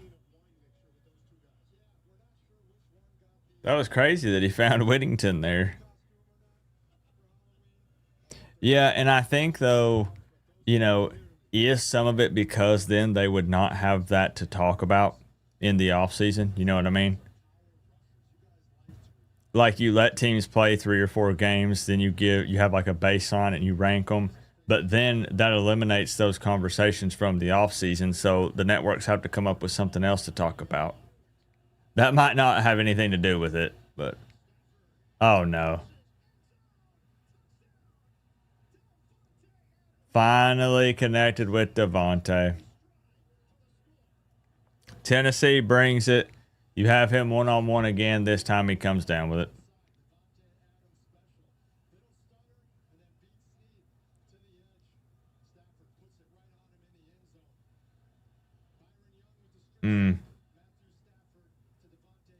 That was crazy that he found Whittington there. Yeah, and I think, though, you know, is some of it because then they would not have that to talk about in the offseason? You know what I mean? Like, you let teams play 3 or 4 games, then you have like a baseline and you rank them. But then that eliminates those conversations from the offseason, so the networks have to come up with something else to talk about. That might not have anything to do with it, but oh no. Finally connected with Devontae. Tennessee brings it. You have him one-on-one again. This time he comes down with it.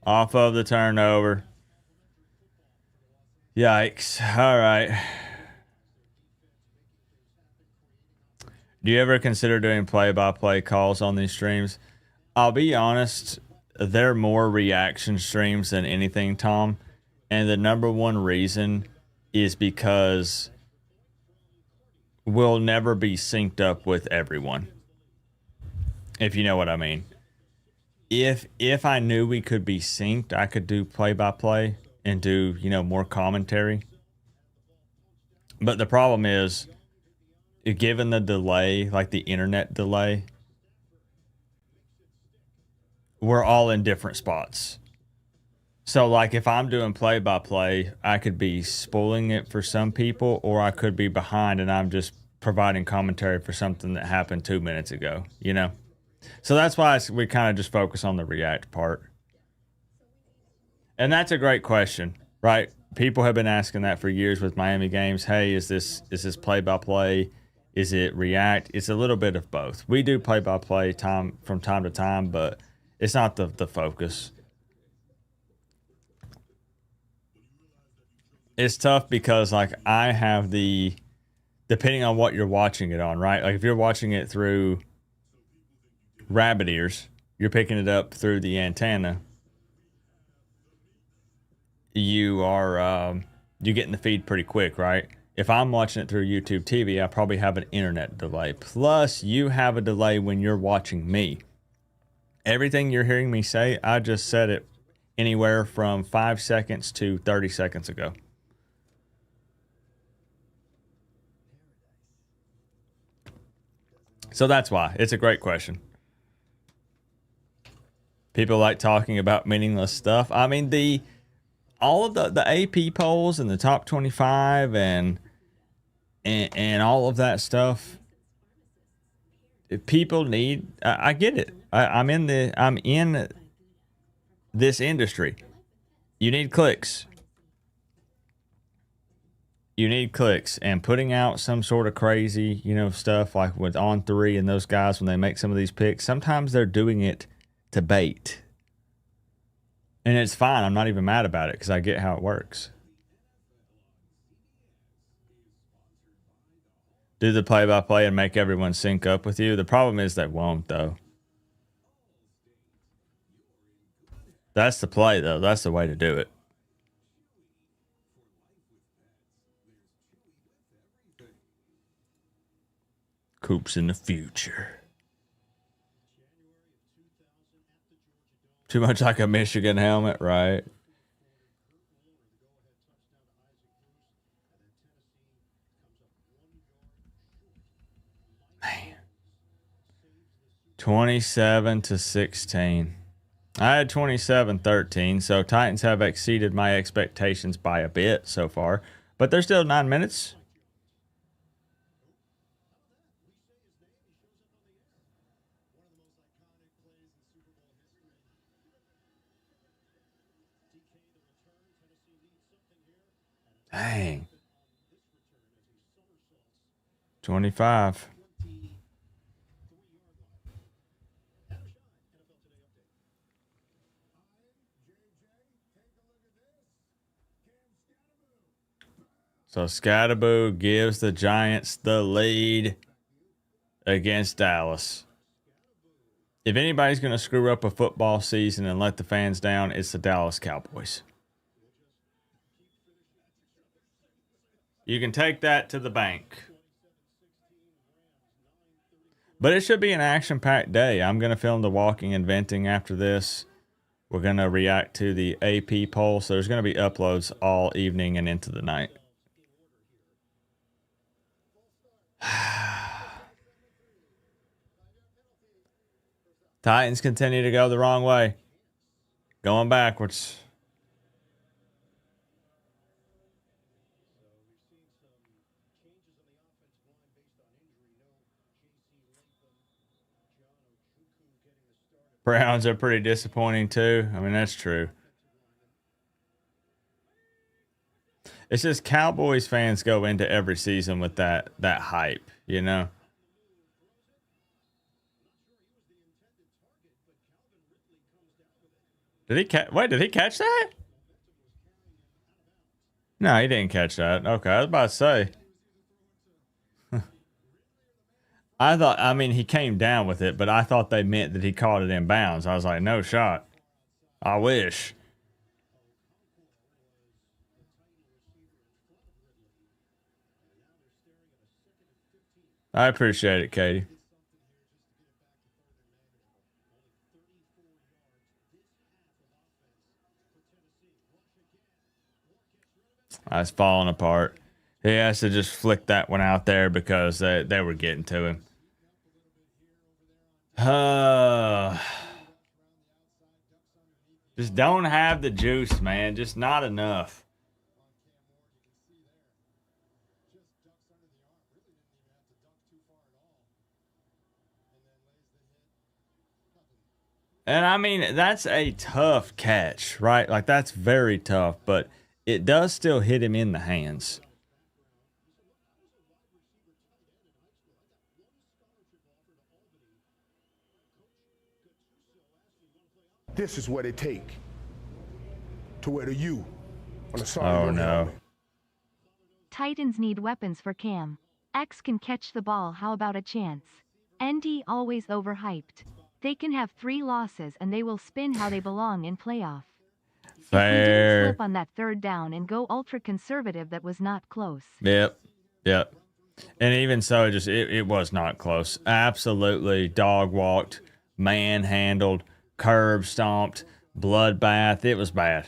Off of the turnover. Yikes. All right. Do you ever consider doing play-by-play calls on these streams? I'll be honest, they're more reaction streams than anything, Tom. And the number one reason is because we'll never be synced up with everyone. If you know what I mean. If I knew we could be synced, I could do play-by-play and do, you know, more commentary. But the problem is, given the delay, like the internet delay, we're all in different spots. So, like, if I'm doing play-by-play, I could be spoiling it for some people, or I could be behind and I'm just providing commentary for something that happened 2 minutes ago, you know? So that's why we kind of just focus on the react part. And that's a great question, right? People have been asking that for years with Miami games. Hey, is this play-by-play? Is it react? It's a little bit of both. We do play-by-play from time to time, but it's not the focus. It's tough because like I have depending on what you're watching it on, right? Like if you're watching it through rabbit ears, you're picking it up through the antenna. You're getting the feed pretty quick, right? If I'm watching it through YouTube TV, I probably have an internet delay. Plus, you have a delay when you're watching me. Everything you're hearing me say, I just said it anywhere from 5 seconds to 30 seconds ago. So that's why. It's a great question. People like talking about meaningless stuff. I mean, all of the AP polls and the top 25 and all of that stuff. People need. I get it. I'm in this industry. You need clicks. You need clicks, and putting out some sort of crazy, stuff like with On3 and those guys when they make some of these picks. Sometimes they're doing it to bait, and it's fine. I'm not even mad about it because I get how it works. Do the play-by-play and make everyone sync up with you. The problem is they won't, though. That's the play, though. That's the way to do it. Coop's in the future. Too much like a Michigan helmet, right? Man. 27-16. I had 27-13, so Titans have exceeded my expectations by a bit so far. But there's still 9 minutes. Dang. 25. So Scatterboo gives the Giants the lead against Dallas. If anybody's going to screw up a football season and let the fans down, it's the Dallas Cowboys. You can take that to the bank. But it should be an action-packed day. I'm going to film the walking and venting after this. We're going to react to the AP poll. So there's going to be uploads all evening and into the night. Titans continue to go the wrong way. Going backwards. Browns are pretty disappointing too. I mean, that's true. It's just Cowboys fans go into every season with that hype, you know? Did he catch that? No, he didn't catch that. Okay, I was about to say. I mean, he came down with it, but I thought they meant that he caught it in bounds. I was like, no shot. I wish. I appreciate it, Katie. I was falling apart. He has to just flick that one out there because they were getting to him. Just don't have the juice, man. Just not enough. And I mean, that's a tough catch, right? Like, that's very tough, but it does still hit him in the hands. This is what it take to wear the U on the side Oh, of your no. helmet. Titans need weapons for Cam. X can catch the ball, how about a chance? ND always overhyped. They can have 3 losses and they will spin how they belong in playoff. If we didn't Fair. slip on that third down and go ultra conservative, that was not close. Yep. And even so, it was not close. Absolutely dog walked, manhandled, curb stomped, bloodbath. It was bad.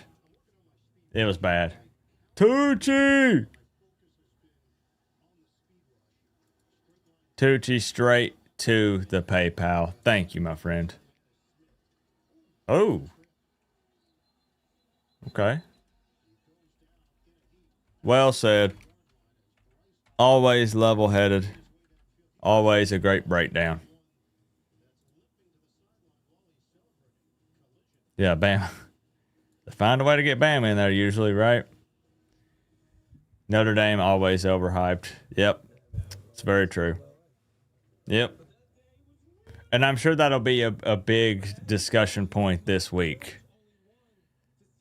Tucci straight to the PayPal. Thank you, my friend. Oh. Okay. Well said. Always level-headed. Always a great breakdown. Yeah, Bam. They find a way to get Bam in there usually, right? Notre Dame always overhyped. Yep. It's very true. Yep. And I'm sure that'll be a big discussion point this week.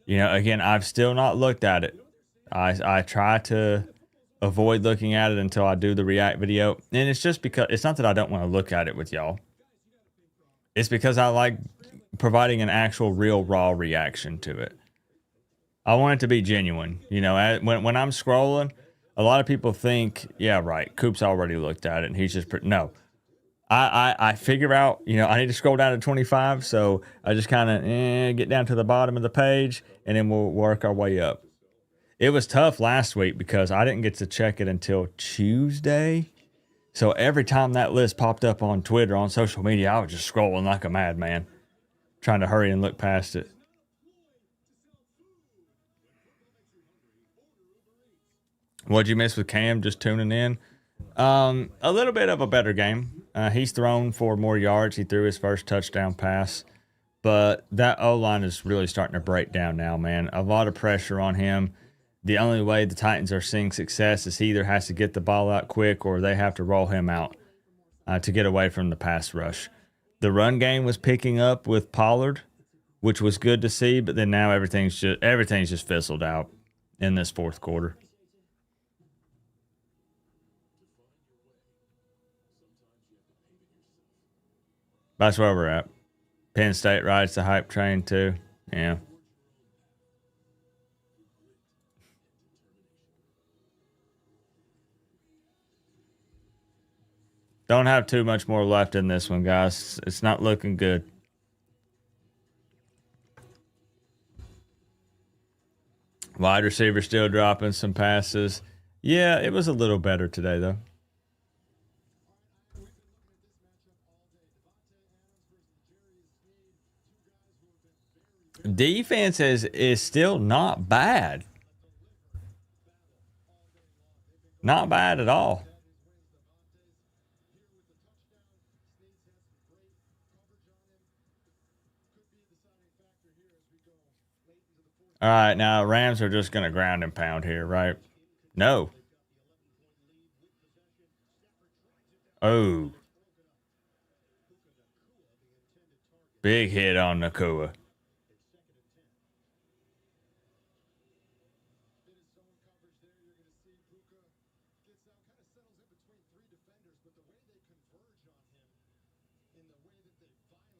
You know, again, I've still not looked at it. I try to avoid looking at it until I do the react video. And it's just because it's not that I don't want to look at it with y'all. It's because I like providing an actual real raw reaction to it. I want it to be genuine. You know, when I'm scrolling, a lot of people think, yeah, right, Coop's already looked at it and he's just no. I figure out, you know, I need to scroll down to 25, so I just kind of get down to the bottom of the page and then we'll work our way up. It was tough last week because I didn't get to check it until Tuesday. So every time that list popped up on Twitter, on social media, I was just scrolling like a madman, trying to hurry and look past it. What'd you miss with Cam just tuning in? A little bit of a better game. He's thrown for more yards. He threw his first touchdown pass. But that O-line is really starting to break down now, man. A lot of pressure on him. The only way the Titans are seeing success is he either has to get the ball out quick or they have to roll him out to get away from the pass rush. The run game was picking up with Pollard, which was good to see, but then now everything's just fizzled out in this fourth quarter. That's where we're at. Penn State rides the hype train too. Yeah. Don't have too much more left in this one, guys. It's not looking good. Wide receiver still dropping some passes. Yeah, it was a little better today, though. Defense is still not bad. Not bad at all. All right, now Rams are just going to ground and pound here, right? No. Oh. Big hit on Nakua.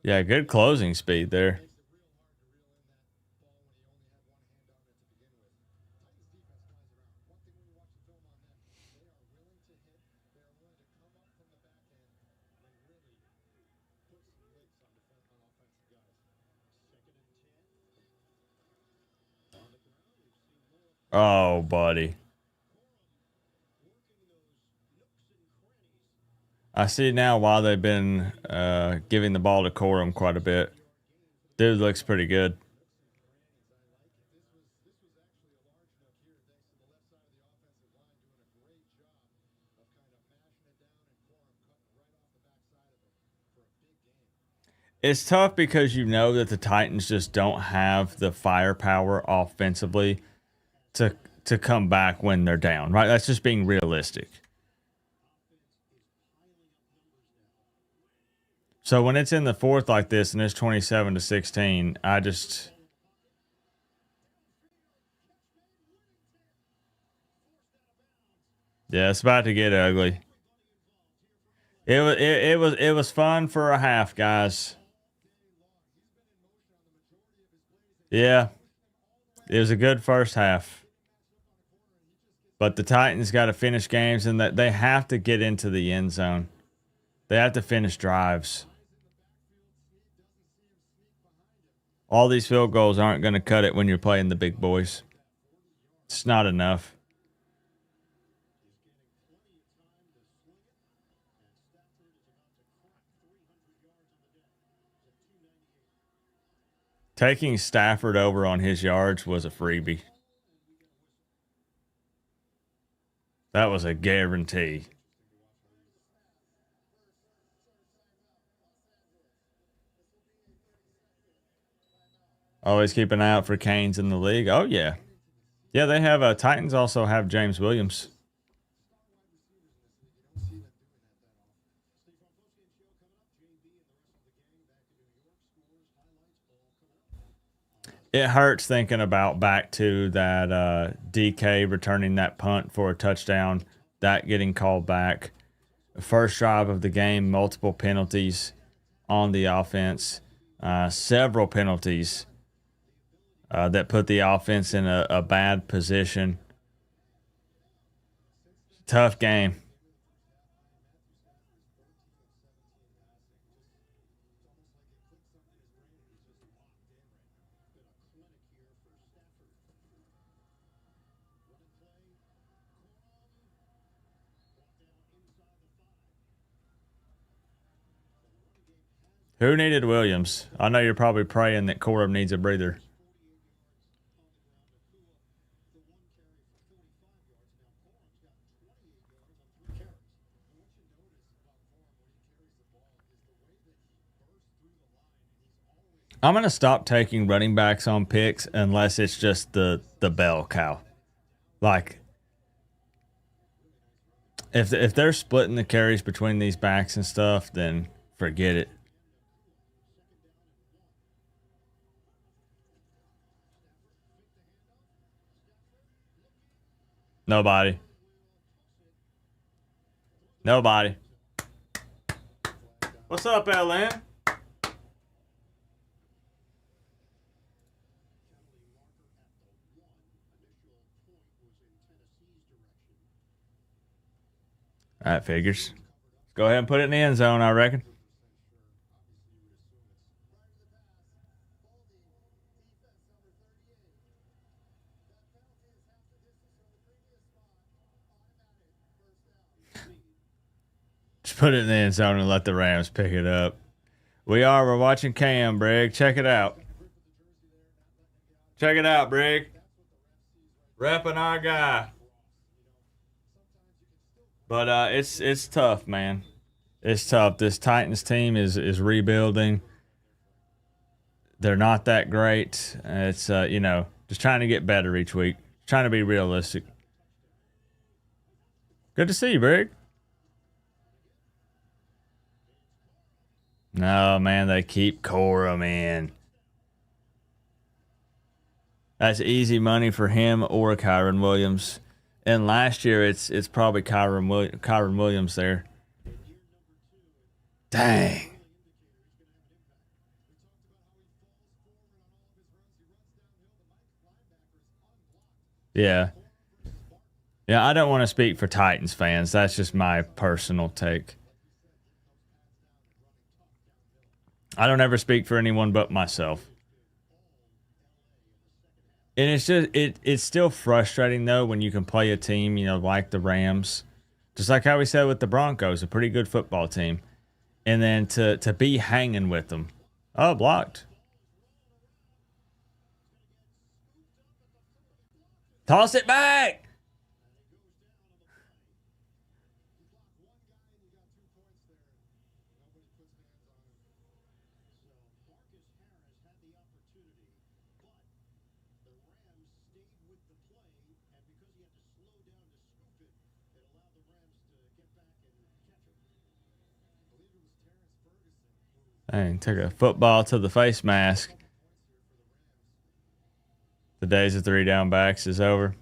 Yeah, good closing speed there. Oh, buddy. I see now why they've been giving the ball to Corum quite a bit. Dude looks pretty good. It's tough because you know that the Titans just don't have the firepower offensively to come back when they're down, right? That's just being realistic. So when it's in the fourth like this and it's 27-16, I just... Yeah, it's about to get ugly. It was fun for a half, guys. Yeah, it was a good first half. But the Titans got to finish games, and that they have to get into the end zone. They have to finish drives. All these field goals aren't going to cut it when you're playing the big boys. It's not enough. Taking Stafford over on his yards was a freebie. That was a guarantee. Always keep an eye out for Canes in the league. Oh, yeah. Yeah, they have Titans also have James Williams. It hurts thinking about back to that DK returning that punt for a touchdown, that getting called back. First drive of the game, multiple penalties on the offense, several penalties that put the offense in a bad position. Tough game. Who needed Williams? I know you're probably praying that Corum needs a breather. I'm going to stop taking running backs on picks unless it's just the bell cow. Like, if they're splitting the carries between these backs and stuff, then forget it. Nobody. What's up, LN? That figures. Go ahead and put it in the end zone, I reckon. Just put it in the end zone and let the Rams pick it up. We're watching Cam, Brig. Check it out. Check it out, Brig. Repping our guy. But it's tough, man. It's tough. This Titans team is rebuilding. They're not that great. It's just trying to get better each week. Trying to be realistic. Good to see you, Brig. No, man, they keep Corum in. That's easy money for him or Kyron Williams. And last year, it's probably Kyron Williams there. Dang. Yeah. Yeah, I don't want to speak for Titans fans. That's just my personal take. I don't ever speak for anyone but myself. And it's still frustrating though when you can play a team, like the Rams, just like how we said with the Broncos, a pretty good football team, and then to be hanging with them. Oh, blocked. Toss it back. Dang, took a football to the face mask. The days of 3 down backs is over.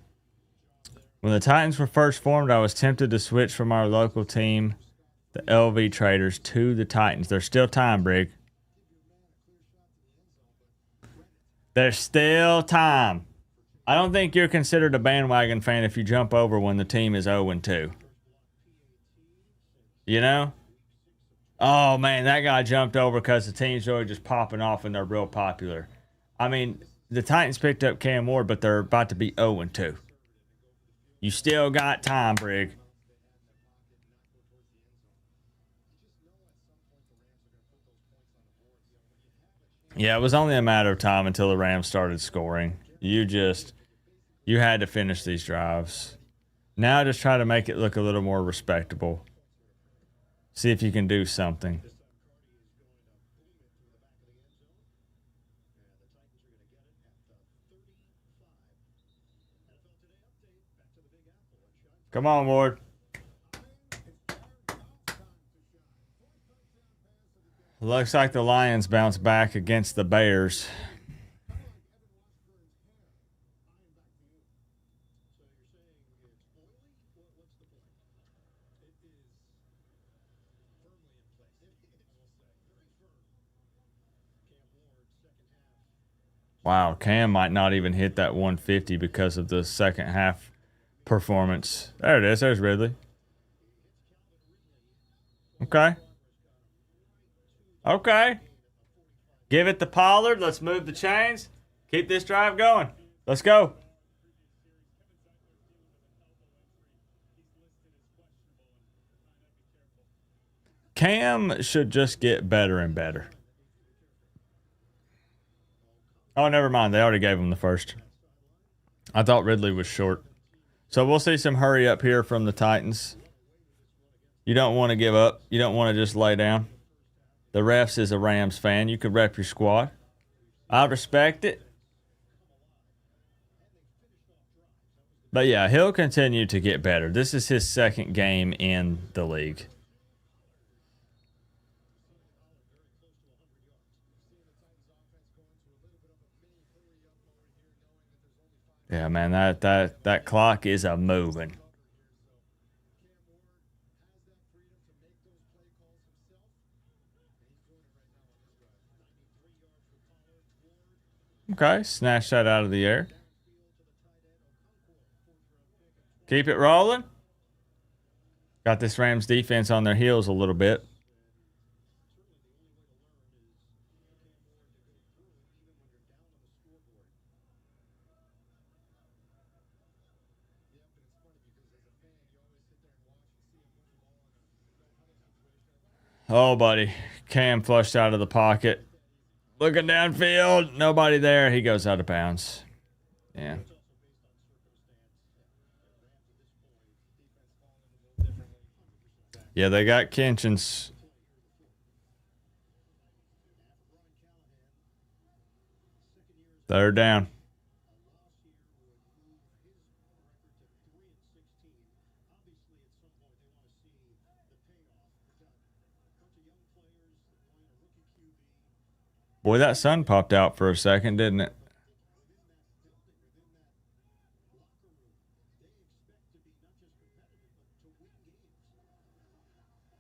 When the Titans were first formed, I was tempted to switch from our local team, the LV Traders, to the Titans. There's still time, Brig. There's still time. I don't think you're considered a bandwagon fan if you jump over when the team is 0-2. You know? Oh, man, that guy jumped over because the team's really just popping off and they're real popular. I mean, the Titans picked up Cam Ward, but they're about to be 0-2. You still got time, Brig. Yeah, it was only a matter of time until the Rams started scoring. You had to finish these drives. Now just try to make it look a little more respectable. See if you can do something. Come on, Ward. Looks like the Lions bounce back against the Bears. Wow, Cam might not even hit that 150 because of the second half performance. There it is. There's Ridley. Okay. Okay. Give it to Pollard. Let's move the chains. Keep this drive going. Let's go. Cam should just get better and better. Oh, never mind. They already gave him the first. I thought Ridley was short. So we'll see some hurry up here from the Titans. You don't want to give up. You don't want to just lay down. The refs is a Rams fan. You could rep your squad. I respect it. But yeah, he'll continue to get better. This is his second game in the league. Yeah, man, that clock is a moving. Okay, snatch that out of the air. Keep it rolling. Got this Rams defense on their heels a little bit. Oh, buddy. Cam flushed out of the pocket. Looking downfield. Nobody there. He goes out of bounds. Yeah. Yeah, they got Kinchins. Third down. Boy, that sun popped out for a second, didn't it?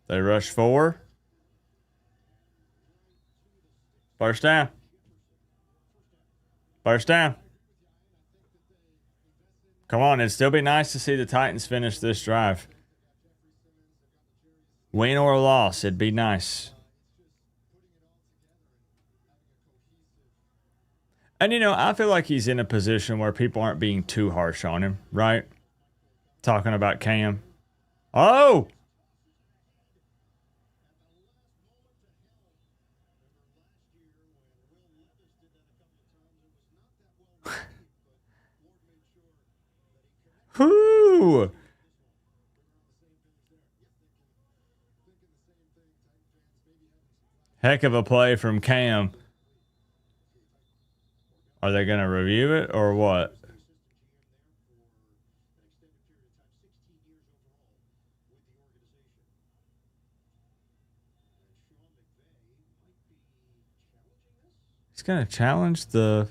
They rush 4. First down. First down. Come on, it'd still be nice to see the Titans finish this drive. Win or loss, it'd be nice. And, you know, I feel like he's in a position where people aren't being too harsh on him, right? Talking about Cam. Oh! Whoo! Heck of a play from Cam. Are they going to review it or what? He's going to challenge the...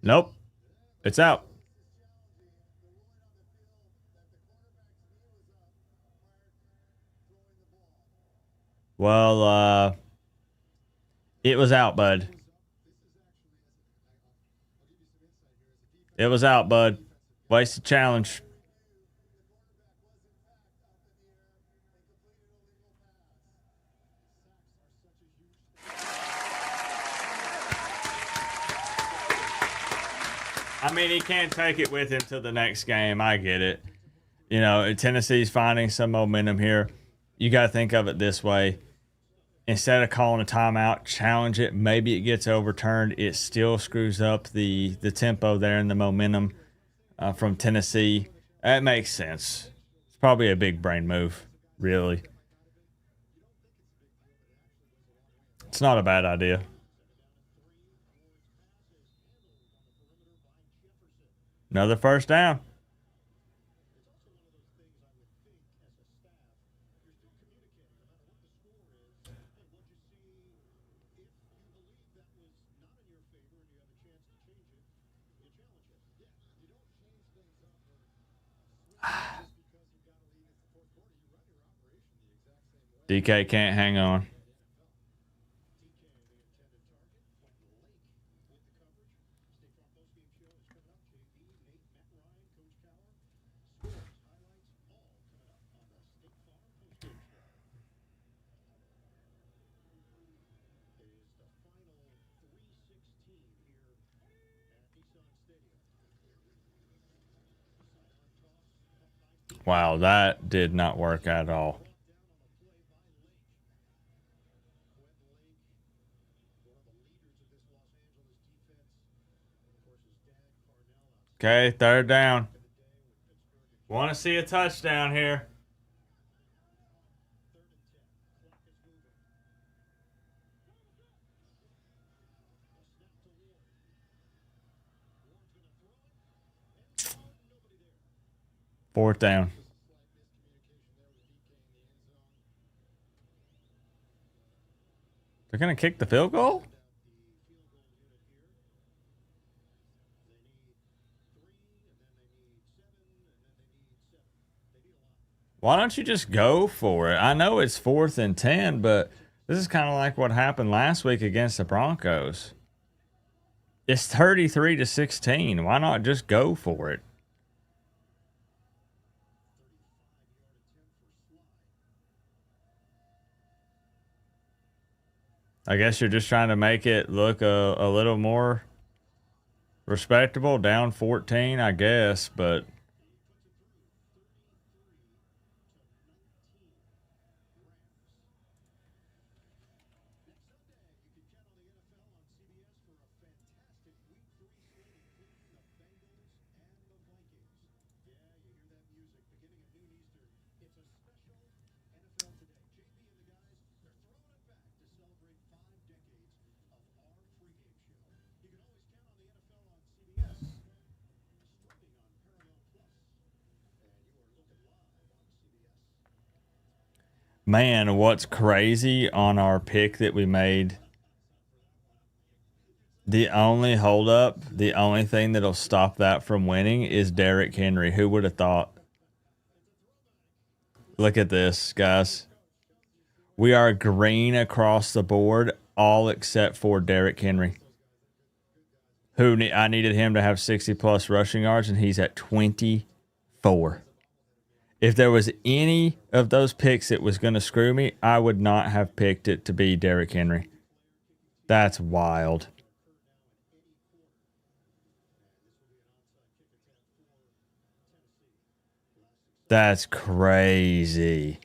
Nope. It's out. Well, it was out, bud. It was out, bud. Wasted challenge. I mean, he can't take it with him to the next game. I get it. You know, Tennessee's finding some momentum here. You got to think of it this way. Instead of calling a timeout, challenge it. Maybe it gets overturned. It still screws up the tempo there and the momentum from Tennessee. That makes sense. It's probably a big brain move, really. It's not a bad idea. Another first down. DK can't hang on. Wow, that did not work at all. Okay, third down. Want to see a touchdown here. Fourth down. They're going to kick the field goal? Why don't you just go for it? I know it's 4th and 10, but this is kind of like what happened last week against the Broncos. It's 33-16. Why not just go for it? I guess you're just trying to make it look a little more respectable. Down 14, I guess, but man, what's crazy on our pick that we made, the only holdup, the only thing that'll stop that from winning is Derrick Henry. Who would have thought? Look at this, guys. We are green across the board, all except for Derrick Henry. I needed him to have 60-plus rushing yards, and he's at 24. If there was any of those picks that was going to screw me, I would not have picked it to be Derrick Henry. That's wild. That's crazy.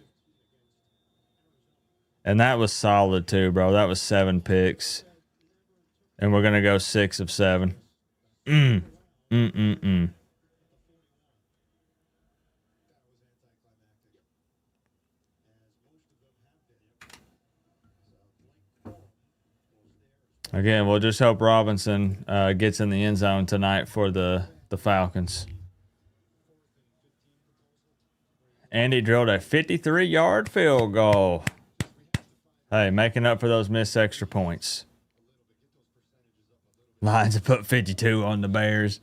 And that was solid too, bro. That was 7 picks. And we're going to go 6 of 7. Again, we'll just hope Robinson gets in the end zone tonight for the Falcons. Andy drilled a 53-yard field goal. Hey, making up for those missed extra points. Lions have put 52 on the Bears.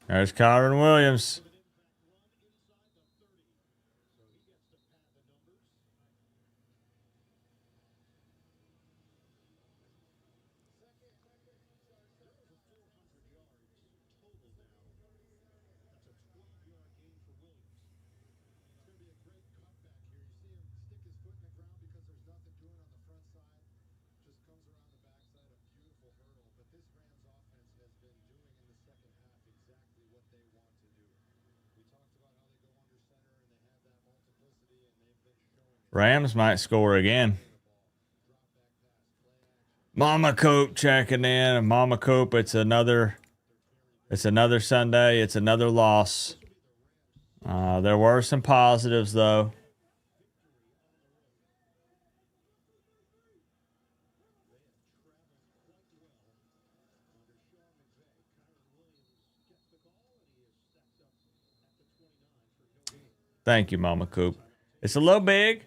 There's Kyron Williams. Rams might score again. Mama Coop checking in. Mama Coop, it's another Sunday. It's another loss. There were some positives though. Thank you, Mama Coop. It's a little big.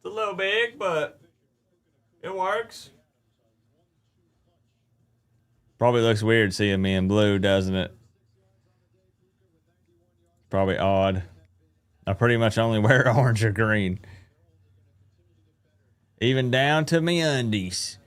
It's a little big, but it works. Probably looks weird seeing me in blue, doesn't it? Probably odd. I pretty much only wear orange or green. Even down to me undies.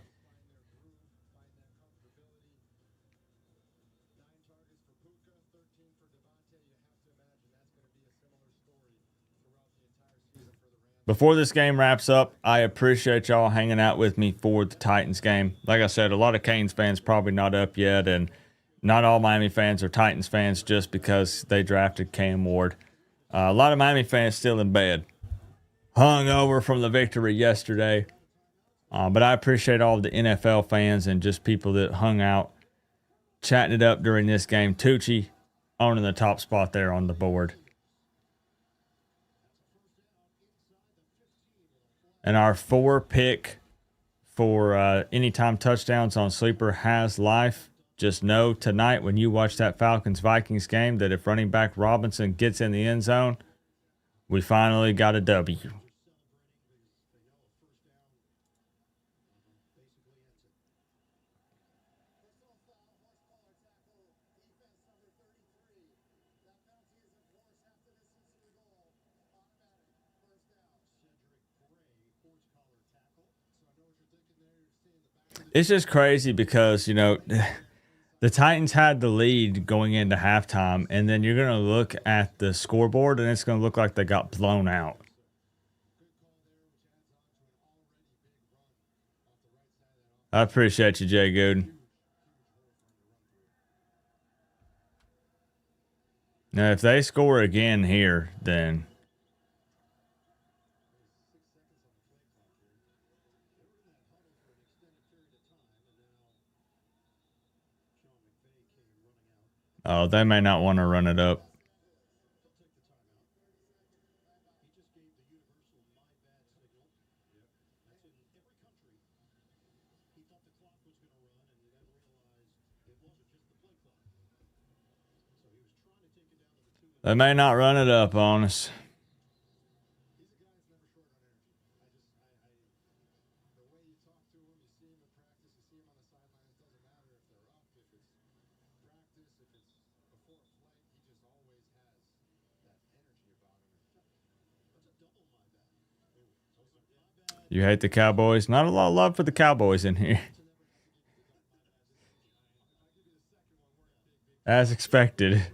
Before this game wraps up, I appreciate y'all hanging out with me for the Titans game. Like I said, a lot of Canes fans probably not up yet, and not all Miami fans are Titans fans just because they drafted Cam Ward. A lot of Miami fans still in bed, hung over from the victory yesterday. But I appreciate all the NFL fans and just people that hung out, chatting it up during this game. Tucci owning the top spot there on the board. And our 4-pick for anytime touchdowns on Sleeper has life. Just know tonight when you watch that Falcons-Vikings game that if running back Robinson gets in the end zone, we finally got a W. It's just crazy because, you know, the Titans had the lead going into halftime, and then you're going to look at the scoreboard, and it's going to look like they got blown out. I appreciate you, Jay Gooden. Now, if they score again here, then they may not want to run it up. They may not run it up on us. You hate the Cowboys? Not a lot of love for the Cowboys in here. As expected.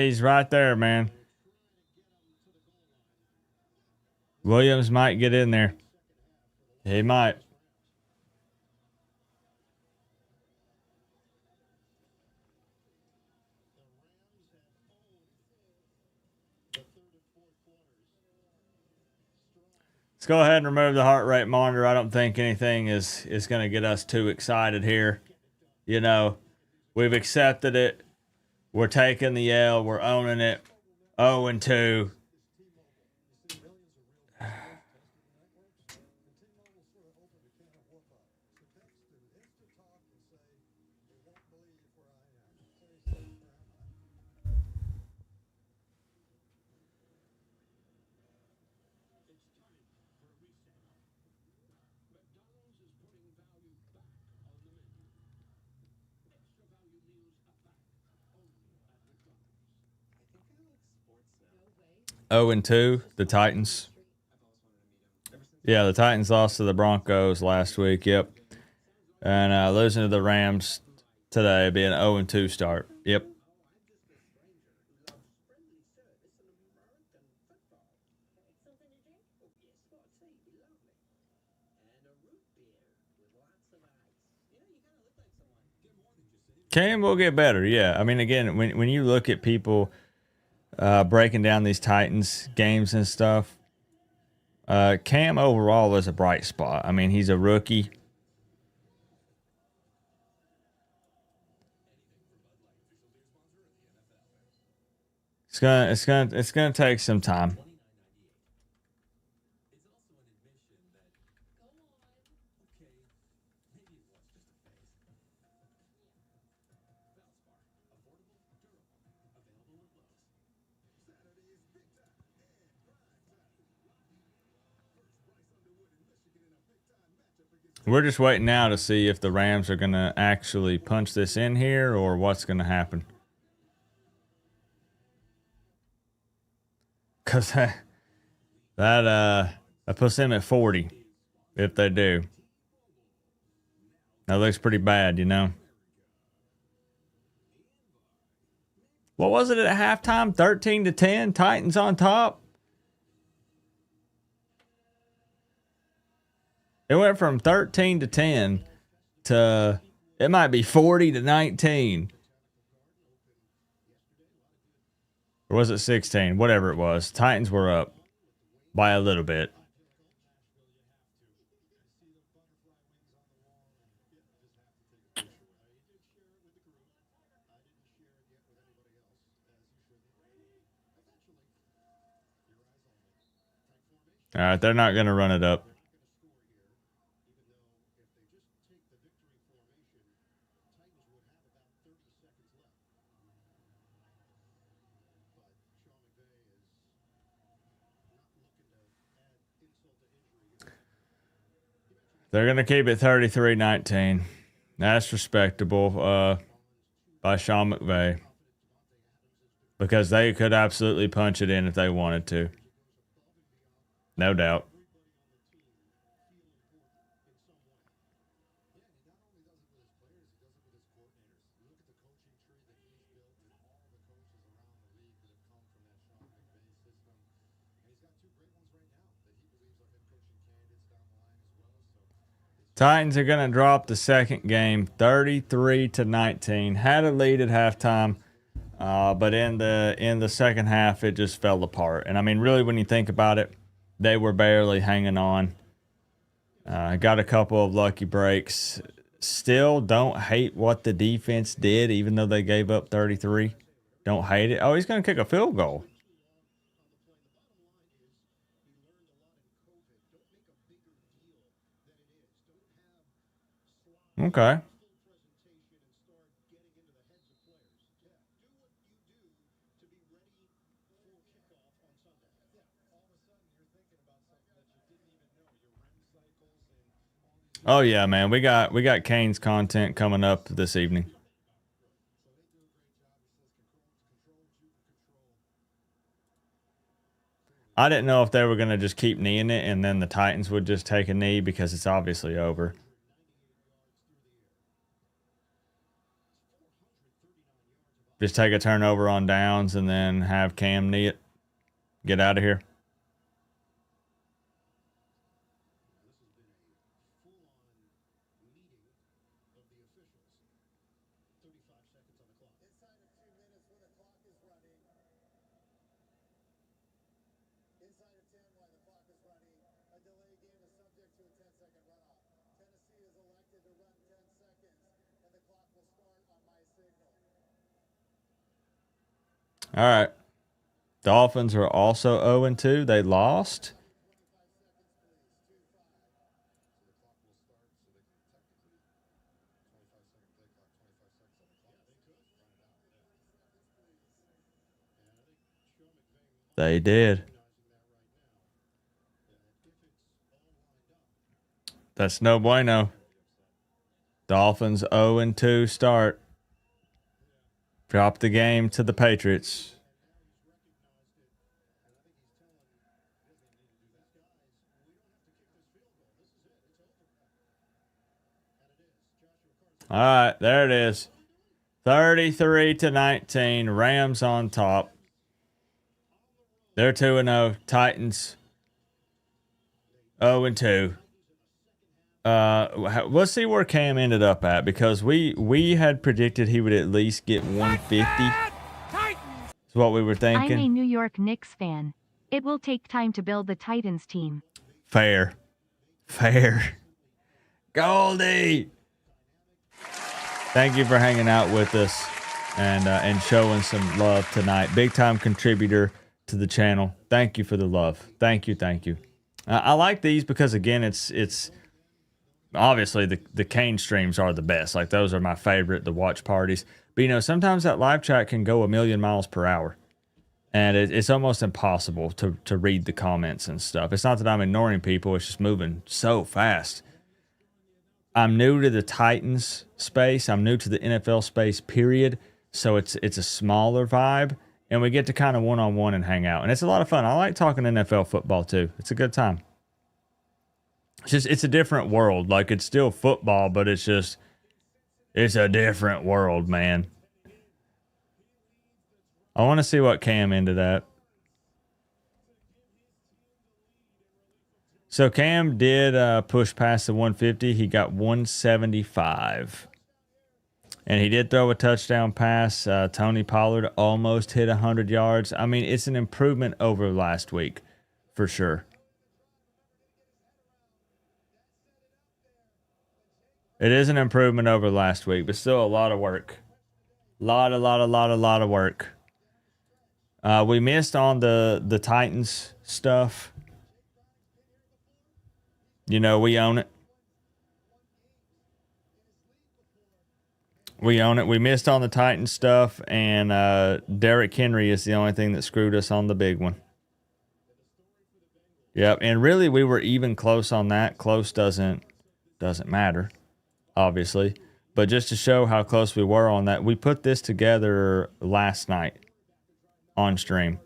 He's right there, man. Williams might get in there. He might. Let's go ahead and remove the heart rate monitor. I don't think anything is going to get us too excited here. You know, we've accepted it. We're taking the L. We're owning it. 0-2. Oh and 2, the Titans. Yeah, the Titans lost to the Broncos last week. Yep. And losing to the Rams today, be an 0-2 start. Yep. Cam will get better, yeah. I mean, again, when you look at people breaking down these Titans games and stuff, Cam overall is a bright spot. I mean, he's a rookie. It's gonna take some time. We're just waiting now to see if the Rams are gonna actually punch this in here or what's gonna happen. Cause that puts them at 40 if they do. That looks pretty bad, you know. What was it at halftime? 13-10, Titans on top. It went from 13-10 to it might be 40-19. Or was it 16? Whatever it was. Titans were up by a little bit. All right, they're not going to run it up. They're going to keep it 33-19. That's respectable by Sean McVay. Because they could absolutely punch it in if they wanted to. No doubt. Titans are going to drop the second game 33-19. Had a lead at halftime, but in the second half, it just fell apart. And I mean, really, when you think about it, they were barely hanging on. Got a couple of lucky breaks. Still don't hate what the defense did, even though they gave up 33. Don't hate it. Oh, he's going to kick a field goal. Okay. Oh yeah, man. We got Kane's content coming up this evening. I didn't know if they were going to just keep kneeing it and then the Titans would just take a knee because it's obviously over. Just take a turnover on downs and then have Cam knee it. Get out of here. All right. Dolphins are also 0-2. They lost. They did. That's no bueno. Dolphins 0-2 start. Drop the game to the Patriots. All right, there it is. 33-19. Rams on top. They're 2-0. Titans 0-2. Let's see where Cam ended up at, because we had predicted he would at least get 150. Titans. Is what we were I'm a thinking. New York Knicks fan. It will take time to build the Titans team. Fair. Goldie. Thank you for hanging out with us and showing some love tonight. Big time contributor to the channel. Thank you for the love. Thank you. I like these because, again, it's obviously the Kane streams are the best. Like, those are my favorite, the watch parties. But, sometimes that live chat can go a million miles per hour. And it's almost impossible to read the comments and stuff. It's not that I'm ignoring people. It's just moving so fast. I'm new to the Titans space. I'm new to the NFL space, period. So it's a smaller vibe. And we get to kind of one-on-one and hang out. And it's a lot of fun. I like talking NFL football, too. It's a good time. It's a different world. Like, it's still football, but it's a different world, man. I want to see what Cam ended at. So Cam did push past the 150. He got 175. And he did throw a touchdown pass. Tony Pollard almost hit 100 yards. I mean, it's an improvement over last week, for sure. It is an improvement over last week, but still a lot of work. Lot of work. We missed on the Titans stuff. We own it. We missed on the Titans stuff, and Derrick Henry is the only thing that screwed us on the big one. Yep, and really we were even close on that. Close doesn't matter, obviously. But just to show how close we were on that, we put this together last night on stream.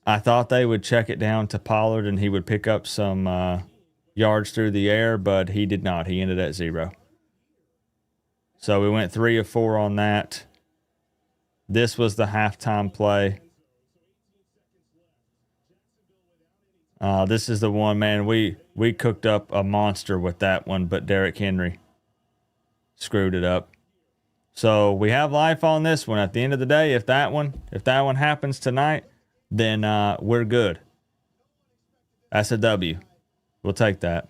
I thought they would check it down to Pollard and he would pick up some yards through the air, but he did not. He ended at 0. So we went 3 of 4 on that. This was the halftime play. This is the one, man. We cooked up a monster with that one, but Derrick Henry screwed it up. So we have life on this one. At the end of the day, if that one happens tonight, then we're good. That's a W. We'll take that.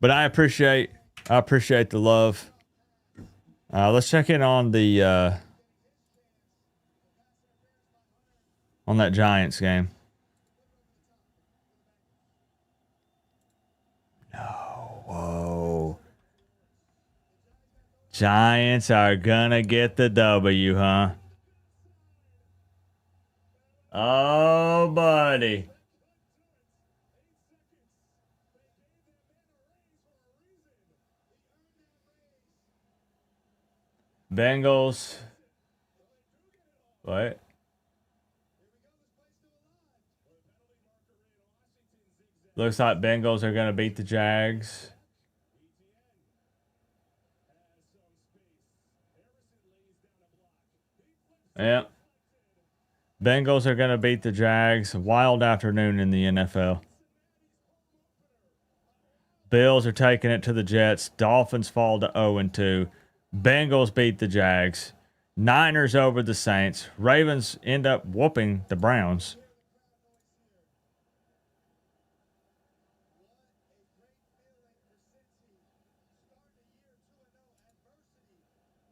But I appreciate the love. Let's check in on the on that Giants game. No, whoa. Giants are gonna get the W, huh? Oh, buddy. Bengals. What? Looks like Bengals are going to beat the Jags. Yep. Bengals are going to beat the Jags. Wild afternoon in the NFL. Bills are taking it to the Jets. Dolphins fall to 0-2. Bengals beat the Jags. Niners over the Saints. Ravens end up whooping the Browns.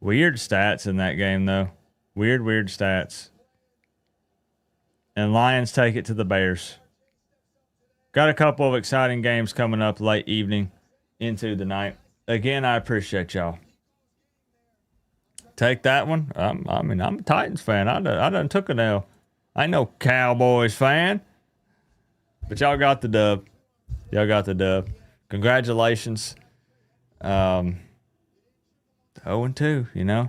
Weird stats in that game, though. Weird stats. And Lions take it to the Bears. Got a couple of exciting games coming up late evening into the night. Again, I appreciate y'all. Take that one. I'm a Titans fan. I done took an L. I ain't no Cowboys fan. But y'all got the dub. Y'all got the dub. Congratulations. 0-2, you know.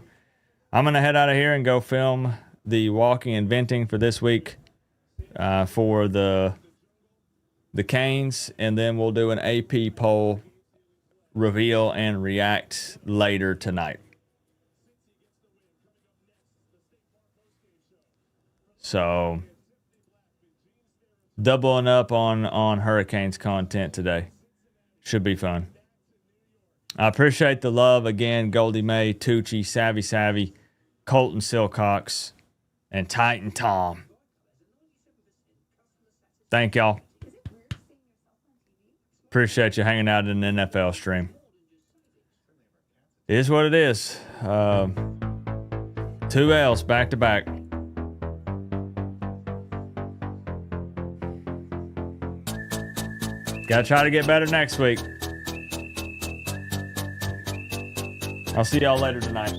I'm going to head out of here and go film the walking and venting for this week for the Canes. And then we'll do an AP poll reveal and react later tonight. So, doubling up on Hurricanes content today. Should be fun. I appreciate the love again, Goldie Mae, Tucci, Savvy, Colton Silcox, and Titan Tom. Thank y'all. Appreciate you hanging out in the NFL stream. It is what it is. 2 L's back to back. Gotta try to get better next week. I'll see y'all later tonight.